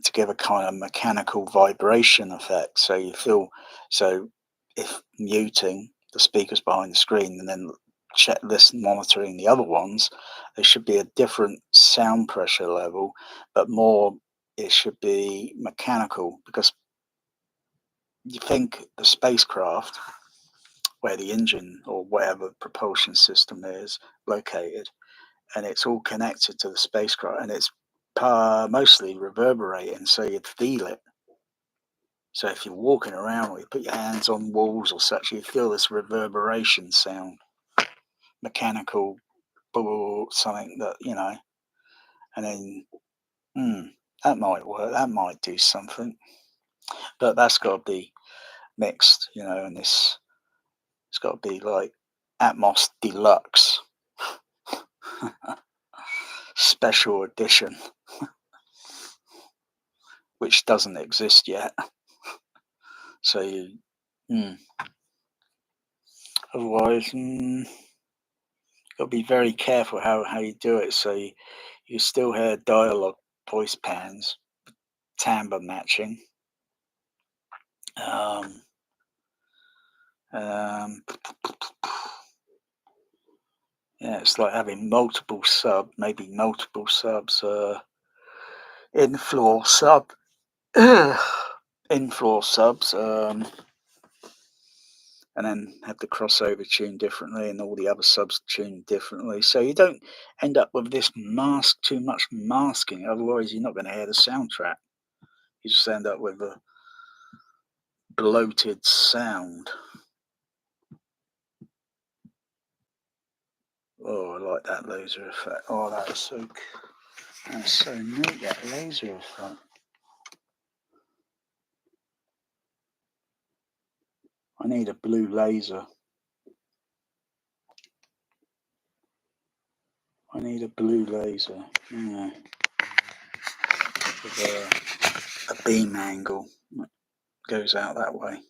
to give a kind of mechanical vibration effect. So you feel, so if muting the speakers behind the screen and then monitoring the other ones, there should be a different sound pressure level, but more it should be mechanical, because you think the spacecraft, where the engine or whatever propulsion system is located, and it's all connected to the spacecraft, and it's mostly reverberating, so you'd feel it. So if you're walking around or you put your hands on walls or such, you feel this reverberation sound, mechanical, something that, and then that might work, that might do something, but that's got to be mixed, and it's got to be like Atmos Deluxe special edition. which doesn't exist yet. So you, otherwise, got to be very careful how you do it. So you still hear dialogue, voice pans, timbre matching. Yeah, it's like having multiple subs, in-floor sub, in-floor subs, and then have the crossover tuned differently and all the other subs tuned differently. So you don't end up with this too much masking. Otherwise, you're not going to hear the soundtrack. You just end up with a bloated sound. Oh, I like that laser effect. Oh, that's so neat, that laser effect. I need a blue laser. Yeah. With a beam angle that goes out that way.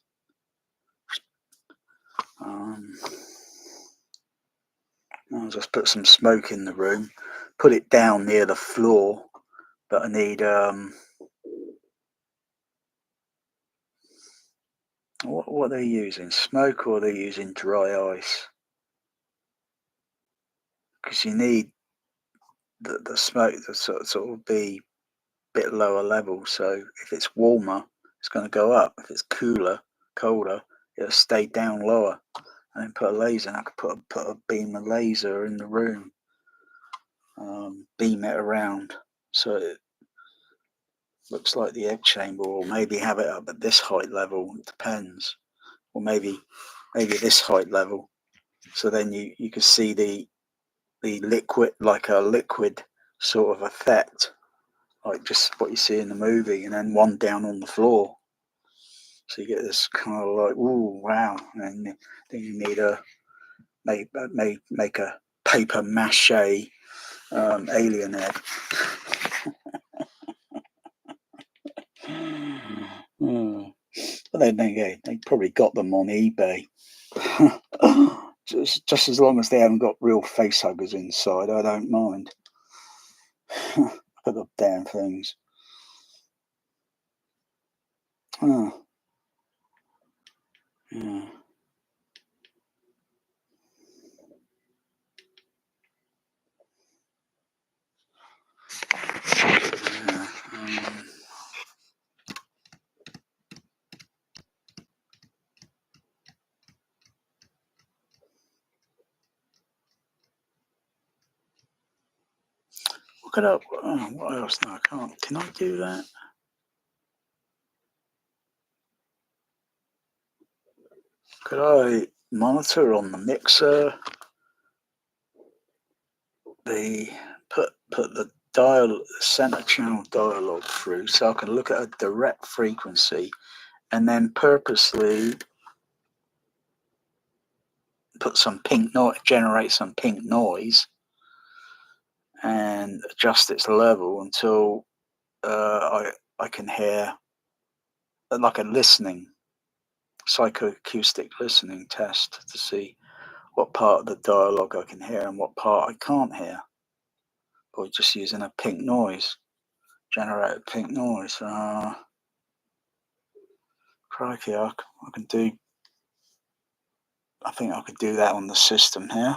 I'll just put some smoke in the room, put it down near the floor, but I need what are they using? Smoke, or are they using dry ice? Because you need the smoke to sort of be a bit lower level. So if it's warmer, it's going to go up. If it's colder, it'll stay down lower. And then put a laser, and I could put a beam of laser in the room, beam it around so it looks like the egg chamber, or maybe have it up at this height level. It depends, or maybe this height level. So then you can see the liquid, like a liquid sort of effect, like just what you see in the movie, and then one down on the floor. So you get this kind of like, ooh, wow. And then you need make a paper mache alien egg. But then again, they probably got them on eBay. just as long as they haven't got real face huggers inside, I don't mind. Look at the damn things. Yeah. Yeah. Look it up. Oh, what else? No, I can't. Can I do that? Could I monitor on the mixer? Put the center channel dialogue through, so I can look at a direct frequency, and then purposely put some pink noise, generate some pink noise, and adjust its level until I can hear, like a psychoacoustic listening test, to see what part of the dialogue I can hear and what part I can't hear, or just using a pink noise, generate a pink noise. Crikey, I think I could do that on the system here.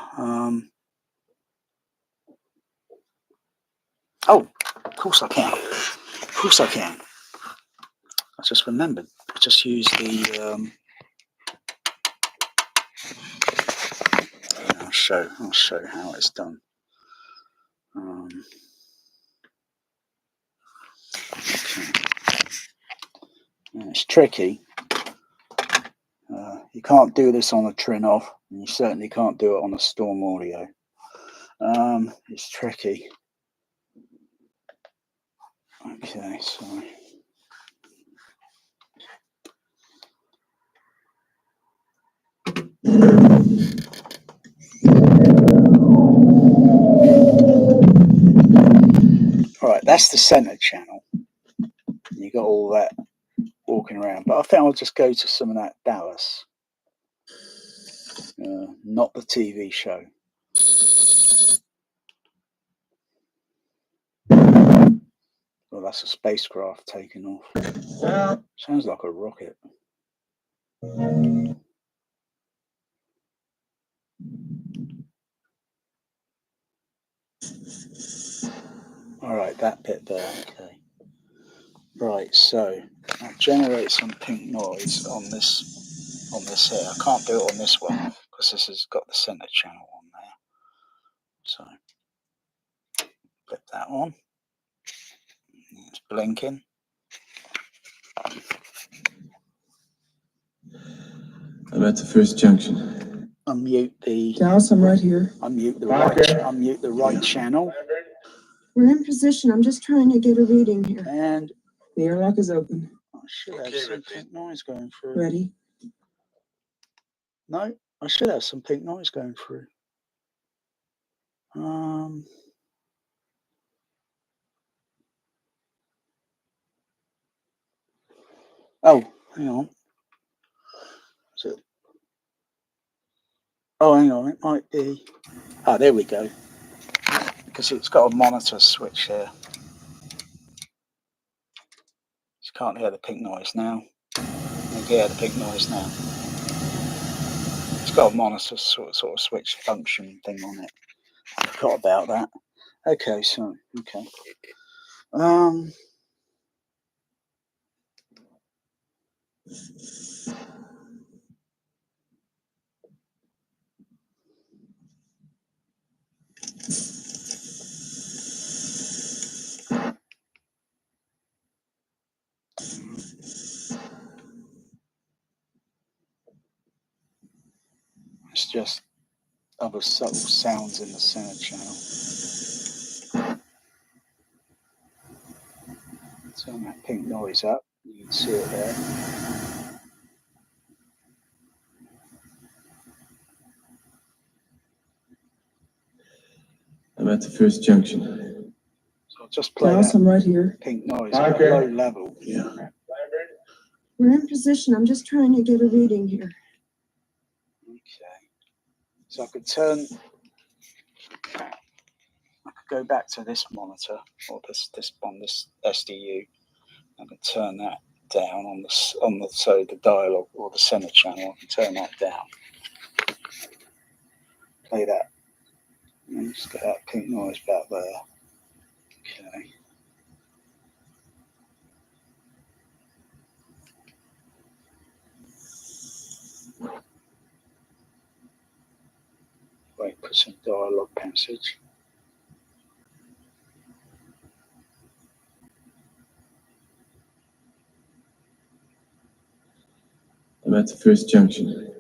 Oh, of course I can. I just remembered. I just use the. I'll show how it's done. Okay. Yeah, it's tricky. You can't do this on a Trin-off, and you certainly can't do it on a Storm Audio. It's tricky. Okay, so. All right, that's the center channel. You got all that walking around. But I think I'll just go to some of that Dallas, not the TV show. Well, that's a spacecraft taking off. Sounds like a rocket. All right, that bit there. Okay. Right, so I'll generate some pink noise on this here. I can't do it on this one because this has got the center channel on there. So flip that on. It's blinking. I'm at the first junction. Unmute the. Dallas, I'm right here. Unmute the right channel. We're in position. I'm just trying to get a reading here. And the airlock is open. I should have some pink noise going through. Ready? No, I should have some pink noise going through. Oh, hang on. Oh, hang on. It might be. Ah, there we go. Because it's got a monitor switch here. You can't hear the pink noise now. You can hear the pink noise now. It's got a monitor sort of switch function thing on it. I forgot about that. Okay, so okay. It's just other subtle sounds in the center channel. Turn that pink noise up. You can see it there. I'm at the first junction. So I'll just play Dallas, that I'm right here. pink noise at a low level. Yeah. We're in position. I'm just trying to get a reading here. Okay. So I could go back to this monitor or this SDU. I can turn that down on the dialogue or the center channel. I can turn that down. Play that. And just get that pink noise back there. Okay. Wait for some dialogue passage. I'm at the first junction.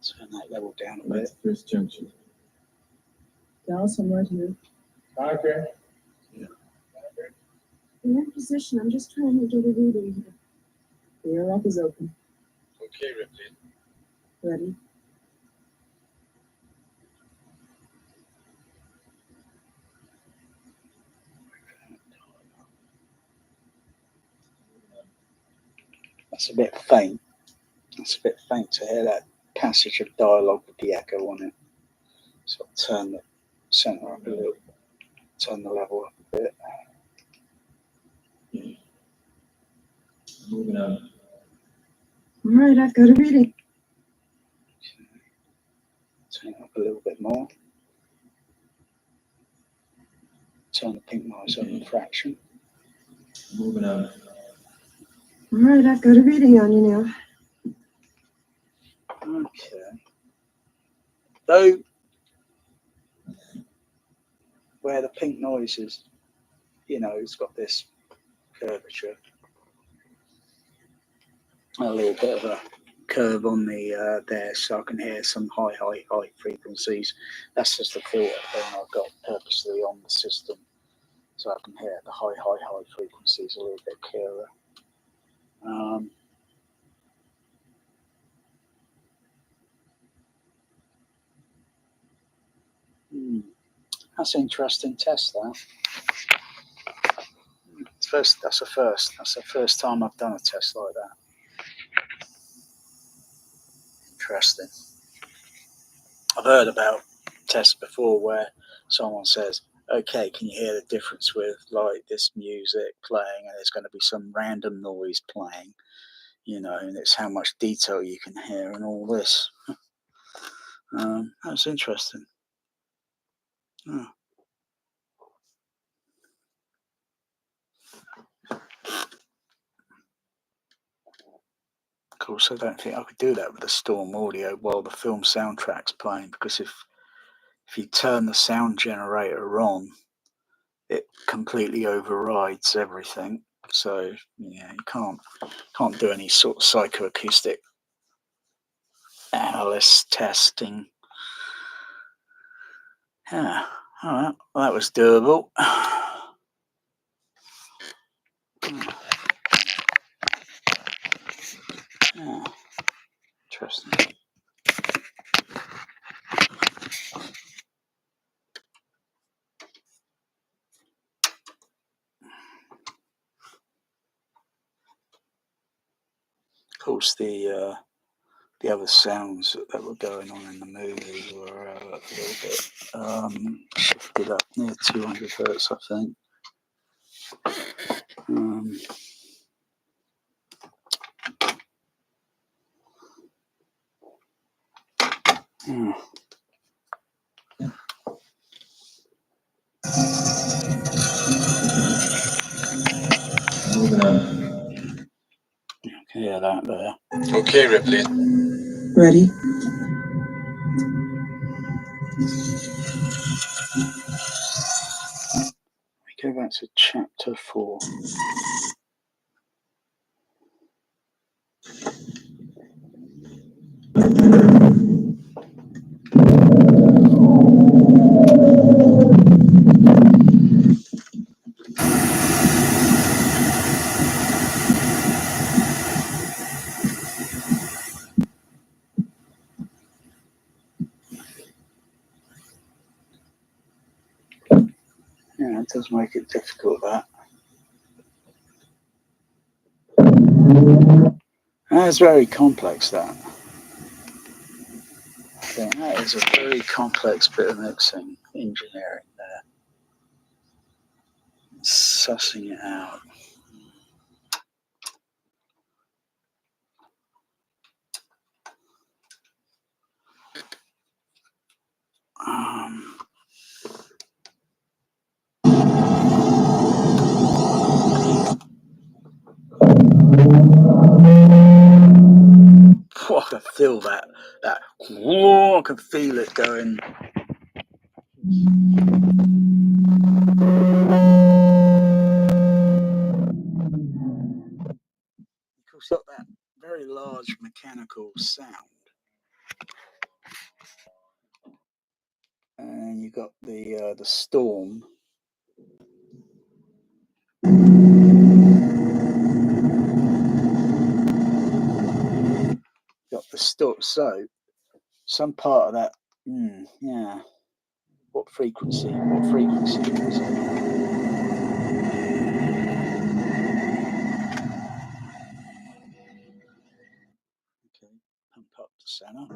Turn that level down a I'm at bit. the first junction. Dallas, I'm right here. Okay. Yeah. We're in position. I'm just trying to get a reading here. The airlock is open. Okay, Ripley. Ready? That's a bit faint. It's a bit faint to hear that passage of dialogue with the echo on it. So I'll turn the center up a little, turn the level up a bit. Moving on. All right, I've got a reading. Turn it up a little bit more. Turn the pink noise up a fraction. Moving on. All right, I've got a reading on you now. Okay. Though, where the pink noise is, it's got this curvature. A little bit of a curve on the there, so I can hear some high frequencies. That's just the filter thing I've got purposely on the system, so I can hear the high frequencies a little bit clearer. That's an interesting test, that. That's the first time I've done a test like that. Interesting. I've heard about tests before where someone says, okay, can you hear the difference with like this music playing and there's going to be some random noise playing, you know, and it's how much detail you can hear and all this. That's interesting. Oh. Of course, I don't think I could do that with the Storm audio while the film soundtrack's playing, because if you turn the sound generator on, it completely overrides everything. So yeah, you can't do any sort of psychoacoustic analysis testing. Yeah, all right. Well, that was doable. Yeah, interesting. Of course, the other sounds that were going on in the movie were a little bit shifted up near 200 hertz, I think. Yeah. Moving on. Yeah, that there. Okay, Ripley. Ready? We go back to chapter 4. Yeah, it does make it difficult, that. That's very complex, that. I think that is a very complex bit of mixing engineering there. Sussing it out. I can feel that. Whoa, I can feel it going. It's got that very large mechanical sound. And you got the storm. Got the storm. So some part of that. Yeah. What frequency? What frequency is it? Okay. Pump up to center.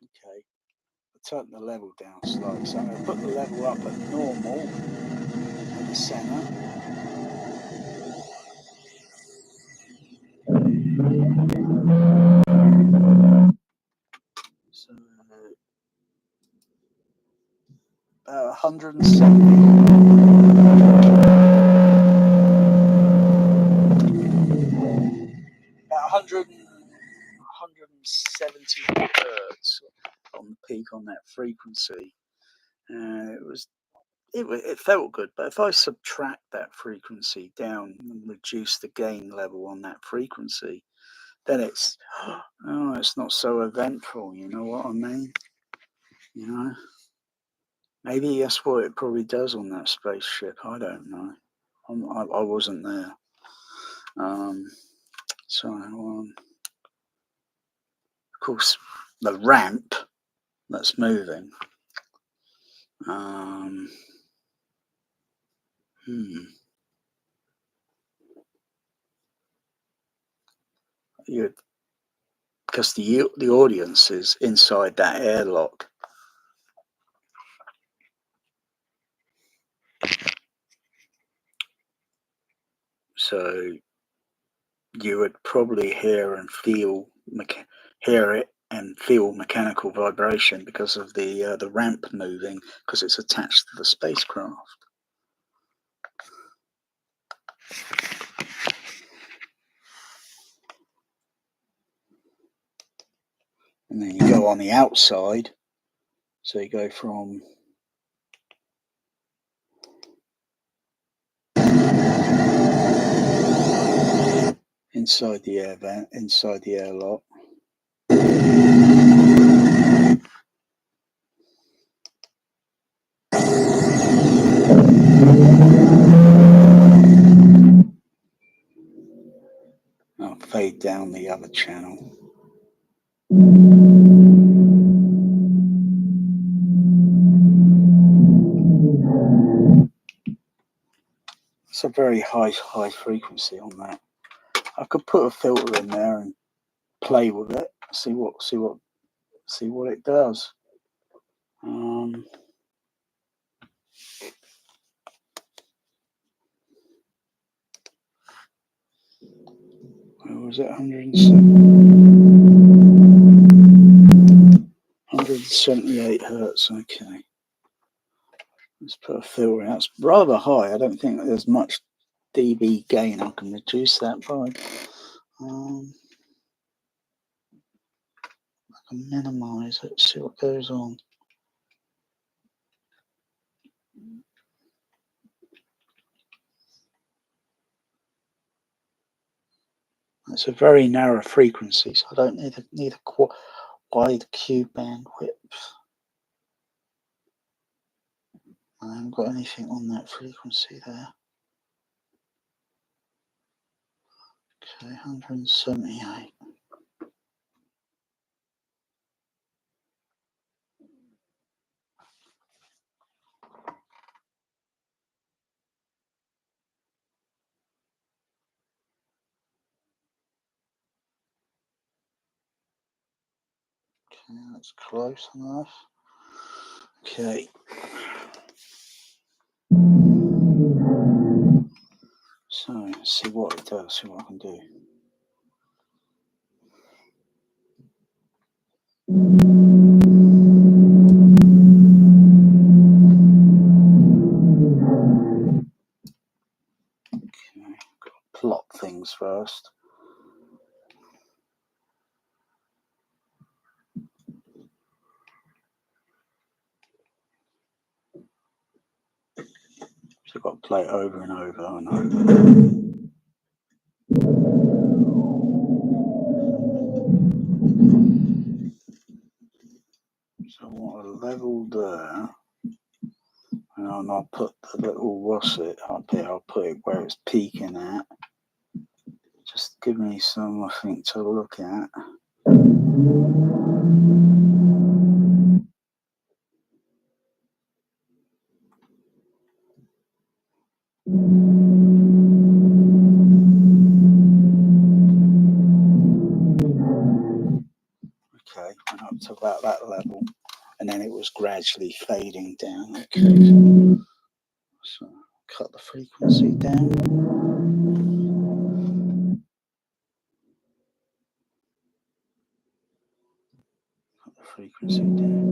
Okay. I'll turn the level down slightly. So I'm going to put the level up at normal in the center. So about 170. About 170 hertz on the peak on that frequency. It felt good, but if I subtract that frequency down and reduce the gain level on that frequency, then it's not so eventful. You know what I mean? You know, maybe that's what it probably does on that spaceship. I don't know. I wasn't there. Of course, the ramp that's moving. Because the audience is inside that airlock. So you would probably hear it and feel mechanical vibration because of the ramp moving, because it's attached to the spacecraft. And then you go on the outside, so you go from inside the air vent, inside the airlock. I'll fade down the other channel. It's a very high frequency on that. I could put a filter in there and play with it, see what it does. Where was it? 178 hertz. Okay, let's put a filter in. That's rather high. I don't think there's much dB gain. I can reduce that by. I can minimize it. See what goes on. It's a very narrow frequency, so I don't need a wide Q band width. I haven't got anything on that frequency there. Okay, 178. Okay, that's close enough. Okay. So let's see what it does, see what I can do. Okay, got to plot things first. So I've got to play it over and over and over. So I want a level there. And I'll put the little russet up here, I'll put it where it's peaking at. Just give me something to look at. Okay, went up to about that level, and then it was gradually fading down. Okay, so cut the frequency down. Cut the frequency down.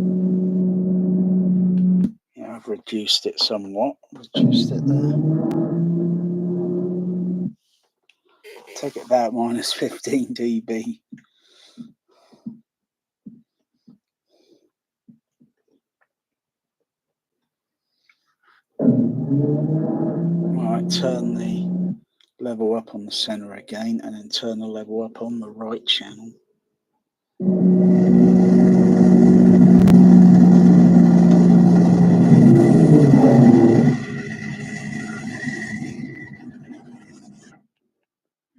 Yeah, I've reduced it somewhat. Reduced it there. Take it back, minus 15 dB. Right, turn the level up on the center again, and then turn the level up on the right channel.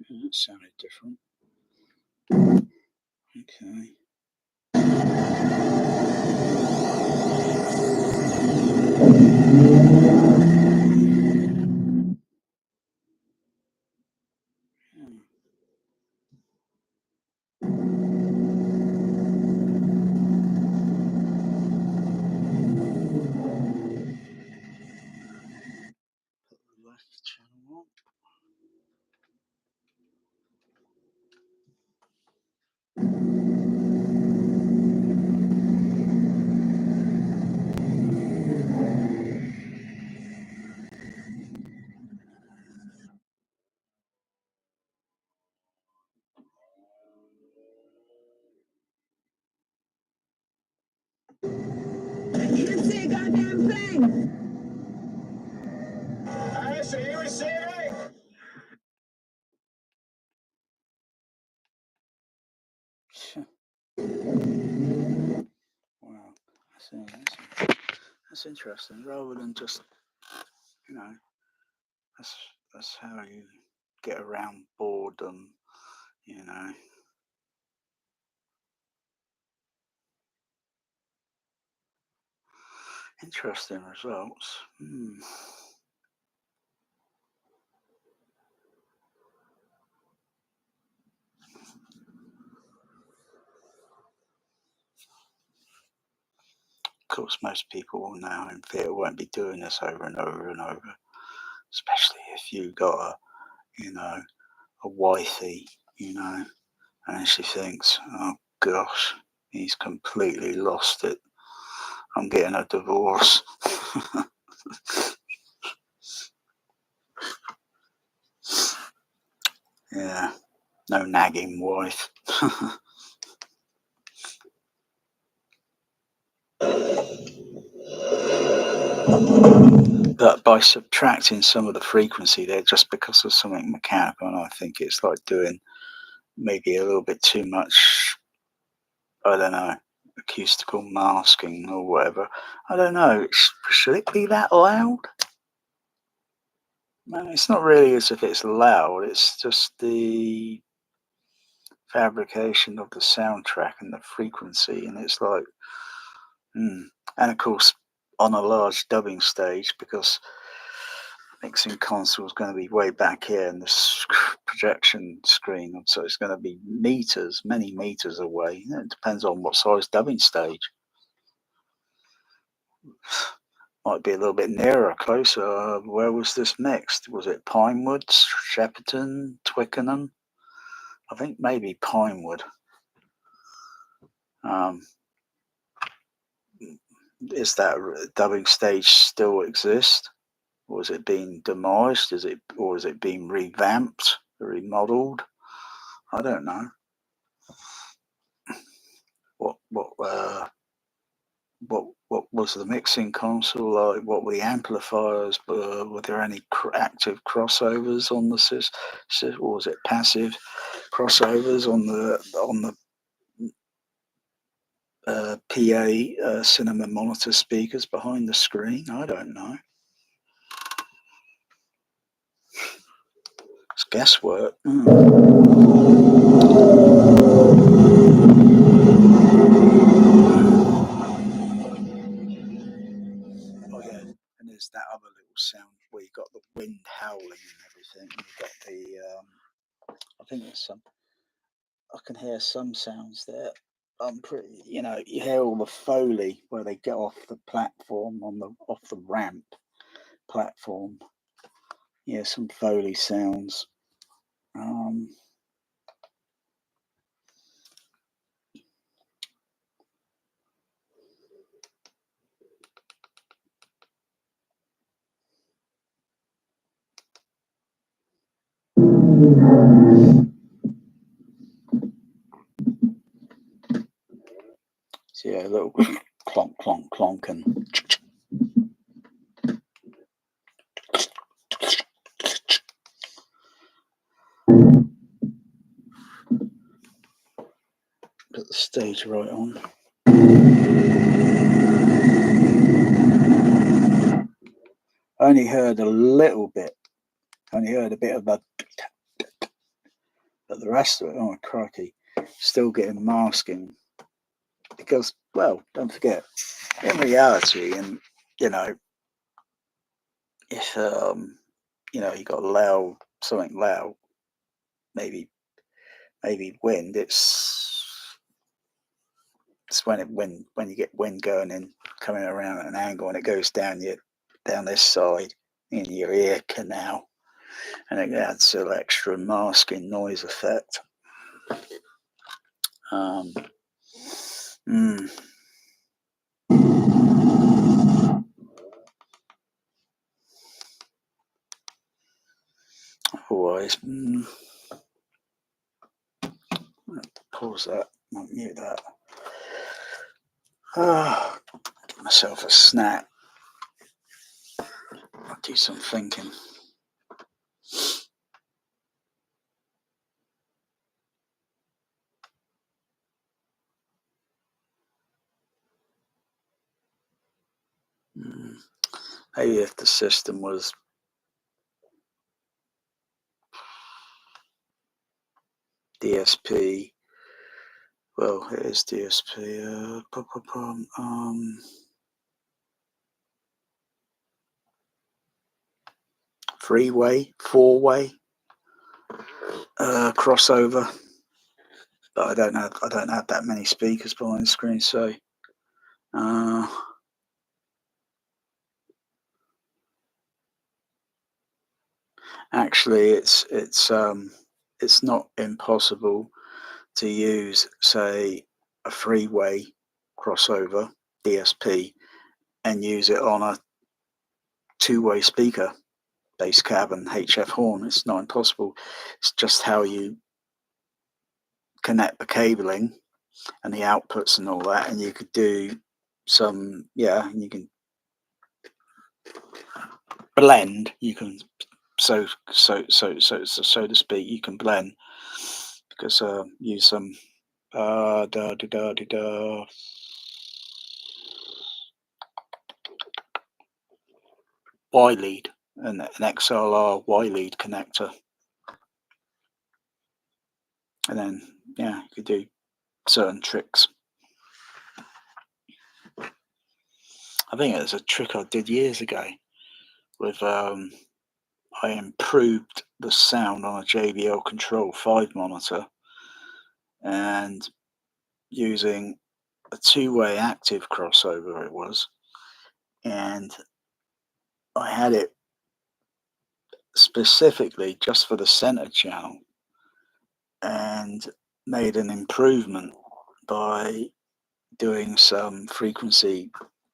That sounded different. Okay. Put the left channel on. You didn't see a goddamn thing. I see you receiving. Wow, that's interesting. Rather than just, you know, that's how you get around boredom, you know. Interesting results. Of course, most people now in theatre won't be doing this over and over and over, especially if you got a, you know, a wifey, you know, and she thinks, oh gosh, he's completely lost it. I'm getting a divorce. Yeah, no nagging wife. But by subtracting some of the frequency there just because of something mechanical, and I think it's like doing maybe a little bit too much, I don't know, acoustical masking or whatever. I don't know. Should it be that loud? Man, it's not really as if it's loud. It's just the fabrication of the soundtrack and the frequency, and it's like, and of course on a large dubbing stage, because mixing console is going to be way back here in this projection screen, so it's going to be meters, many meters away. It depends on what size dubbing stage. Might be a little bit nearer, closer. Where was this mixed? Was it Pinewood, Shepperton, Twickenham? I think maybe Pinewood. Is that dubbing stage still exist? Or is it being demolished? Is it being revamped, remodeled? I don't know. What was the mixing console like? What were the amplifiers? Were there any active crossovers on the system, or was it passive crossovers on the PA cinema monitor speakers behind the screen? I don't know. It's guesswork. Oh yeah, and there's that other little sound where you got the wind howling and everything. You got the I think there's some. I can hear some sounds there. I'm pretty, you know, you hear all the foley where they get off the platform off the ramp platform. Yeah, some foley sounds. So yeah, a little clonk, clonk, clonk, and the stage right on. I only heard a little bit. Only heard a bit of that, but the rest of it, oh crikey, still getting masking. Because, well, don't forget, in reality, and you know, if you got something loud, maybe wind. It's when you get wind going and coming around at an angle, and it goes down this side in your ear canal, and it adds an extra masking noise effect. Otherwise, pause that, I'll mute that. Give myself a snack. I'll do some thinking. Maybe if the system was DSP, well, it is DSP. Four-way crossover, but I don't have that many speakers behind the screen, so actually it's not impossible to use, say, a three-way crossover DSP and use it on a two-way speaker, bass cab and HF horn. It's not impossible. It's just how you connect the cabling and the outputs and all that, and you could do some, and you can blend. You can so to speak. You can blend because use some Y lead and an XLR Y lead connector, and then you could do certain tricks. I think it was a trick I did years ago with I improved the sound on a JBL Control 5 monitor and using a two-way active crossover it was, and I had it specifically just for the center channel and made an improvement by doing some frequency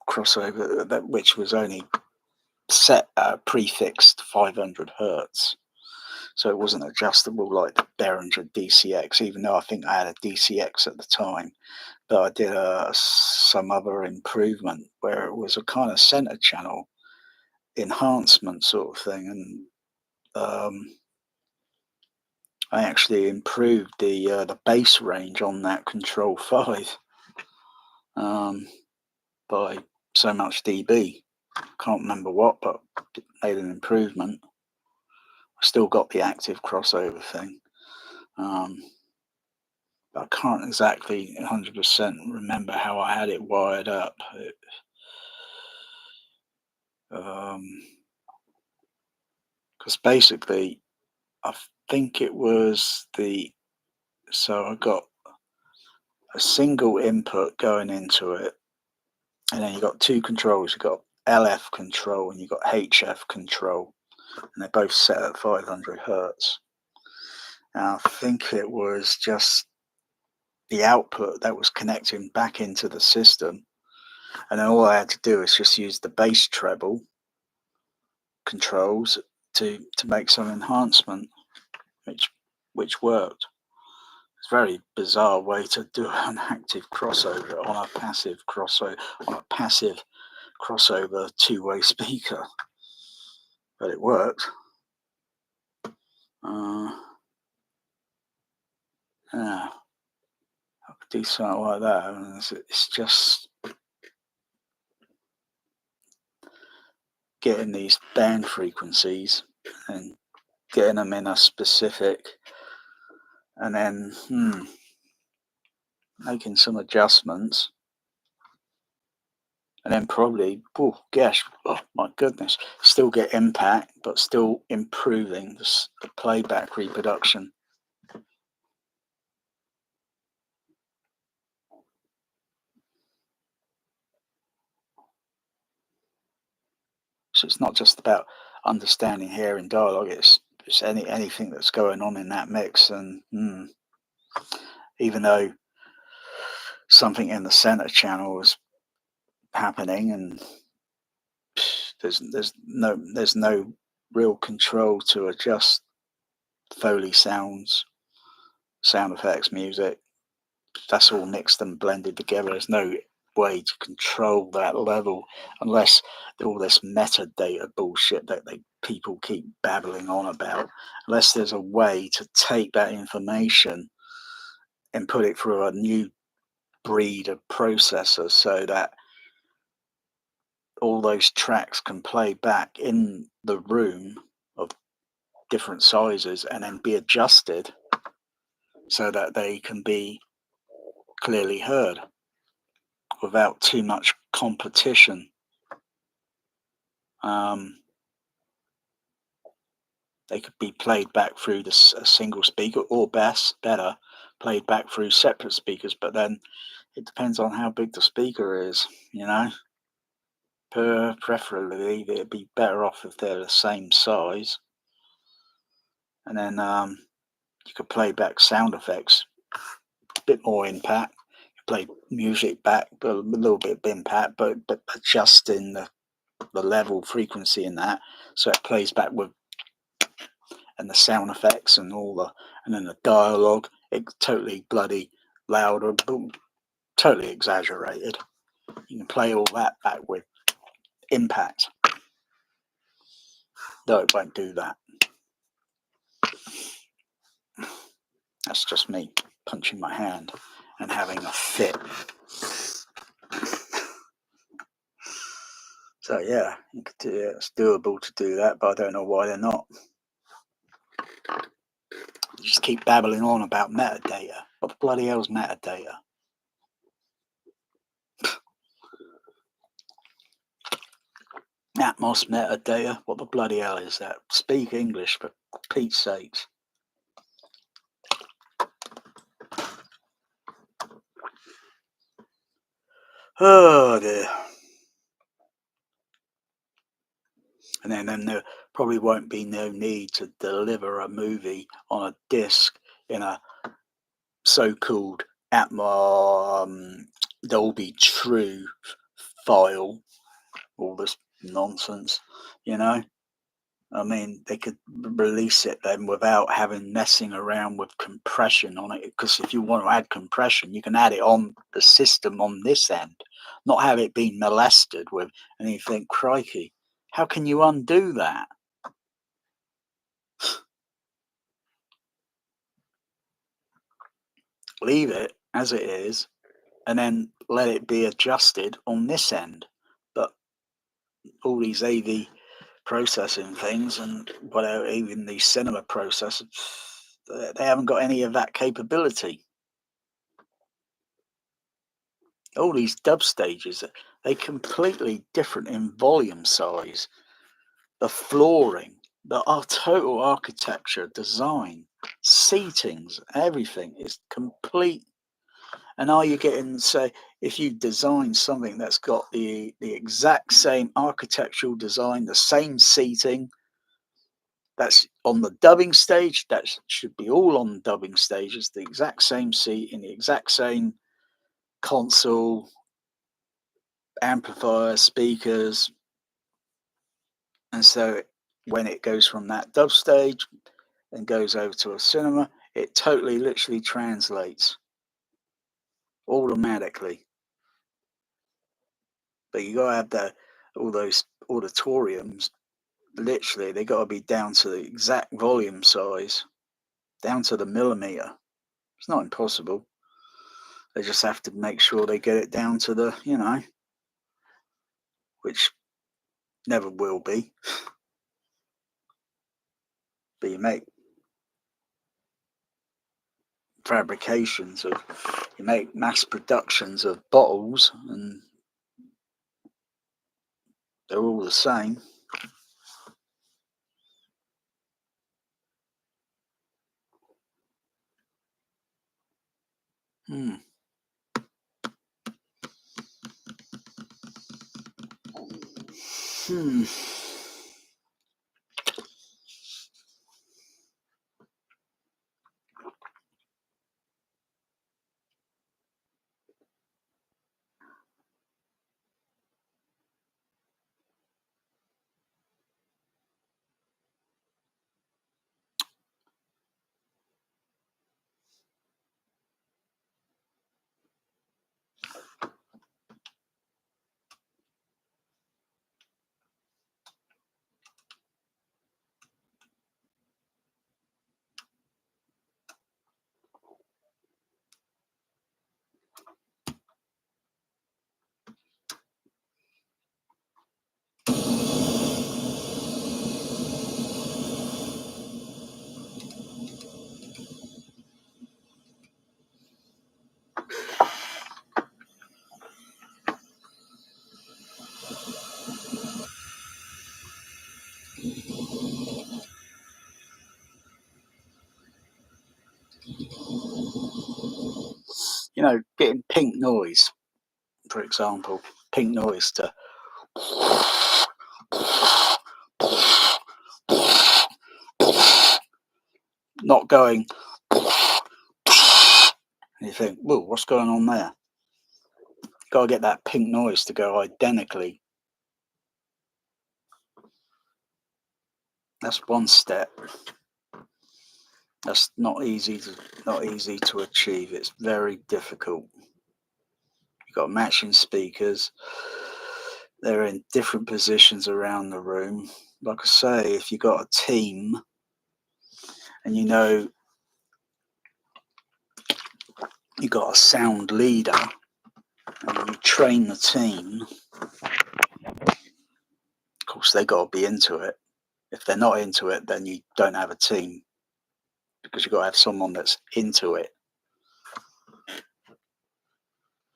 crossover which was only set prefixed 500 hertz, so it wasn't adjustable like the Behringer DCX, even though I think I had a DCX at the time. But I did some other improvement where it was a kind of center channel enhancement sort of thing, and I actually improved the bass range on that Control 5 by so much dB. Can't remember what, but made an improvement. I still got the active crossover thing. But I can't exactly 100% remember how I had it wired up. Because basically, I think it was so I got a single input going into it, and then you got two controls. You got LF control and you got HF control, and they're both set at 500 hertz. And I think it was just the output that was connecting back into the system, and then all I had to do is just use the bass treble controls to make some enhancement, which worked. It's a very bizarre way to do an active crossover on a passive crossover two-way speaker, but it worked. do something like that. And it's just getting these band frequencies and getting them in a specific, and then making some adjustments, and then probably, oh my goodness, still get impact, but still improving the playback reproduction. So it's not just about understanding hearing dialogue, it's anything that's going on in that mix. And even though something in the center channel is happening, and there's no real control to adjust Foley sounds, sound effects, music. That's all mixed and blended together. There's no way to control that level unless all this metadata bullshit that people keep babbling on about. Unless there's a way to take that information and put it through a new breed of processor so that all those tracks can play back in the room of different sizes and then be adjusted so that they can be clearly heard without too much competition. They could be played back through a single speaker, or better, played back through separate speakers, but then it depends on how big the speaker is, Preferably, it'd be better off if they're the same size. And then you could play back sound effects, a bit more impact. You play music back, but a little bit of impact, but adjusting the level frequency in that, so it plays back with, and the sound effects and and then the dialogue, it's totally bloody loud or totally exaggerated. You can play all that back with impact, though it won't do that. That's just me punching my hand and having a fit. So yeah, you could do it. It's doable to do that, but I don't know why they're not. You just keep babbling on about metadata. What the bloody hell's metadata? Atmos metadata? What the bloody hell is that? Speak English, for Pete's sakes. Oh dear. And then there probably won't be no need to deliver a movie on a disc in a so-called Dolby True file. All this nonsense, I mean, they could release it then without messing around with compression on it, because if you want to add compression, you can add it on the system on this end, not have it being molested with. And you think, crikey, how can you undo that? Leave it as it is and then let it be adjusted on this end. But all these AV processing things and whatever, even these cinema processors, they haven't got any of that capability. All these dub stages, they're completely different in volume size. The flooring, our total architecture, design, seatings, everything is complete. And are you getting, say, if you design something that's got the exact same architectural design, the same seating, that's on the dubbing stage, that should be all on the dubbing stages, the exact same seat in the exact same console, amplifier, speakers. And so when it goes from that dub stage and goes over to a cinema, it totally literally translates automatically. But you gotta have all those auditoriums, literally they gotta be down to the exact volume size, down to the millimeter. It's not impossible. They just have to make sure they get it down to the, you know, which never will be. But you make fabrications of, you make mass productions of bottles, and they're all the same. Hmm. You know, getting pink noise, for example, pink noise to not going, and you think, whoa, what's going on there? Got to get that pink noise to go identically. That's one step. That's not easy to achieve. It's very difficult. You've got matching speakers. They're in different positions around the room. Like I say, if you've got a team and you know you've got a sound leader and you train the team, of course they got to be into it. If they're not into it, then you don't have a team, because you've got to have someone that's into it.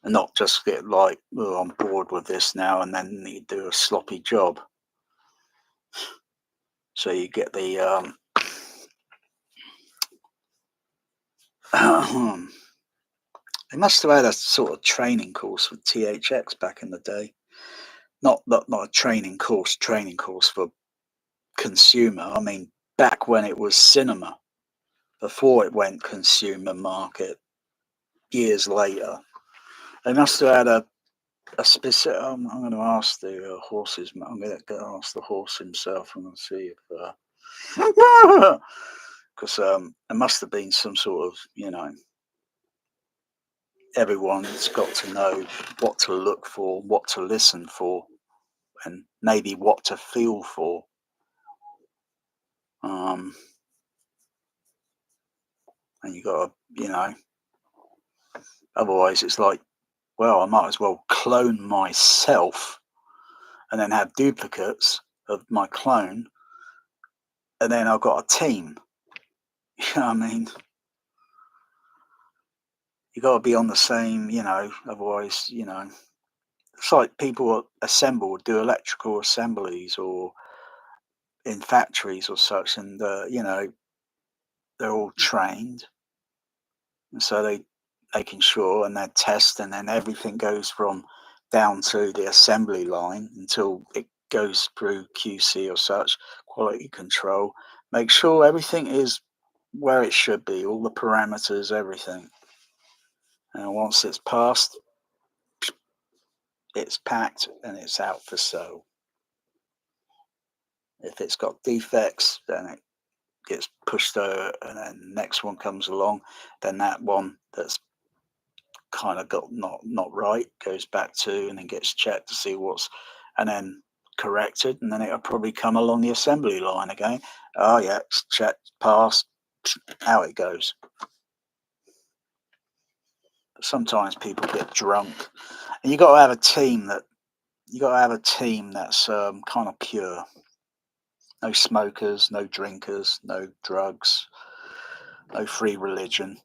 And not just get like, oh, I'm bored with this now, and then you do a sloppy job. So you get the they must have had a sort of training course with THX back in the day. Not a training course for consumer. I mean, back when it was cinema, before it went consumer market, years later. They must have had a specific. I'm going to ask the horses. I'm going to ask the horse himself. I'm going to see if because there must have been some sort of, you know, everyone's got to know what to look for, what to listen for, and maybe what to feel for. And you got to, you know, otherwise it's like, well, I might as well clone myself and then have duplicates of my clone, and then I've got a team. You know what I mean? You got to be on the same, you know, otherwise, you know, it's like people do electrical assemblies or in factories or such, and you know, they're all trained, and so they making sure, and they test, and then everything goes from down to the assembly line until it goes through QC or such, quality control. Make sure everything is where it should be, all the parameters, everything. And once it's passed, it's packed and it's out for sale. If it's got defects, then it gets pushed over, and then the next one comes along. Then that one that's kind of got not right goes back to, and then gets checked to see what's, and then corrected, and then it'll probably come along the assembly line again. Oh yeah, it's checked, passed, out it goes. sometimes people get drunk, and you got to have a team that's kind of pure. No smokers, no drinkers, no drugs, no free religion.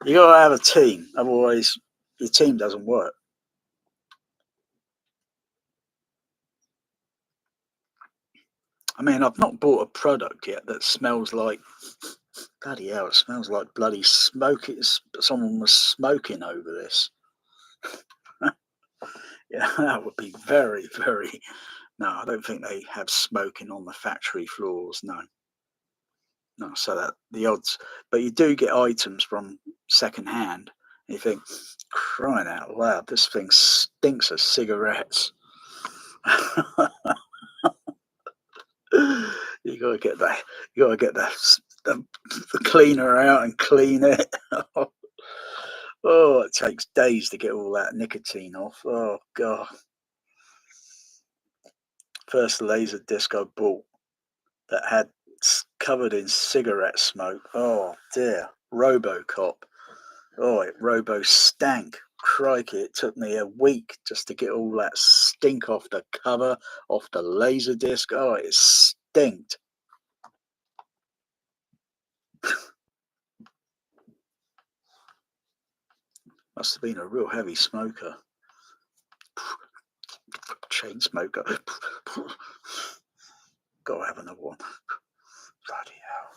You got to have a team, otherwise your team doesn't work. I mean, I've not bought a product yet that smells like, bloody hell, it smells like bloody smoke. Someone was smoking over this. Yeah, that would be very, very... No, I don't think they have smoking on the factory floors, no. No, so that the odds... But you do get items from second hand, and you think, crying out loud, this thing stinks of cigarettes. You gotta get the cleaner out and clean it. Oh, it takes days to get all that nicotine off. Oh god. First laser disc I bought that had covered in cigarette smoke. Oh dear. RoboCop. Oh, it robo stank. Crikey, it took me a week just to get all that stink off the cover, off the laser disc. Oh, it stinked. Must have been a real heavy smoker. Chain smoker. Gotta have another one. Bloody hell.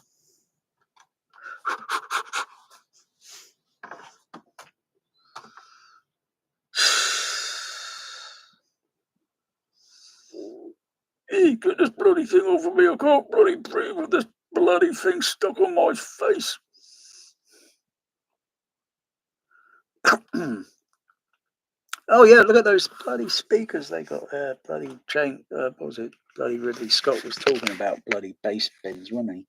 Hey, get this bloody thing off of me. I can't bloody breathe with this bloody thing stuck on my face. Oh yeah, look at those bloody speakers they got there. Bloody Jane, what was it? Bloody Ridley Scott was talking about bloody bass bins, wasn't he?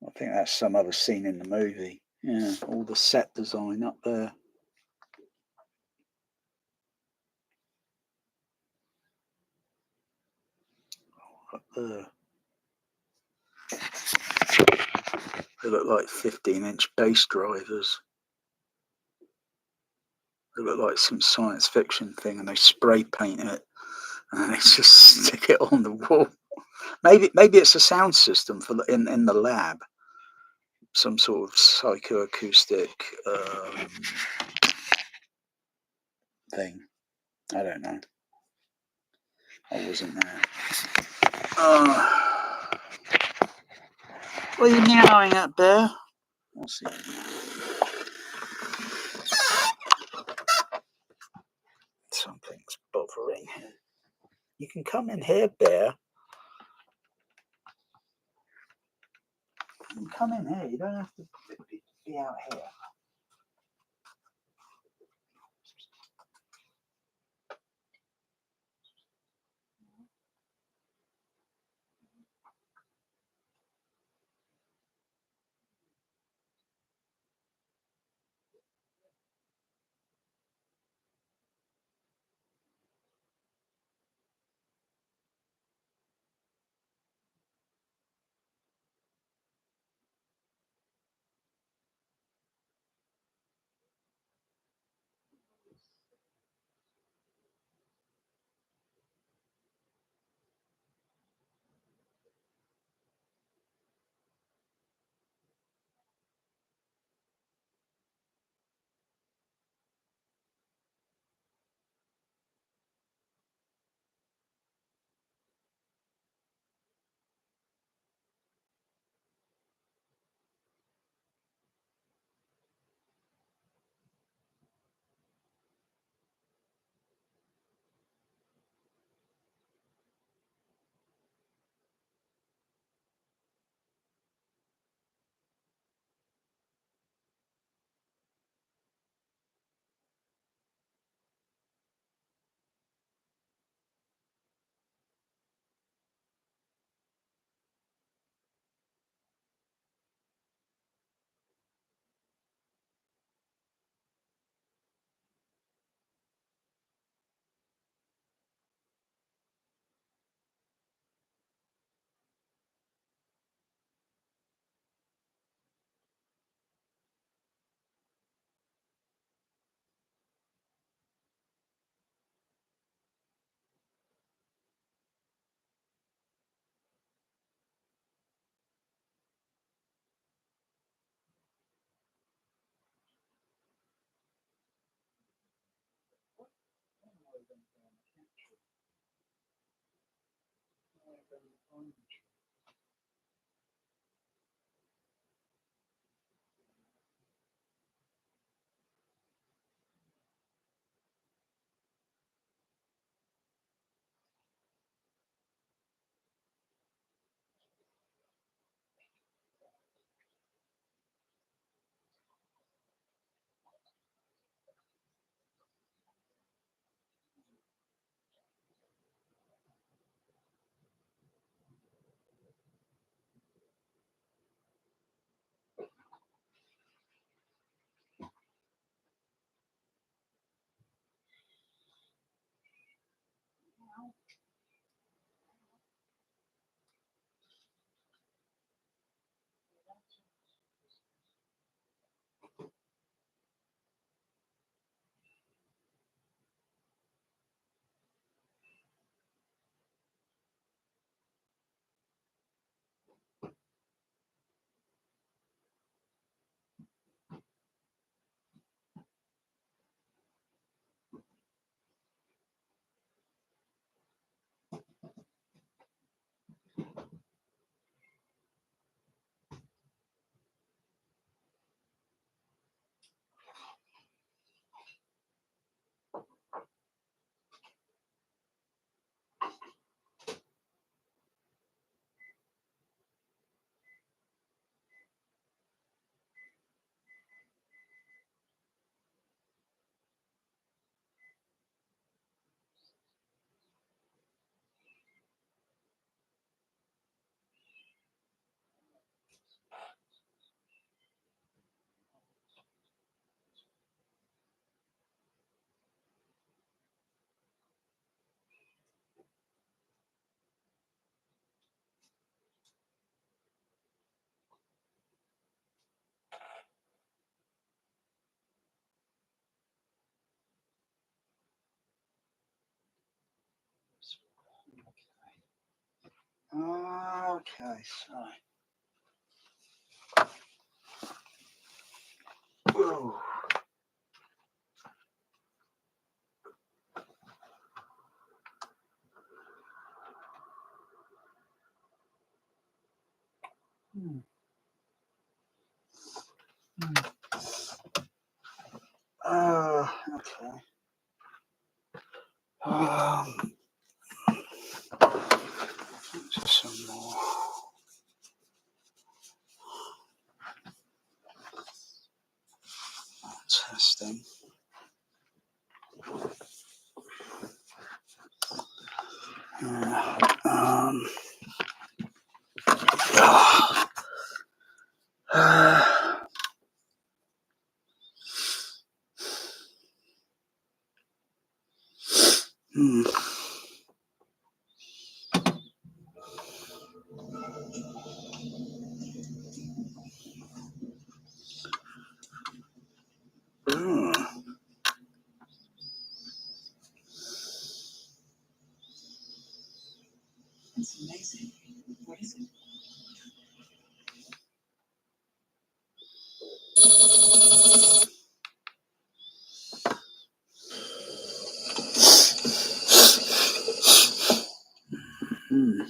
I think that's some other scene in the movie. Yeah, all the set design up there. Up there. They look like 15-inch bass drivers. They look like some science fiction thing, and they spray paint it, and they just stick it on the wall. Maybe it's a sound system for in the lab, some sort of psychoacoustic thing. I don't know. I wasn't there. What are you meowing at, Bear? What's he? Something's bothering him. You can come in here, Bear. You can come in here. You don't have to be out here. Okay, so. Whoa. Okay. Just some more testing. Um, hmm. It's amazing. What is it? Hmm.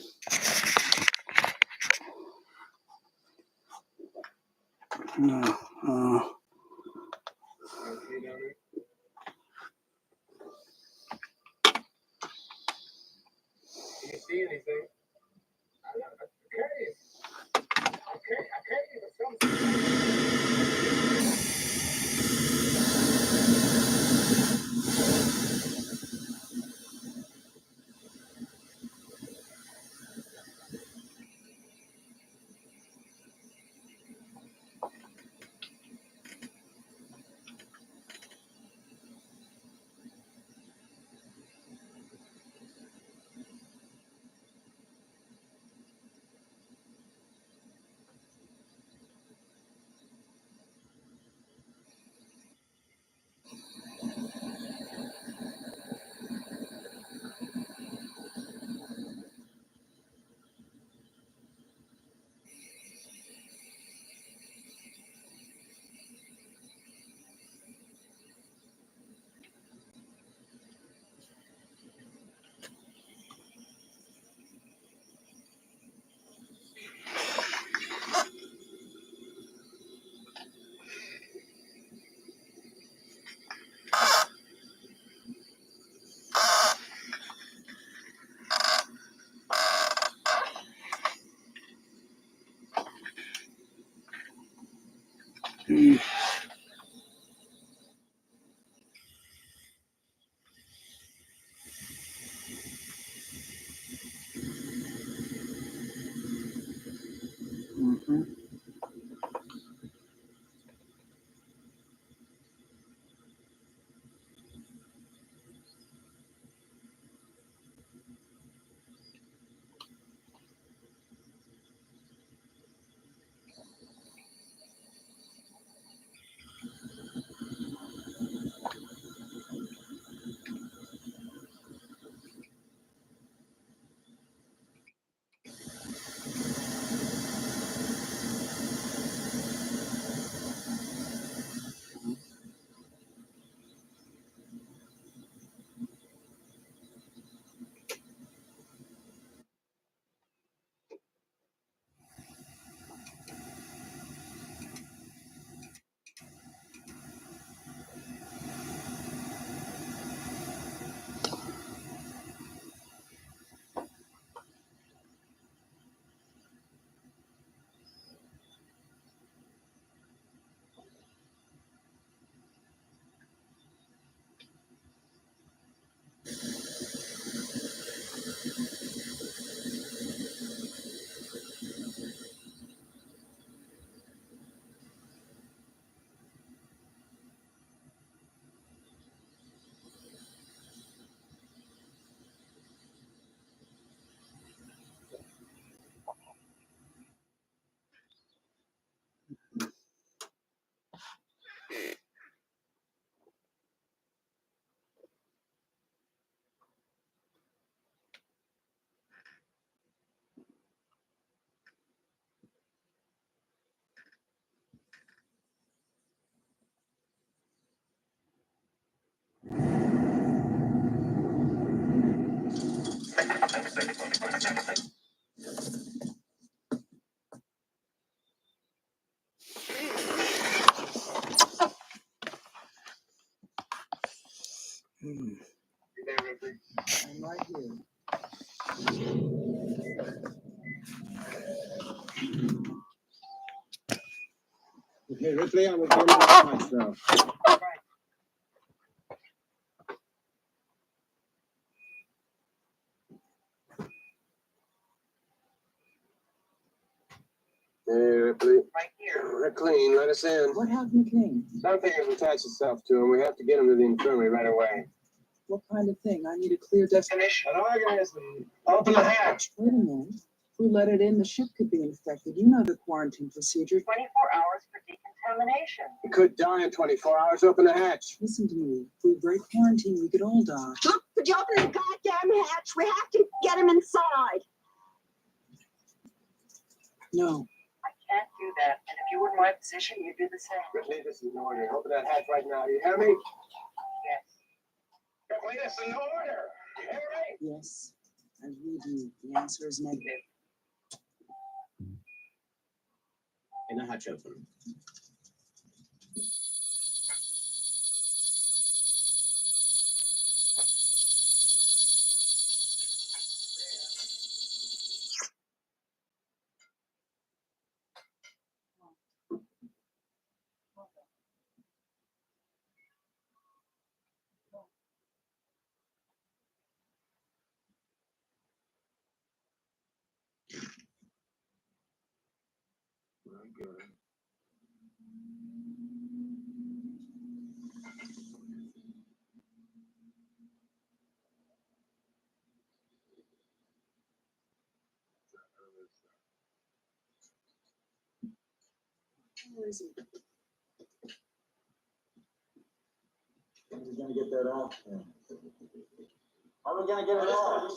Do you see anything? Okay, but something. I'm right here. Okay, Ripley, I will go to the punch now. Hey, Ripley. Right here. We're clean. Let us in. What happened to King? Something has attached itself to him. We have to get him to the infirmary right away. What kind of thing? I need a clear definition. An organism. Open the hatch. Wait a minute. If we let it in, the ship could be infected. You know the quarantine procedure. 24 hours for decontamination. We could die in 24 hours. Open the hatch. Listen to me. If we break quarantine, we could all die. Look, could you open the goddamn hatch? We have to get him inside. No. I can't do that. And if you were in my position, you'd do the same. Ripley, this is an order. Open that hatch right now. You hear me? Yes. Ripley, this is an order. You hear me? Yes. I read you. The answer is negative. In the hatch open. Where is he? We're gonna get that off. How are we gonna get it off?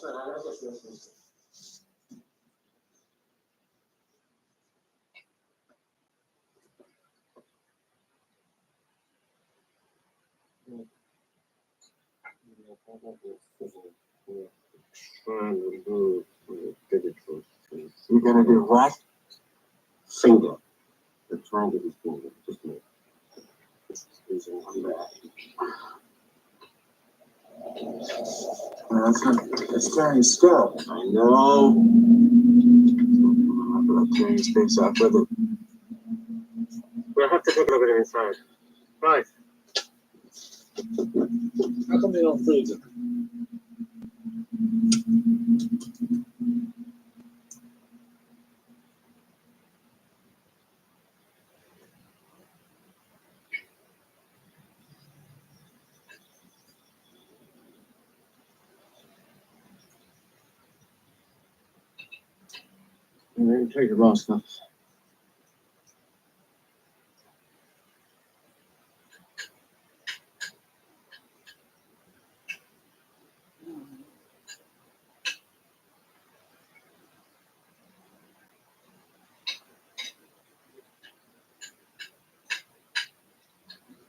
You're gonna do what? Finger. The trying to his finger. Just a minute. Using one there. That's carrying still. I know. I feel like carrying his face off with it. We'll have to take a look at him inside. Right. How come they don't freeze it? Take the raw stuff.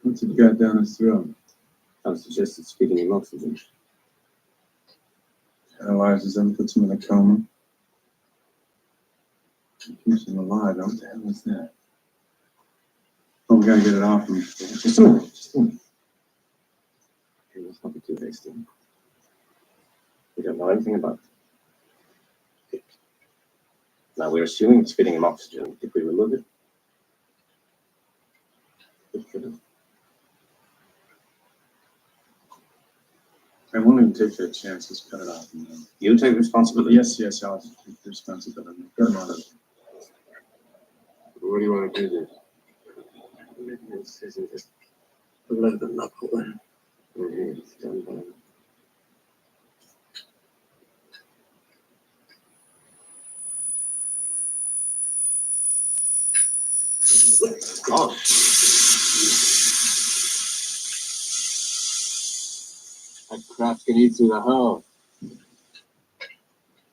What's it got down his throat? I would suggest it's feeding him oxygen. Paralyzes him, puts him in a coma. Keeps him alive. What the hell is that? Oh, we gotta get it off him. Just a minute. Just a minute. Okay, let's not be too hasty. We don't know anything about it. Now we're assuming it's feeding him oxygen. If we remove it, it couldn't. I won't even take that chance. Let's cut it off. You take responsibility. Yes, I'll take the responsibility. Cut him out of it. What do you want to do then? This isn't just a little bit knuckle. It's done by. Oh. That crap's gonna eat through the hull.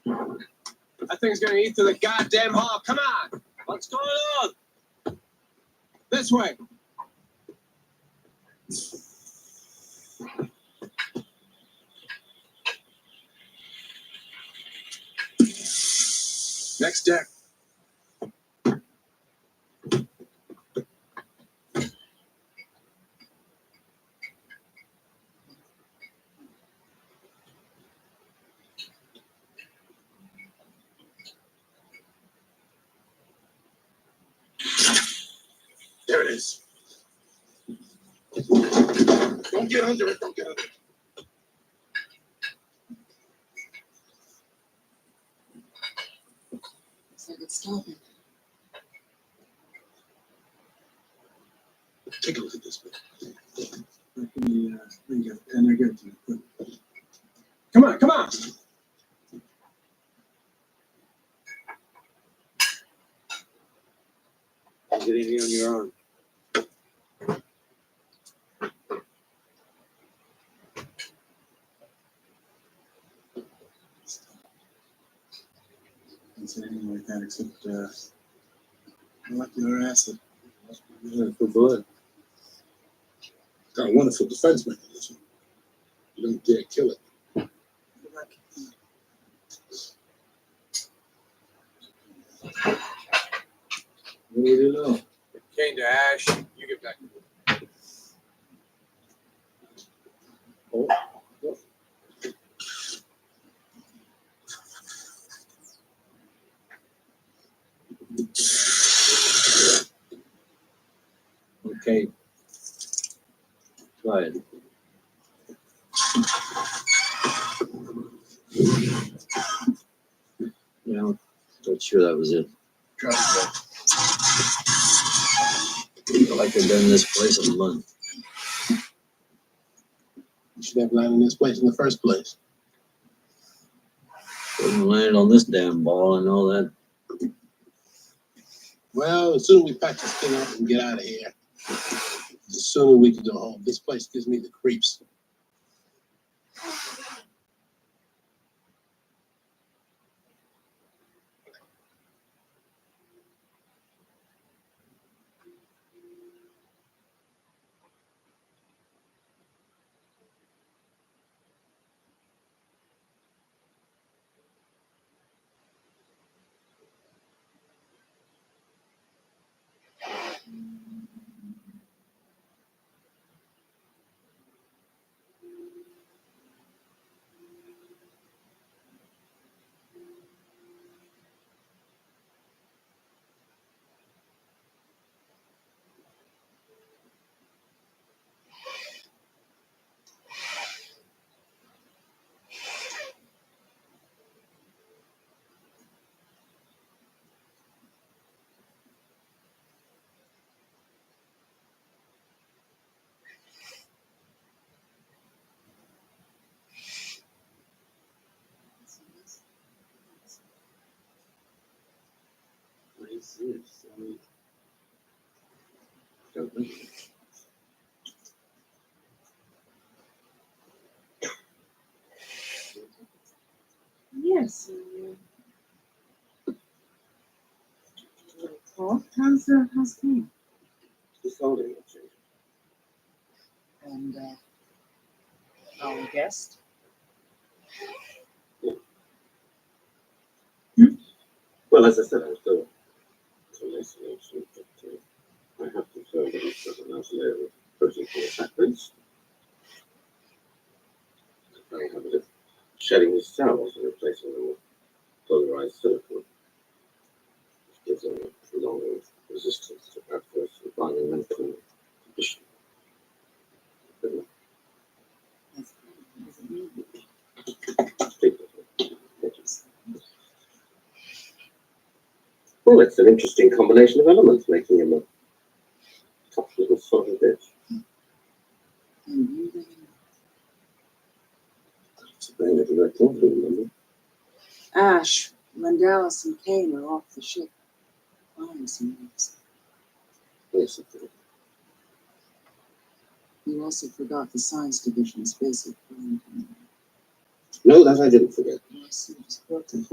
That thing's gonna eat through the goddamn hull. Come on! What's going on? This way. Next deck. There it is. Don't get under it. Don't get under it. Looks like it's stopping. Take a look at this one. Let me get a pen. I get it to you. Come on, come on. Get anything on your arm? Can't say anything like that except molecular acid. For blood. Got a wonderful defense mechanism. You don't dare kill it. What do you know? Cane to Ash. You get back to it. Oh. Okay. Try it. Yeah, I'm not sure that was it. Try it. I feel like I've been in this place a month. You should have landed in this place in the first place. Couldn't land on this damn ball, I know that. Well, the sooner we pack this thing up and get out of here, the sooner we can go home. This place gives me the creeps. Yes, yes. Don't know. Yes. How's Kane? He's holding it, Jane. And our guest? Well, as I said, I'm still hallucination, but I have confirmed that he's got a nice layer of protein called backwards. I have it shedding his cells and replacing them with polarized silicon, which gives him a prolonged resistance to adverse environmental conditions. Well, it's an interesting combination of elements, making him a tough little sort of bitch. It's a very little record, remember? Ash, Rendalis, and Kane are off the ship. Flying some ways. Yes, I think. You also forgot the science division's basic plan. No, that I didn't forget. Yes, you just built it.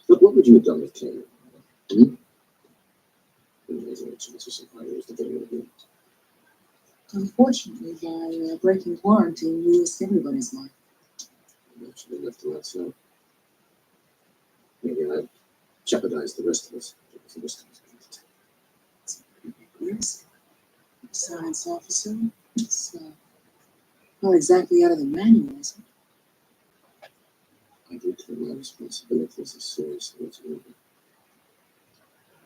But what would you have done with Kane? Amazing chance of survival was the game of it. Unfortunately, by breaking quarantine, you risked everybody's life. I actually left him outside. Maybe I jeopardized the rest of us. It was the risk I was going to take. It's a pretty big risk. Science officer. It's not exactly out of the manual, is it? I do take my responsibilities as seriously as you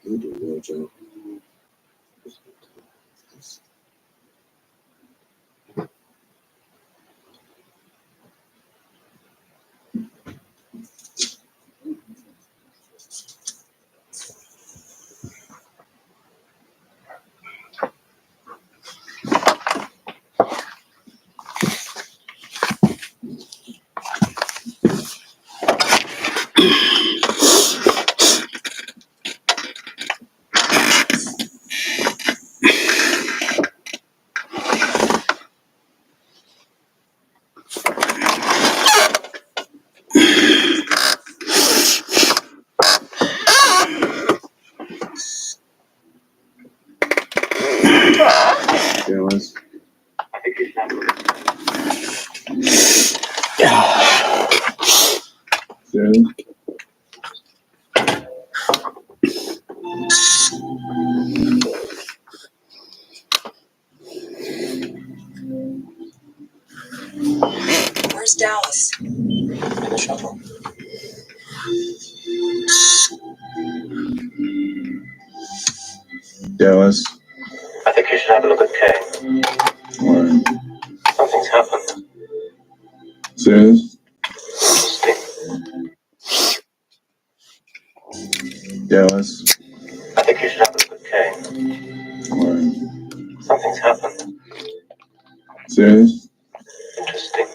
do. You do your job. Dallas. Sarah? Where's Dallas? In the shuttle. Dallas. I think you should have a look at Kane. Why? Something's happened. Serious? Dallas. I think you should have a look at Kane. Why? Something's happened. Serious? Interesting.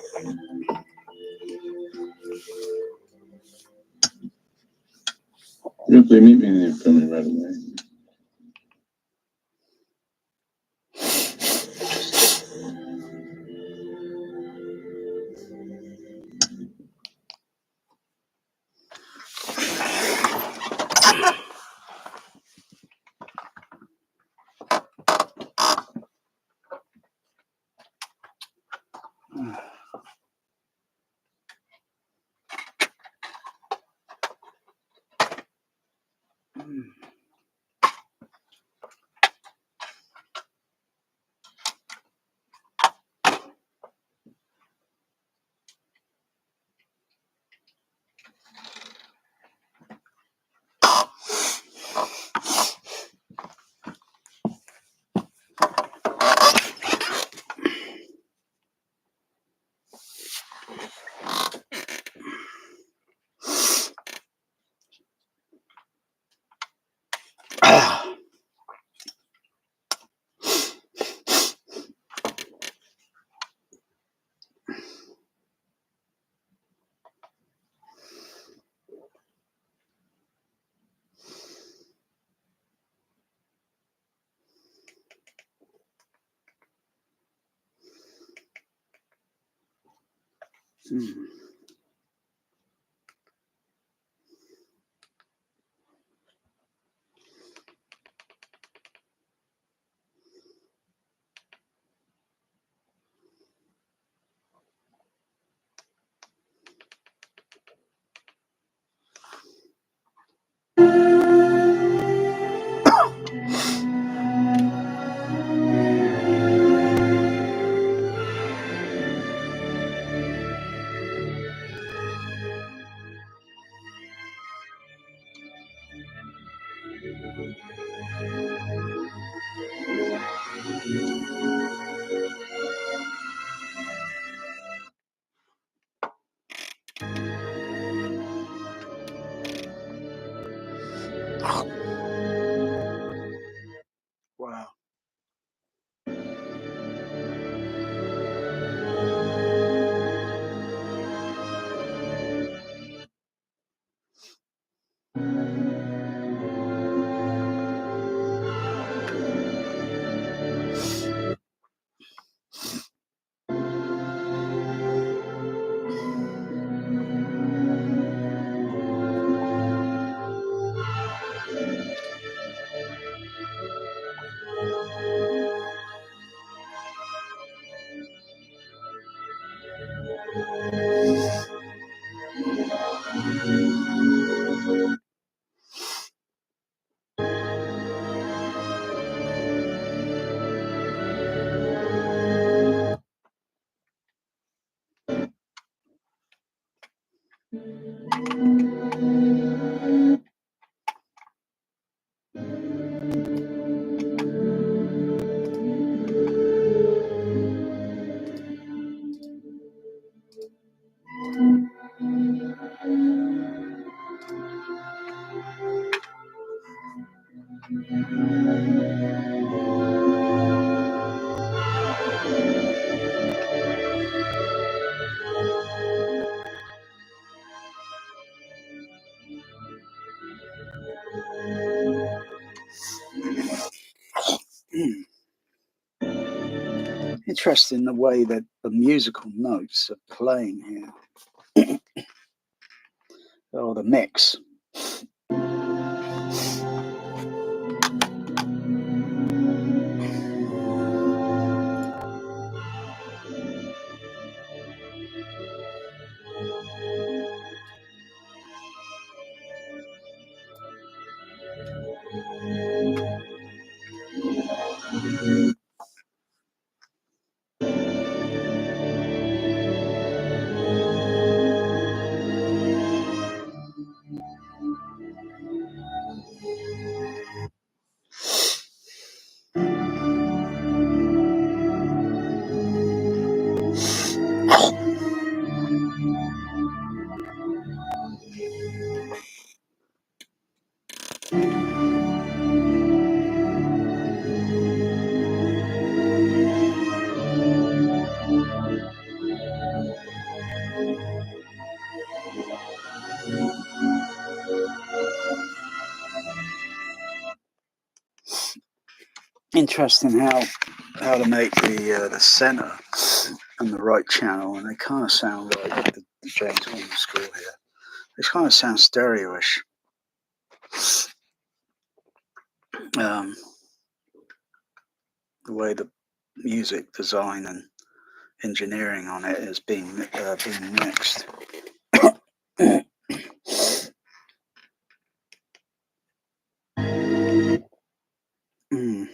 Ripley, meet me in the infirmary right away. Hmm. Wow. Interesting the way that the musical notes are playing here. Or the mix. Interesting how to make the center and the right channel, and they kind of sound like the James Horner score here. They kind of sound stereo-ish. The way the music design and engineering on it is being mixed. Mm.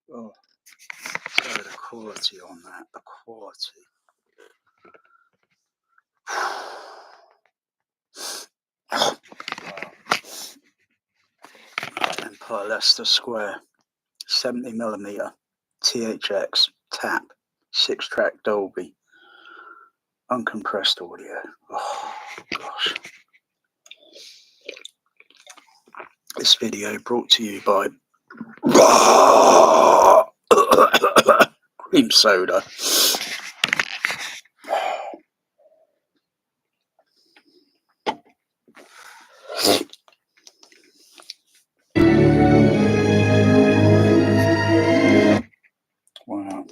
Oh, so the quality on that, the quality. Empire Leicester Square, 70mm THX tap, 6-track Dolby, uncompressed audio. Oh gosh. This video brought to you by cream soda. Wow.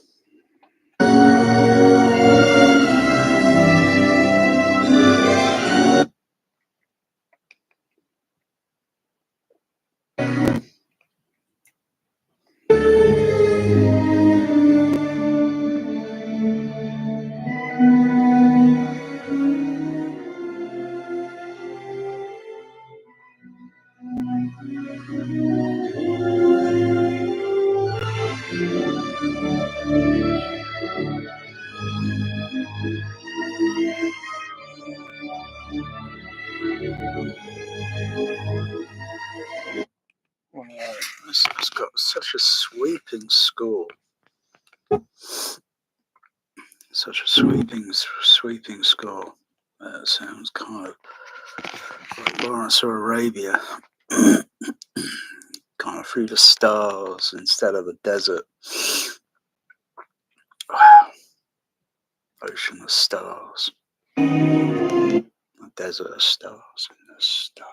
It's got such a sweeping score. Such a sweeping score. It sounds kind of like Lawrence of Arabia, kind of through the stars instead of the desert. Wow. Ocean of stars. A desert of stars in the starry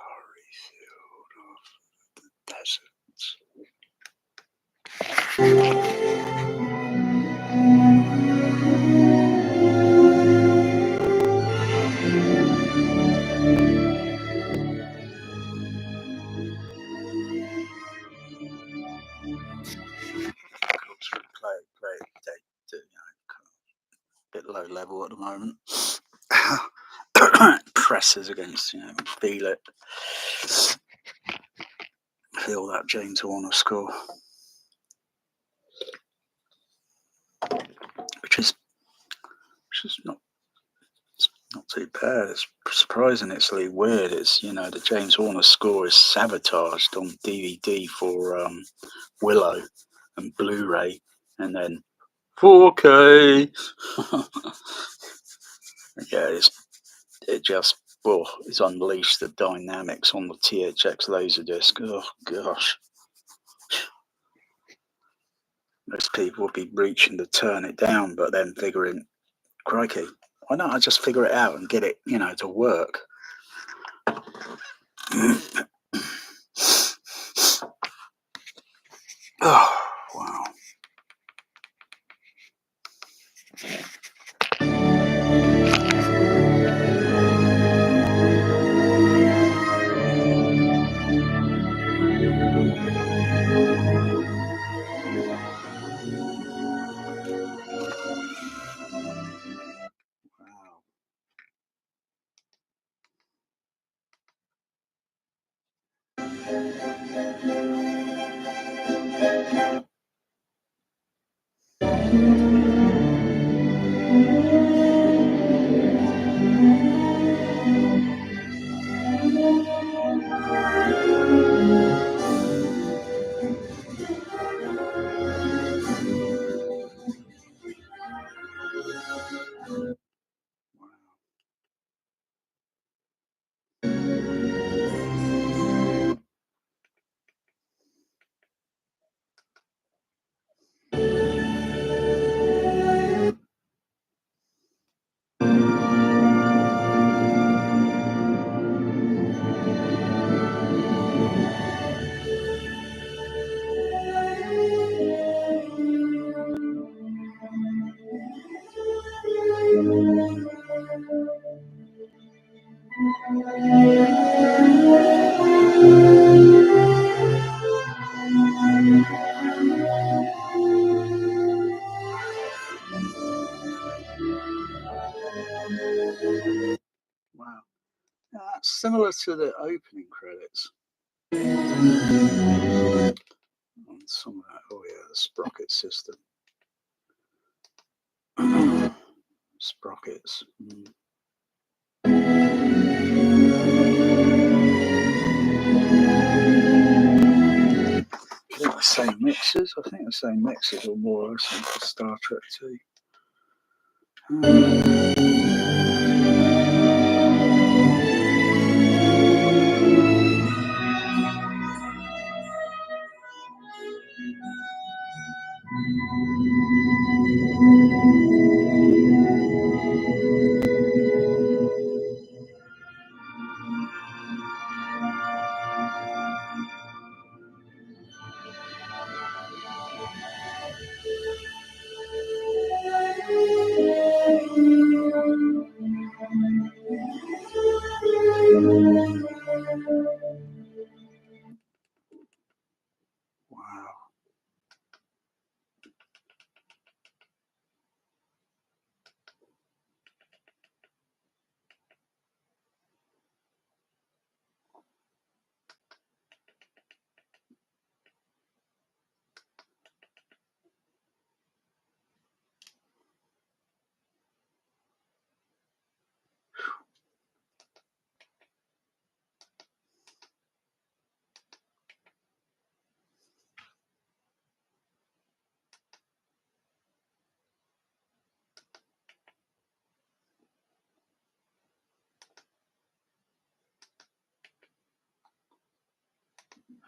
field of the deserts. Play a bit low level at the moment. presses against, feel it. Feel that James Horner score. Which is not too bad. It's surprisingly weird. It's, the James Horner score is sabotaged on DVD for Willow and Blu-ray, and then 4K. Yeah, it's unleashed the dynamics on the THX Laserdisc. Oh gosh. Most people would be reaching to turn it down, but then figuring, crikey, why not I just figure it out and get it, to work? Oh, wow. Wow. That's similar to the opening credits. On some of that, oh yeah, the sprocket system. Sprockets. I think the same mixers. I think the same mixers or more or less for Star Trek 2. Wow.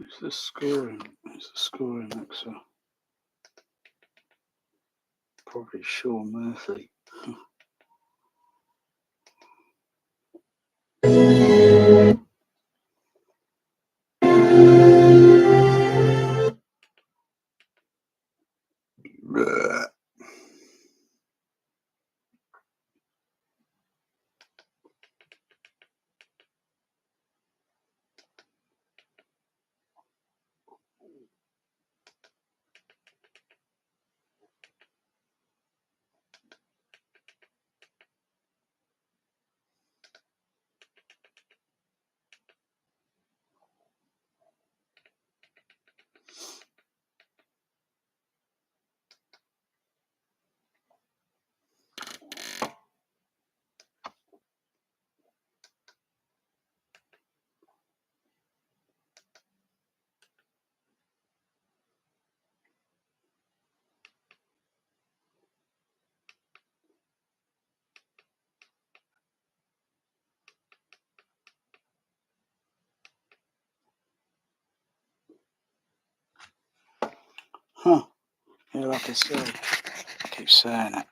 It's the scoring mixer. Probably Sean Murphy. like I say, I keep saying it.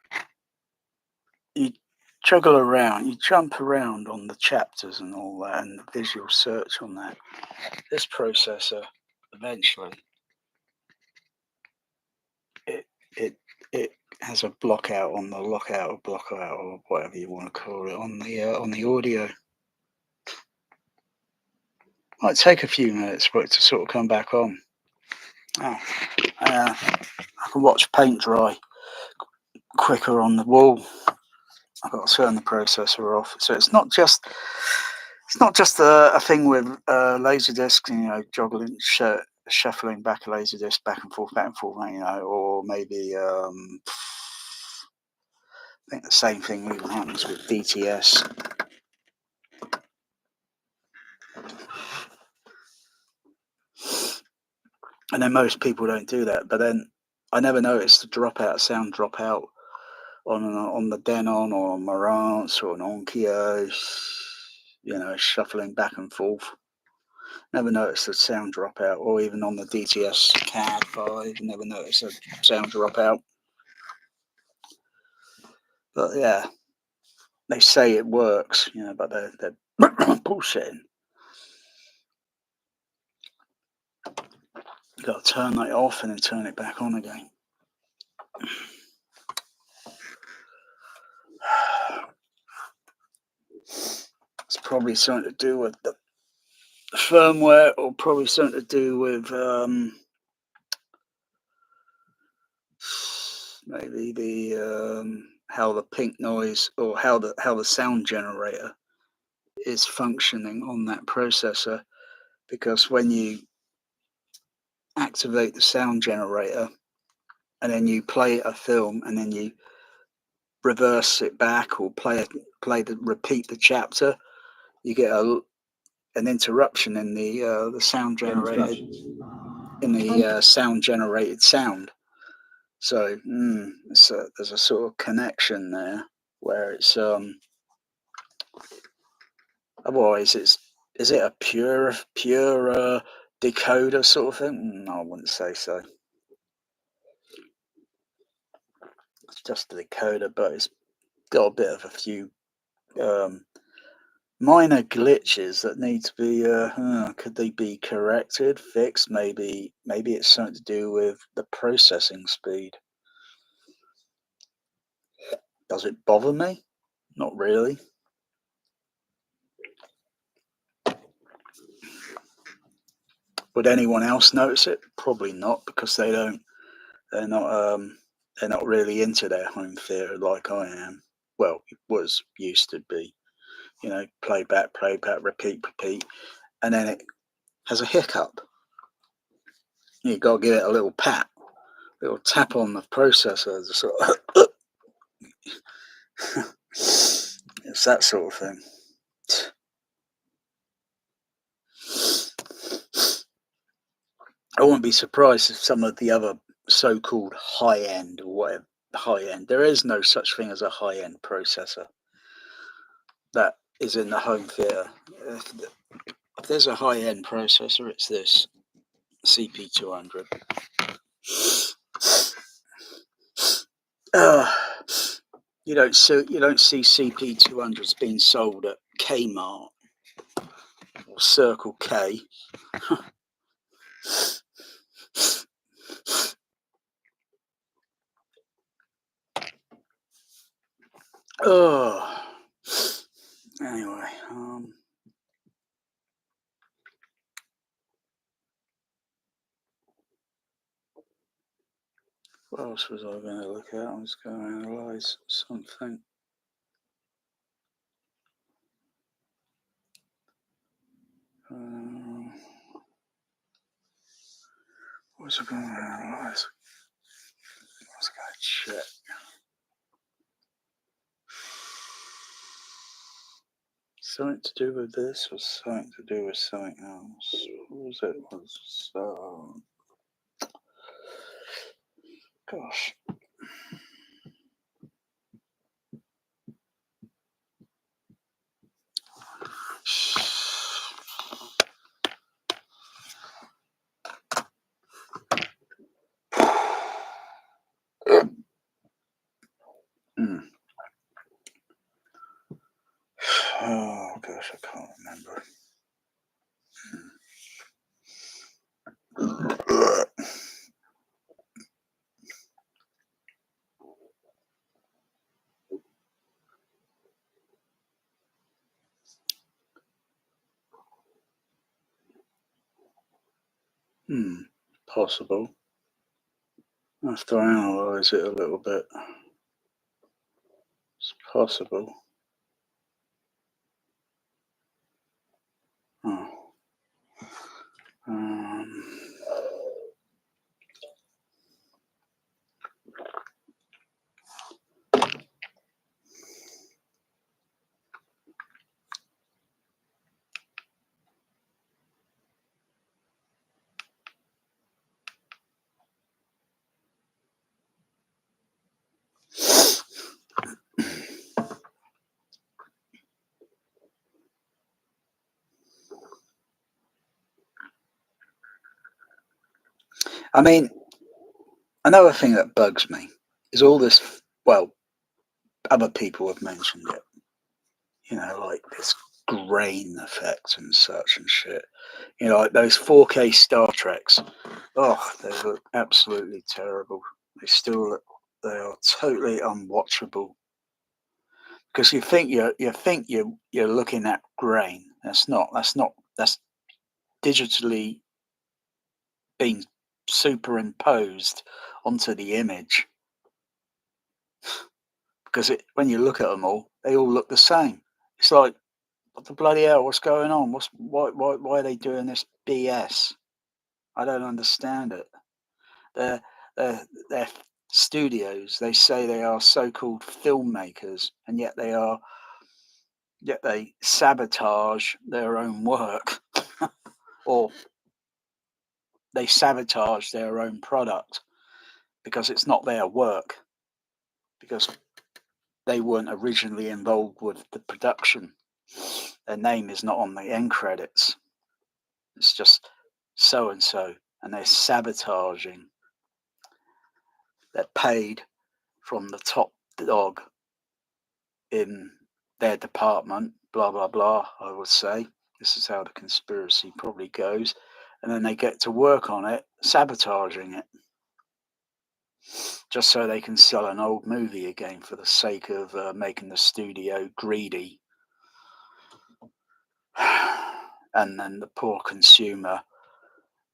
You juggle around, you jump around on the chapters and all that, and the visual search on that. This processor, eventually, it has a block out on the lockout or block out or whatever you want to call it on the audio. Might take a few minutes for it to sort of come back on. I can watch paint dry quicker on the wall. I've got to turn the processor off. So it's not just a thing with Laserdisc, you know, juggling, shuffling back a Laserdisc back and forth, you know, or maybe I think the same thing even happens with DTS. And then most people don't do that. But then I never noticed the sound drop out on the Denon or on Marantz or an Onkyo, you know, shuffling back and forth. Never noticed the sound drop out, or even on the DTS CAD 5, never noticed the sound drop out. But yeah, they say it works, you know, but they're bullshitting. You got to turn that off and then turn it back on again. It's probably something to do with the firmware, or probably something to do with maybe the how the pink noise or how the sound generator is functioning on that processor, because when you activate the sound generator and then you play a film and then you reverse it back or repeat the chapter, you get an interruption in the sound generated sound generated sound. So there's a sort of connection there where it's otherwise is it a pure decoder sort of thing? No, I wouldn't say so. It's just a decoder, but it's got a bit of a few minor glitches that need to be could they be corrected, fixed? Maybe it's something to do with the processing speed. Does it bother me? Not really. Would anyone else notice it? Probably not, because they're not really into their home theatre like I am. Well, it used to be, you know, play back, repeat, and then it has a hiccup. You've got to give it a little tap on the processor to sort of it's that sort of thing. I wouldn't be surprised if some of the other so-called high-end or whatever, high-end, there is no such thing as a high-end processor that is in the home theatre. If there's a high-end processor, it's this CP200. You don't see CP200s being sold at Kmart or Circle K. Anyway, what else was I going to look at? I was going to analyse something. What was I going to analyse? I was going to check. Something to do with this or something to do with something else? What was it? Gosh. gosh, I can't remember. Possible. I have to analyse it a little bit. It's possible. Oh. I mean, another thing that bugs me is all this, well, other people have mentioned it, you know, like this grain effect and such and shit. You know, like those 4K Star Treks. Oh, they look absolutely terrible. They still look, they are totally unwatchable. Because you think you're looking at grain. That's not. That's digitally being superimposed onto the image. Because when you look at them all, they all look the same. It's like, what the bloody hell? What's going on? Why are they doing this BS? I don't understand it. They're studios. They say they are so-called filmmakers, and yet they sabotage their own work, or they sabotage their own product because it's not their work, because they weren't originally involved with the production. Their name is not on the end credits. It's just so and so, and they're sabotaging. They're paid from the top dog in their department, blah blah blah. I would say this is how the conspiracy probably goes, and then they get to work on it, sabotaging it, just so they can sell an old movie again for the sake of making the studio greedy. And then the poor consumer,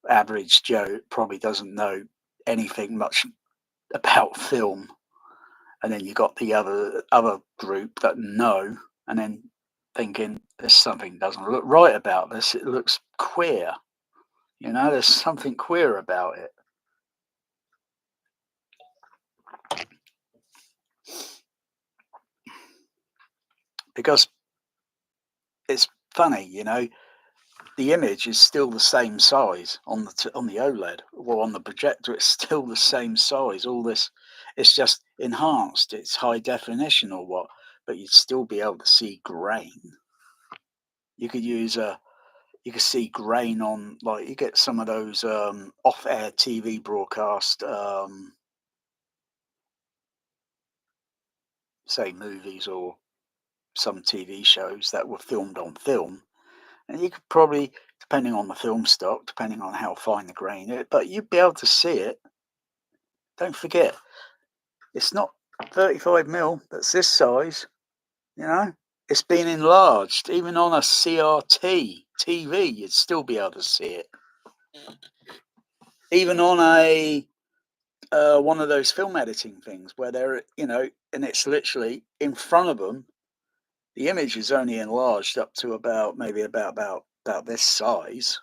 average Joe, probably doesn't know anything much about film. And then you got the other group that know, and then thinking there's something doesn't look right about this. It looks queer. You know, there's something queer about it. Because it's funny, you know, the image is still the same size on the OLED or on the projector. It's still the same size. All this, it's just enhanced. It's high definition or what, but you'd still be able to see grain. You could you could see grain on, like, you get some of those off-air TV broadcast, say movies or some TV shows that were filmed on film. And you could probably, depending on the film stock, depending on how fine the grain is, but you'd be able to see it. Don't forget, it's not 35mm that's this size, you know? It's been enlarged. Even on a CRT TV, you'd still be able to see it. Even on a one of those film editing things where they're, you know, and it's literally in front of them. The image is only enlarged up to about this size,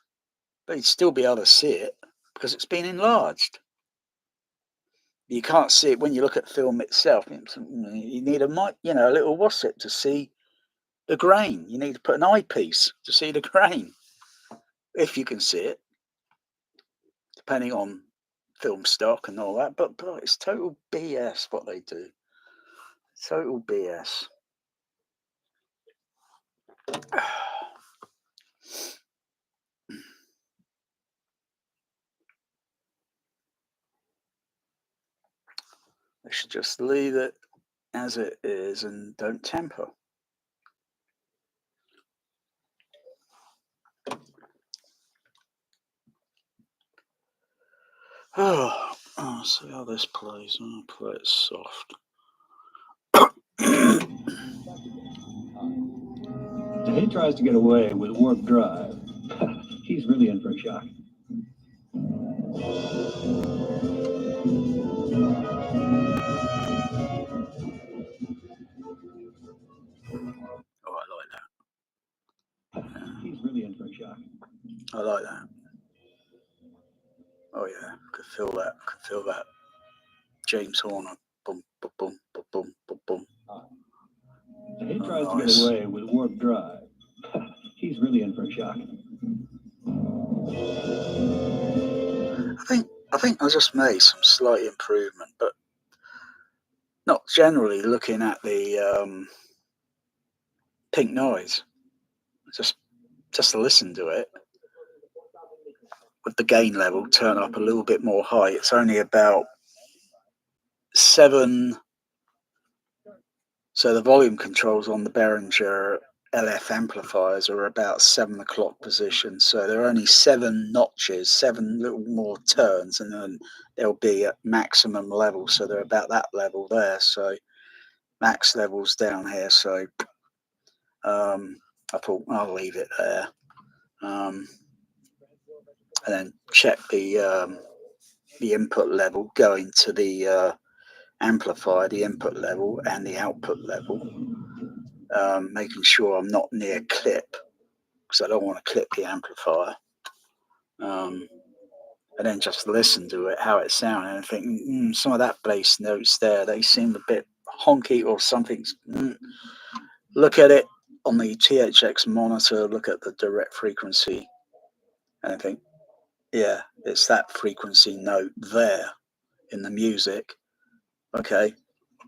but you'd still be able to see it because it's been enlarged. You can't see it when you look at film itself. You need a little what's-it to see the grain. You need to put an eyepiece to see the grain, if you can see it, depending on film stock and all that. But it's total BS what they do. Total BS. They should just leave it as it is and don't tamper. Oh, see how this plays. I'll play it soft. If he tries to get away with warp drive, he's really in for a shock. Oh, I like that. He's really in for a shock. I like that. Oh yeah, could feel that. Could feel that. James Horner. Boom, boom, boom, boom, boom, boom. If he tries to get away with warp drive, he's really in for a shock. I think I just made some slight improvement, but not generally looking at the pink noise. Just listen to it. With the gain level, turn up a little bit more high. It's only about 7. So the volume controls on the Behringer LF amplifiers are about 7 o'clock position. So there are only 7 notches, 7 little more turns, and then they'll be at maximum level. So they're about that level there. So max levels down here. So I thought I'll leave it there. And then check the input level going to the amplifier, the input level and the output level, making sure I'm not near clip because I don't want to clip the amplifier, and then just listen to it, how it sounds, and think some of that bass notes there, they seem a bit honky or something. Look at it on the THX monitor, look at the direct frequency, and I think, yeah, it's that frequency note there in the music. Okay,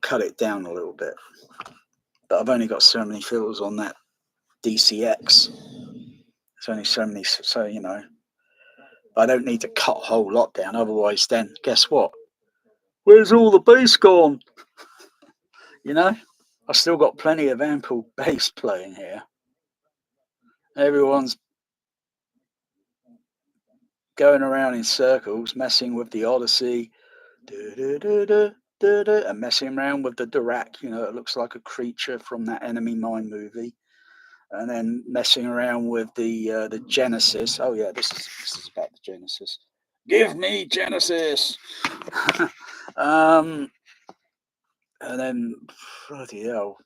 cut it down a little bit. But I've only got so many filters on that DCX. There's only so many, so you know, I don't need to cut a whole lot down. Otherwise, then guess what? Where's all the bass gone? You know, I've still got plenty of ample bass playing here. Everyone's going around in circles, messing with the Odyssey, and messing around with the Dirac. You know, it looks like a creature from that Enemy Mine movie. And then messing around with the Genesis. Oh yeah, this is about the Genesis. Give me Genesis. And then bloody hell,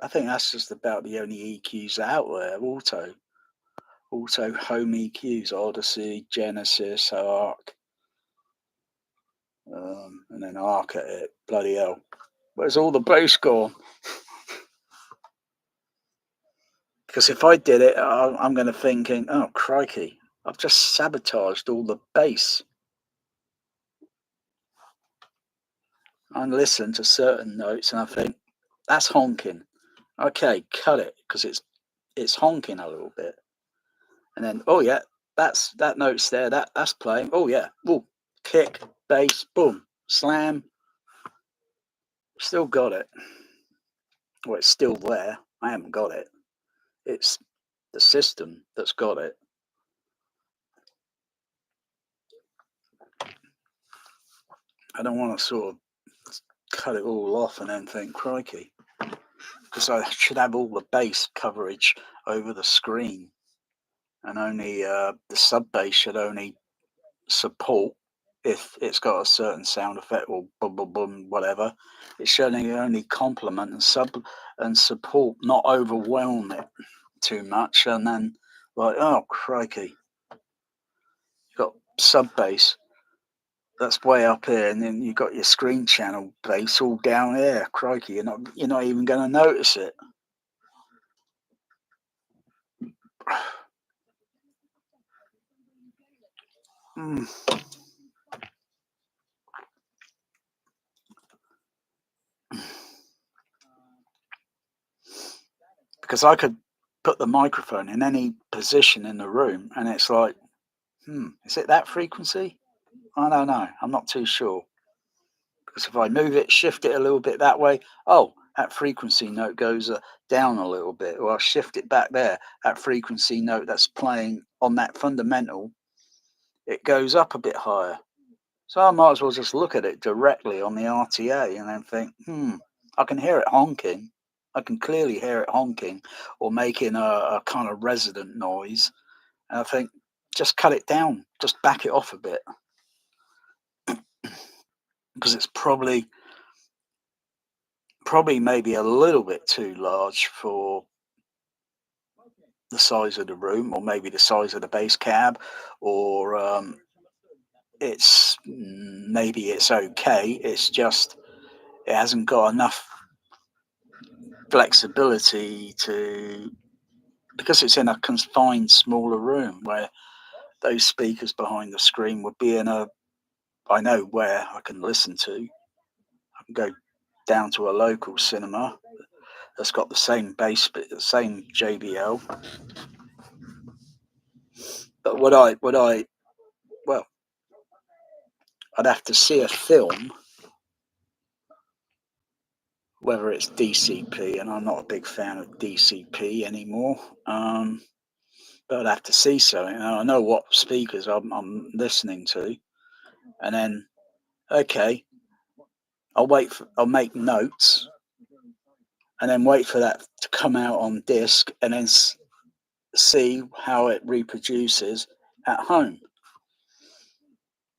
I think that's just about the only EQs out there. Auto home EQs, Odyssey, Genesis, Arc, and then Arc at it. Bloody hell, where's all the bass gone? Because if I did it, I'm going to thinking, oh crikey, I've just sabotaged all the bass. I listen to certain notes and I think that's honking. Okay, cut it because it's honking a little bit. And then oh yeah, that note's there. That's playing. Oh yeah, oh kick, bass, boom, slam. Still got it. Well, it's still there. I haven't got it. It's the system that's got it. I don't want to sort of cut it all off and then think, crikey, because I should have all the bass coverage over the screen, and only the sub bass should only support if it's got a certain sound effect or boom boom boom whatever. It should only complement and support, not overwhelm it too much. And then like, oh crikey, you've got sub bass that's way up here, and then you've got your screen channel bass all down here. Crikey, you're not even going to notice it. Because I could put the microphone in any position in the room, and it's like, is it that frequency? I don't know. I'm not too sure. Because if I move it, shift it a little bit that way, oh, that frequency note goes down a little bit. Or I'll shift it back there. That frequency note that's playing on that fundamental it goes up a bit higher. So I might as well just look at it directly on the RTA and then think, I can hear it honking. I can clearly hear it honking or making a kind of resonant noise. And I think, just cut it down, just back it off a bit. Because it's probably maybe a little bit too large for the size of the room, or maybe the size of the bass cab, or it's okay. It's just it hasn't got enough flexibility because it's in a confined smaller room where those speakers behind the screen would be in I know where I can listen to. I can go down to a local cinema that's got the same bass, the same JBL. But I'd have to see a film, whether it's DCP, and I'm not a big fan of DCP anymore. But I'd have to see something. I know what speakers I'm listening to, and then I'll make notes, and then wait for that to come out on disc, and then see how it reproduces at home,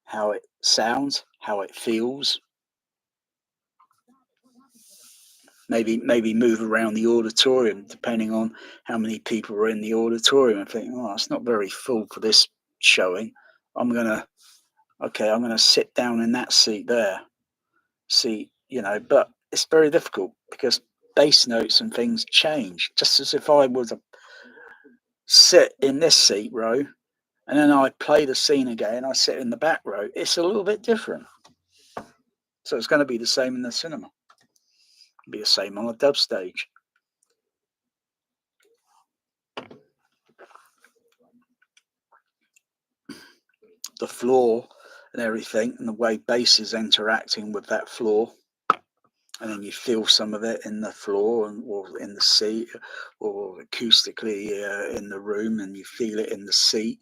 how it sounds, how it feels. Maybe move around the auditorium depending on how many people are in the auditorium, and think, it's not very full for this showing. I'm gonna sit down in that seat there. But it's very difficult because bass notes and things change. Just as if I was to sit in this seat row and then I play the scene again, I sit in the back row, it's a little bit different. So it's going to be the same in the cinema. It'll be the same on a dub stage. The floor and everything, and the way bass is interacting with that floor, and then you feel some of it in the floor or in the seat, or acoustically in the room, and you feel it in the seat,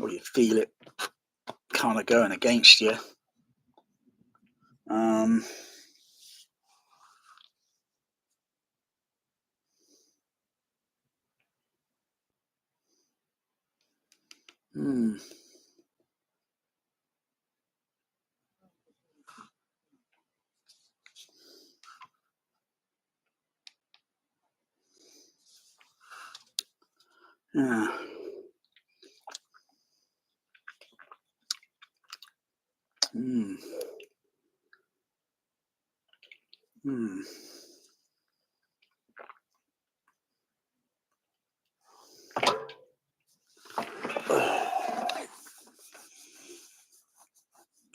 or you feel it kind of going against you. Yeah.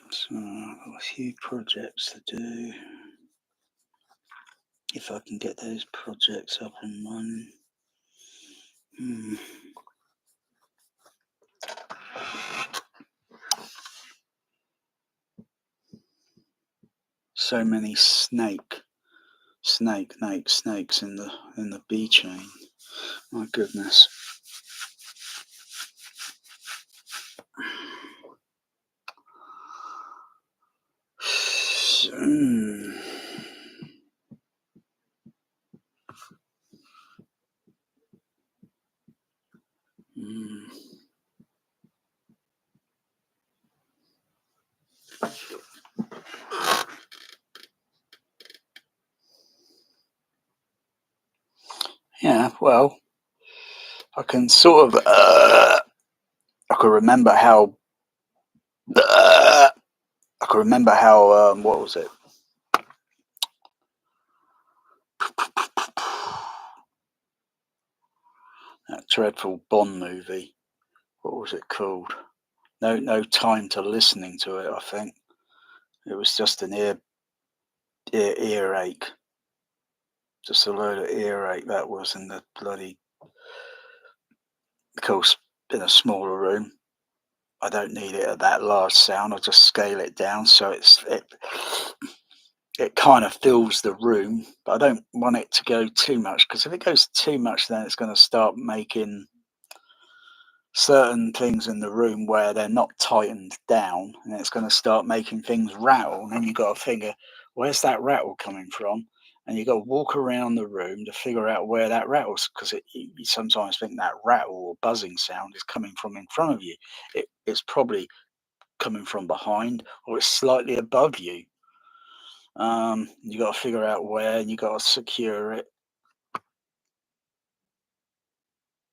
So I've got a few projects to do. If I can get those projects up and running. So many snakes in the B chain. My goodness. Yeah, well, I can sort of I can remember how what was it? That dreadful Bond movie. What was it called? No time to listening to it, I think. It was just an earache. Just a load of earache that was in the bloody, of course, in a smaller room. I don't need it at that large sound. I'll just scale it down so it kind of fills the room, but I don't want it to go too much, because if it goes too much, then it's going to start making certain things in the room where they're not tightened down, and it's going to start making things rattle. And then you've got to figure, where's that rattle coming from? And you've got to walk around the room to figure out where that rattles, because you sometimes think that rattle or buzzing sound is coming from in front of you. It's probably coming from behind, or it's slightly above you. You got to figure out where, and you got to secure it,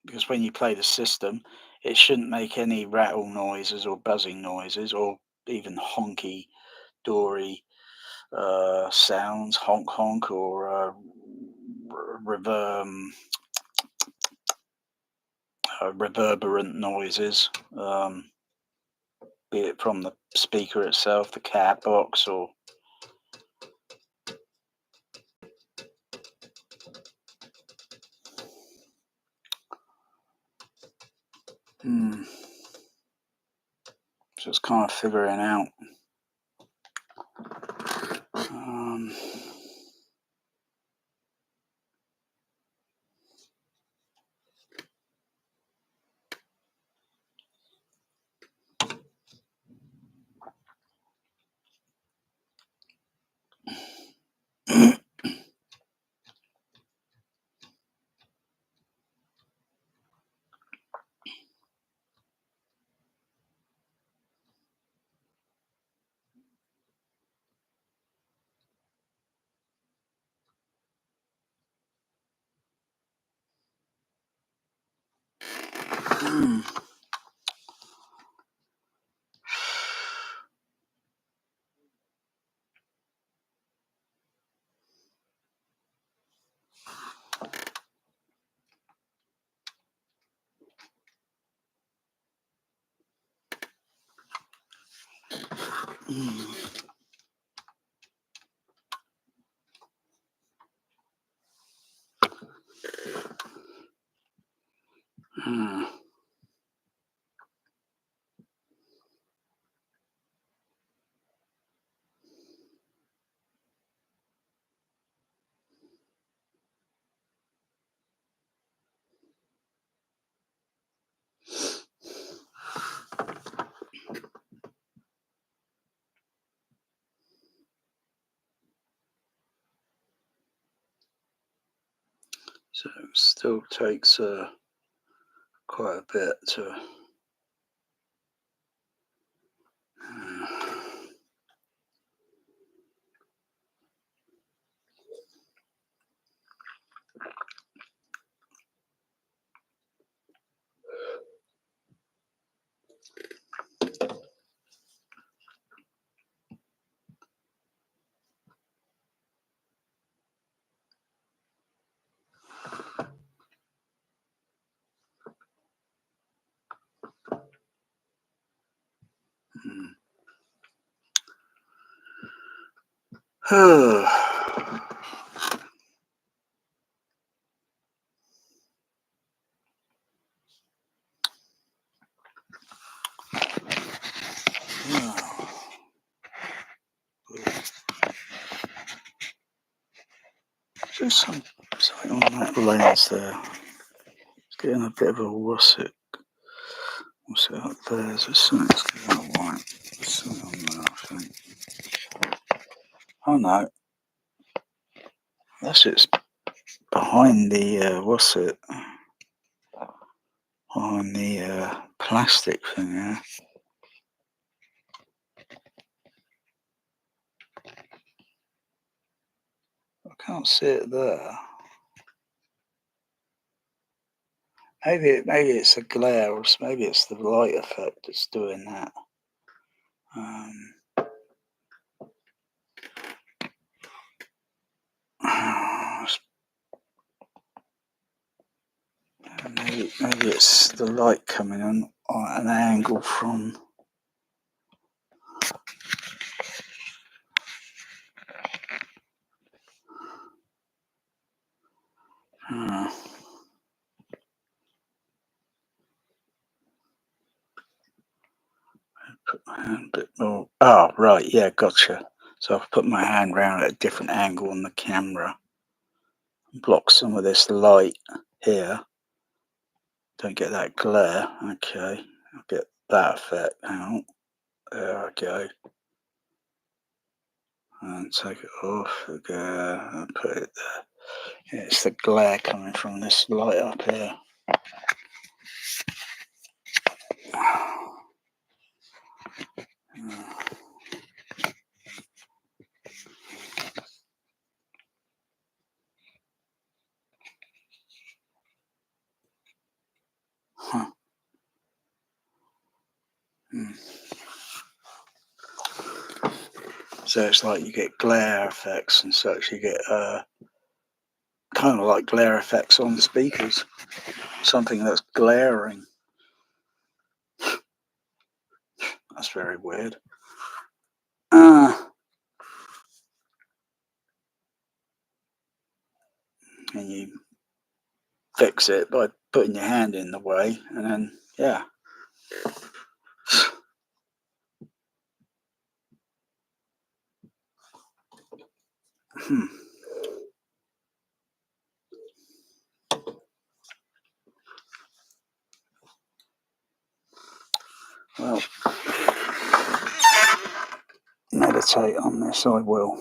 because when you play the system, it shouldn't make any rattle noises or buzzing noises or even honky dory sounds, honk honk, or reverberant noises, be it from the speaker itself, the cab box, or just kind of figuring out. So it still takes quite a bit to just something on that lens there. It's getting a bit of a what's it up there? There's something that's getting white. There's something on there, I think. Oh no, that's it's behind the behind the plastic thing there. I can't see it there. Maybe it's a glare, or maybe it's the light effect that's doing that. Maybe it's the light coming on at an angle from. Put my hand a bit more. Oh, right, yeah, gotcha. So I've put my hand round at a different angle on the camera, block some of this light here, Don't get that glare. Okay, I'll get that effect. Hang on. There I go. And take it off again and put it there. Yeah, it's the glare coming from this light up here. Huh. So it's like you get glare effects and such. You get kind of like glare effects on the speakers. Something that's glaring. That's very weird. And you fix it by putting your hand in the way, and then yeah. Well, meditate on this, I will.